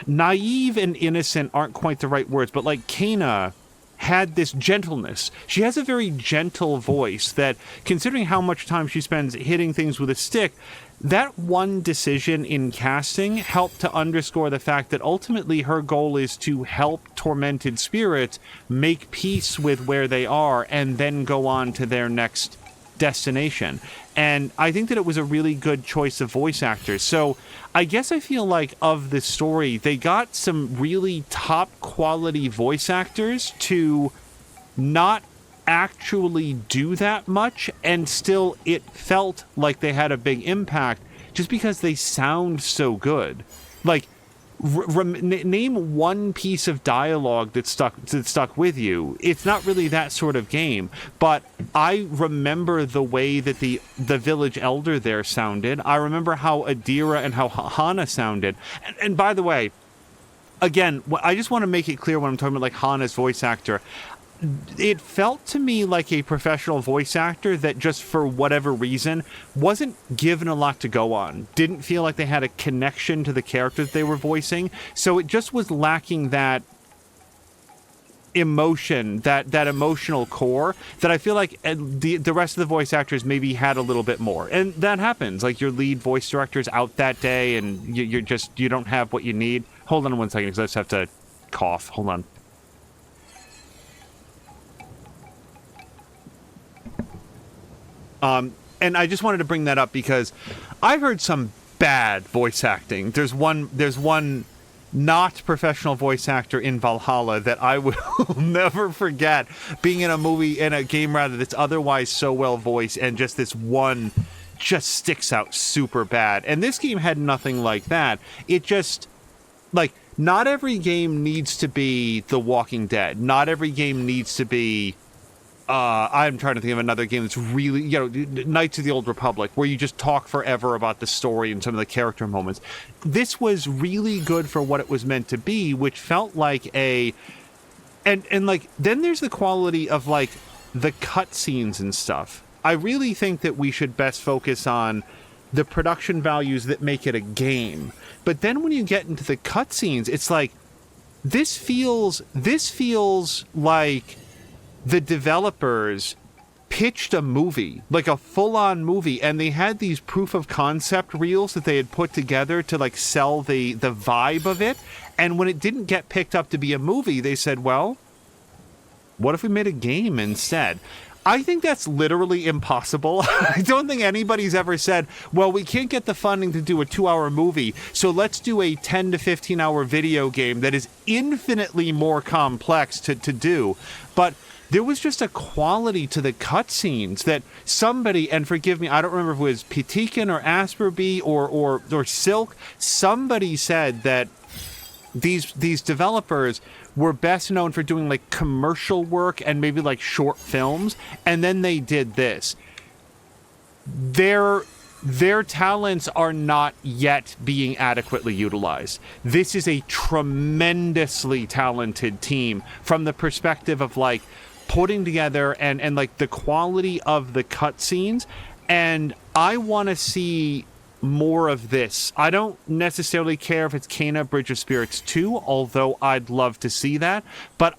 naive and innocent aren't quite the right words, but Kena had this gentleness. She has a very gentle voice that, considering how much time she spends hitting things with a stick, that one decision in casting helped to underscore the fact that ultimately her goal is to help tormented spirits make peace with where they are and then go on to their next destination. And I think that it was a really good choice of voice actors. So I guess I feel like of this story, they got some really top quality voice actors to not actually do that much, and still it felt like they had a big impact just because they sound so good. Like, name one piece of dialogue that stuck with you. It's not really that sort of game, but I remember the way that the village elder there sounded. I remember how Adira and how Hana sounded. And by the way, again, I just want to make it clear when I'm talking about like Hana's voice actor, it felt to me like a professional voice actor that just for whatever reason wasn't given a lot to go on. Didn't feel like they had a connection to the characters they were voicing. So it just was lacking that emotion, that emotional core that I feel like the rest of the voice actors maybe had a little bit more. And that happens. Like your lead voice director's out that day and you don't have what you need. Hold on 1 second because I just have to cough. Hold on. And I just wanted to bring that up because I've heard some bad voice acting. There's one not professional voice actor in Valhalla that I will never forget being in a game rather that's otherwise so well voiced, and just this one just sticks out super bad. And this game had nothing like that. It just, like, not every game needs to be The Walking Dead. Not every game needs to be I'm trying to think of another game that's really, Knights of the Old Republic, where you just talk forever about the story and some of the character moments. This was really good for what it was meant to be, which felt like and like, then there's the quality of, like, the cutscenes and stuff. I really think that we should best focus on the production values that make it a game. But then when you get into the cutscenes, it's like, this feels like the developers pitched a movie, like a full-on movie, and they had these proof of concept reels that they had put together to like sell the vibe of it. And when it didn't get picked up to be a movie, they said, well, what if we made a game instead? I think that's literally impossible. I don't think anybody's ever said, well, we can't get the funding to do a 2-hour movie, so let's do a 10 to 15-hour video game that is infinitely more complex to do. But there was just a quality to the cutscenes that somebody, and forgive me, I don't remember if it was Pitikin or Asperby or Silk, somebody said that these developers were best known for doing like commercial work and maybe like short films, and then they did this. Their talents are not yet being adequately utilized. This is a tremendously talented team from the perspective of like putting together and like the quality of the cutscenes, and I want to see more of this. I don't necessarily care if it's Kena Bridge of Spirits 2, although I'd love to see that, but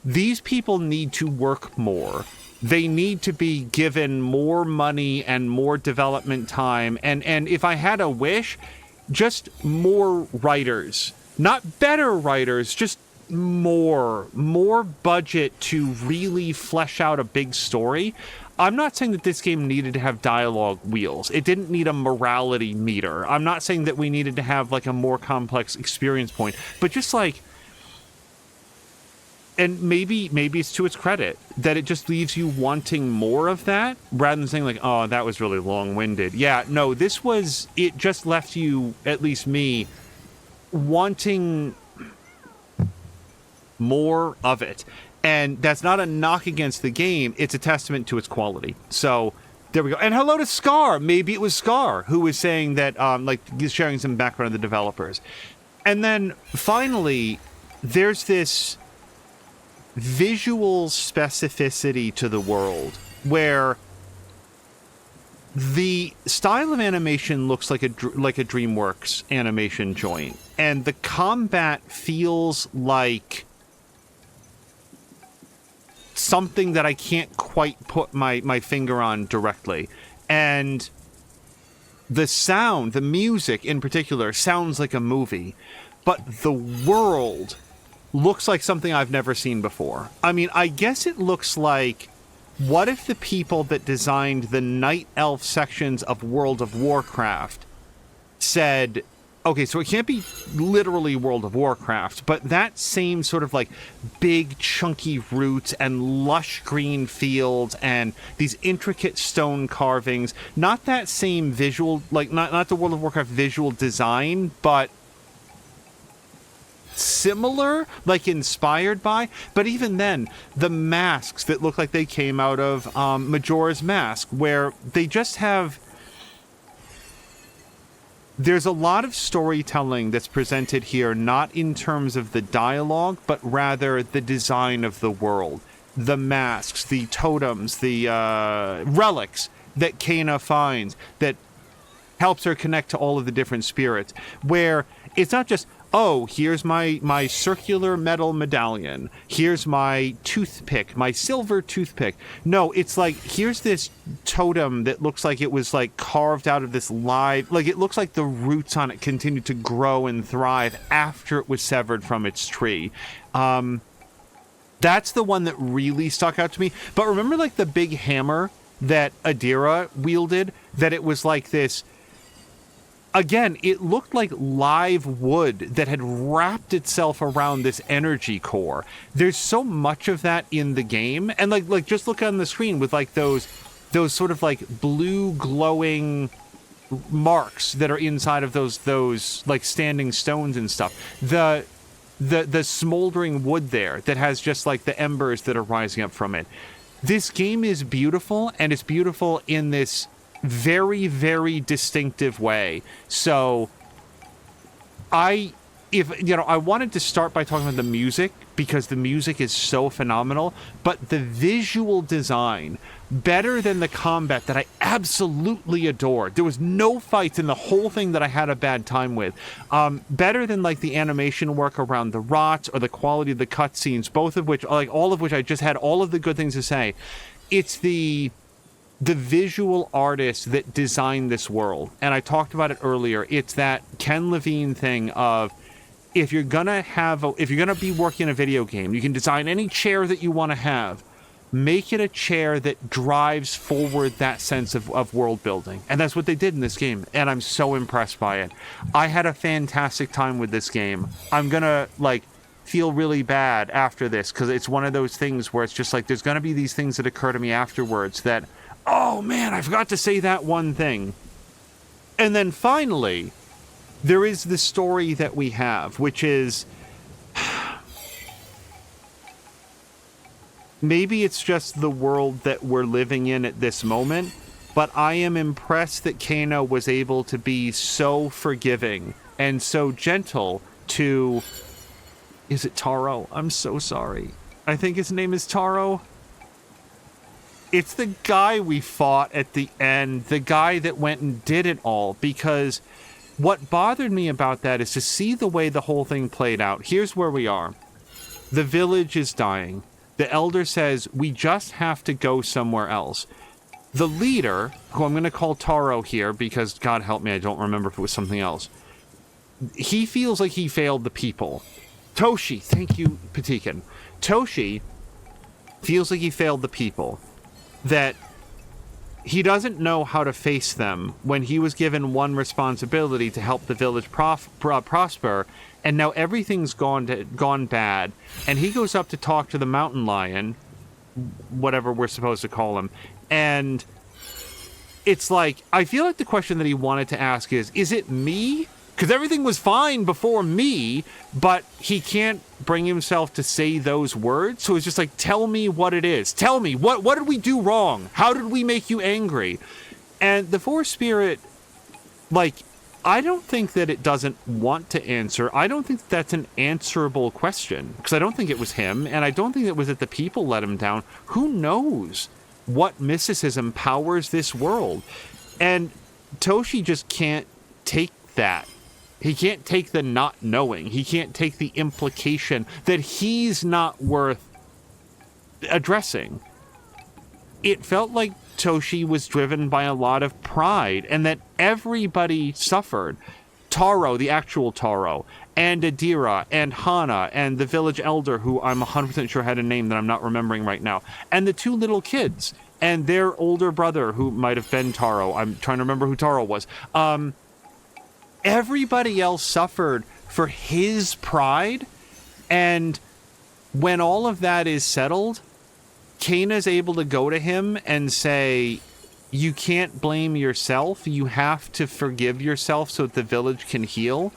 these people need to work more. They need to be given more money and more development time, and if I had a wish, just more writers. Not better writers, just more budget to really flesh out a big story. I'm not saying that this game needed to have dialogue wheels. It didn't need a morality meter. I'm not saying that we needed to have like a more complex experience point, but just like, and maybe it's to its credit that it just leaves you wanting more of that rather than saying like, oh, that was really long-winded. Yeah, no, it just left you, at least me, wanting more of it. And that's not a knock against the game. It's a testament to its quality. So there we go. And hello to Scar. Maybe it was Scar who was saying that, like, sharing some background of the developers. And then finally, there's this visual specificity to the world where the style of animation looks like a DreamWorks animation joint, and the combat feels like something that I can't quite put my finger on directly. And the sound, the music in particular, sounds like a movie, but the world looks like something I've never seen before. I mean, I guess it looks like what if the people that designed the Night Elf sections of World of Warcraft said, okay, so it can't be literally World of Warcraft, but that same sort of like big chunky roots and lush green fields and these intricate stone carvings, not that same visual, like not the World of Warcraft visual design, but similar, like inspired by. But even then, the masks that look like they came out of Majora's Mask, where they just have, there's a lot of storytelling that's presented here, not in terms of the dialogue, but rather the design of the world, the masks, the totems, the relics that Kena finds that helps her connect to all of the different spirits, where it's not just, oh, here's my circular metal medallion. Here's my toothpick, my silver toothpick. No, it's like, here's this totem that looks like it was like carved out of this live, like it looks like the roots on it continued to grow and thrive after it was severed from its tree. That's the one that really stuck out to me. But remember like the big hammer that Adira wielded? That it was like this, again, it looked like live wood that had wrapped itself around this energy core. There's so much of that in the game. And like just look on the screen with like those sort of like blue glowing marks that are inside of those like standing stones and stuff. The smoldering wood there that has just like the embers that are rising up from it. This game is beautiful, and it's beautiful in this very, very distinctive way. So I wanted to start by talking about the music, because the music is so phenomenal, but the visual design, better than the combat that I absolutely adored. There was no fights in the whole thing that I had a bad time with. Better than like the animation work around the rots or the quality of the cutscenes, both of which, like all of which I just had all of the good things to say. It's the visual artist that designed this world. And I talked about it earlier. It's that Ken Levine thing of, if you're gonna be working in a video game, you can design any chair that you want to have. Make it a chair that drives forward that sense of world building. And that's what they did in this game. And I'm so impressed by it. I had a fantastic time with this game. I'm gonna feel really bad after this, because it's one of those things where it's just like, there's gonna be these things that occur to me afterwards that, oh man, I forgot to say that one thing. And then finally, there is the story that we have, which is, maybe it's just the world that we're living in at this moment, but I am impressed that Kena was able to be so forgiving and so gentle to, is it Taro? I'm so sorry. I think his name is Taro. It's the guy we fought at the end, the guy that went and did it all, because what bothered me about that is to see the way the whole thing played out. Here's where we are. The village is dying. The elder says, we just have to go somewhere else. The leader, who I'm going to call Taro here, because God help me, I don't remember if it was something else. He feels like he failed the people. Toshi, thank you, Patikin. Toshi feels like he failed the people. That he doesn't know how to face them when he was given one responsibility to help the village prosper, and now everything's gone bad, and he goes up to talk to the mountain lion, whatever we're supposed to call him, and it's like, I feel like the question that he wanted to ask is it me? Because everything was fine before me, but he can't bring himself to say those words. So it's just like, tell me what it is. Tell me, what did we do wrong? How did we make you angry? And the Forest Spirit, I don't think that it doesn't want to answer. I don't think that's an answerable question, because I don't think it was him, and I don't think it was that the people let him down. Who knows what mysticism powers this world? And Toshi just can't take that. He can't take the not knowing. He can't take the implication that he's not worth addressing. It felt like Toshi was driven by a lot of pride, and that everybody suffered. Taro, the actual Taro, and Adira, and Hana, and the village elder, who I'm 100% sure had a name that I'm not remembering right now, and the 2 little kids, and their older brother, who might have been Taro. I'm trying to remember who Taro was. Everybody else suffered for his pride, and when all of that is settled, Kana's able to go to him and say, you can't blame yourself. You have to forgive yourself so that the village can heal.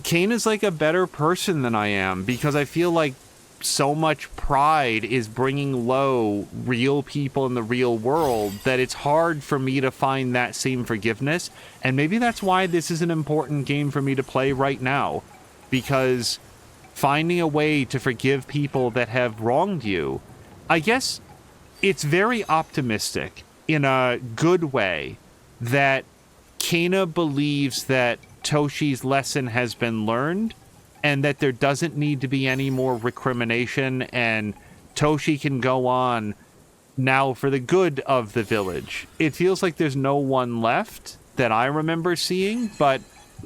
Kana's like a better person than I am, because I feel like so much pride is bringing low real people in the real world that it's hard for me to find that same forgiveness. And maybe that's why this is an important game for me to play right now, because finding a way to forgive people that have wronged you, I guess it's very optimistic in a good way that Kana believes that Toshi's lesson has been learned and that there doesn't need to be any more recrimination, and Toshi can go on now for the good of the village. It feels like there's no one left that I remember seeing, but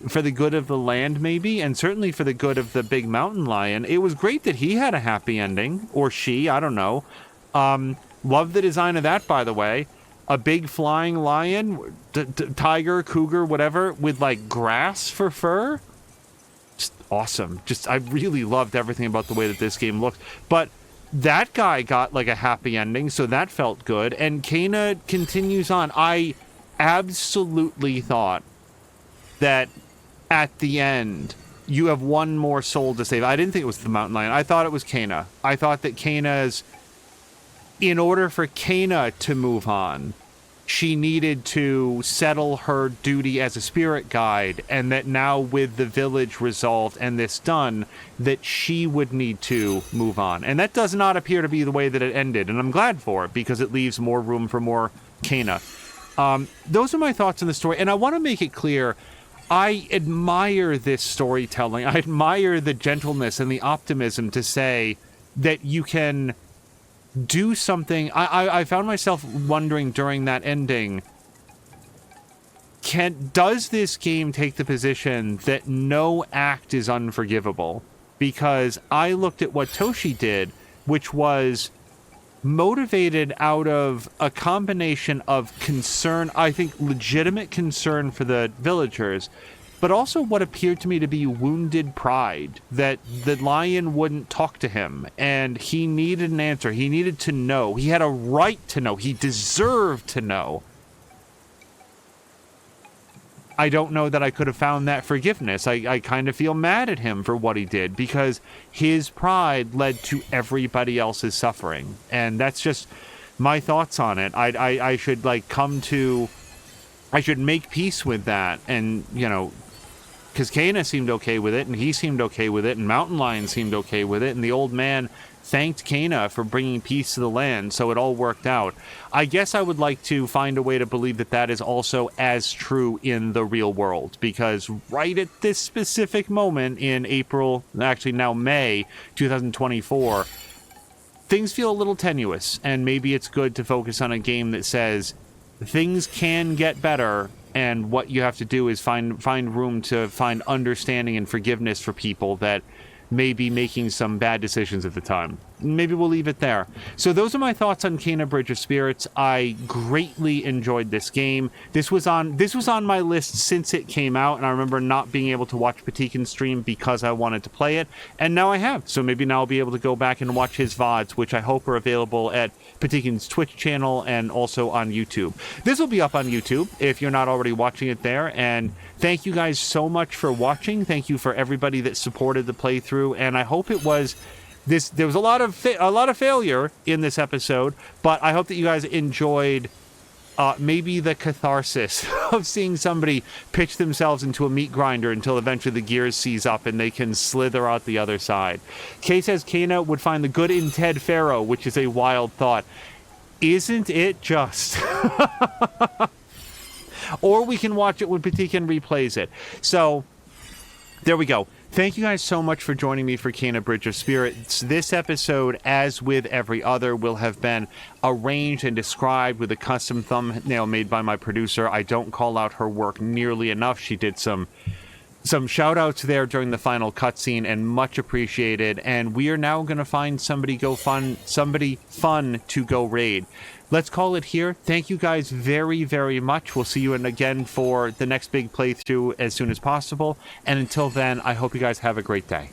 for the good of the land maybe, and certainly for the good of the big mountain lion. It was great that he had a happy ending, or she, I don't know. Love the design of that, by the way. A big flying lion, tiger, cougar, whatever, with like grass for fur. Just awesome. I really loved everything about the way that this game looked. But that guy got like a happy ending, so that felt good. And Kana continues on. I absolutely thought that at the end you have one more soul to save. I didn't think it was the mountain lion. I thought it was Kana. I thought that in order for Kana to move on, she needed to settle her duty as a spirit guide, and that now with the village resolved and this done, that she would need to move on. And that does not appear to be the way that it ended, and I'm glad for it, because it leaves more room for more Kana. Those are my thoughts on the story, and I want to make it clear, I admire this storytelling. I admire the gentleness and the optimism to say that you can do something. I found myself wondering during that ending, does this game take the position that no act is unforgivable? Because I looked at what Toshi did, which was motivated out of a combination of concern, I think legitimate concern for the villagers, but also what appeared to me to be wounded pride, that the lion wouldn't talk to him, and he needed an answer. He needed to know. He had a right to know. He deserved to know. I don't know that I could have found that forgiveness. I kind of feel mad at him for what he did, because his pride led to everybody else's suffering. And that's just my thoughts on it. I should I should make peace with that, and, because Kana seemed okay with it, and he seemed okay with it, and Mountain Lion seemed okay with it, and the old man thanked Kana for bringing peace to the land, so it all worked out. I guess I would like to find a way to believe that that is also as true in the real world, because right at this specific moment in May 2024, things feel a little tenuous, and maybe it's good to focus on a game that says things can get better, and what you have to do is find room to find understanding and forgiveness for people that may be making some bad decisions at the time. Maybe we'll leave it there. So those are my thoughts on Kena Bridge of Spirits. I greatly enjoyed this game. This was on my list since it came out, and I remember not being able to watch Patikin's stream because I wanted to play it, and now I have. So maybe now I'll be able to go back and watch his VODs, which I hope are available at Patikin's Twitch channel and also on YouTube. This will be up on YouTube if you're not already watching it there, and thank you guys so much for watching. Thank you for everybody that supported the playthrough, and I hope it was there was a lot of failure in this episode, but I hope that you guys enjoyed maybe the catharsis of seeing somebody pitch themselves into a meat grinder until eventually the gears seize up and they can slither out the other side. Kay says Kana would find the good in Ted Faro, which is a wild thought. Isn't it just? Or we can watch it when Patikin replays it. So there we go. Thank you guys so much for joining me for Kena Bridge of Spirits. This episode, as with every other, will have been arranged and described with a custom thumbnail made by my producer. I don't call out her work nearly enough. She did some shout outs there during the final cutscene, and much appreciated. And we are now going to find somebody fun to go raid. Let's call it here. Thank you guys very, very much. We'll see you again for the next big playthrough as soon as possible. And until then, I hope you guys have a great day.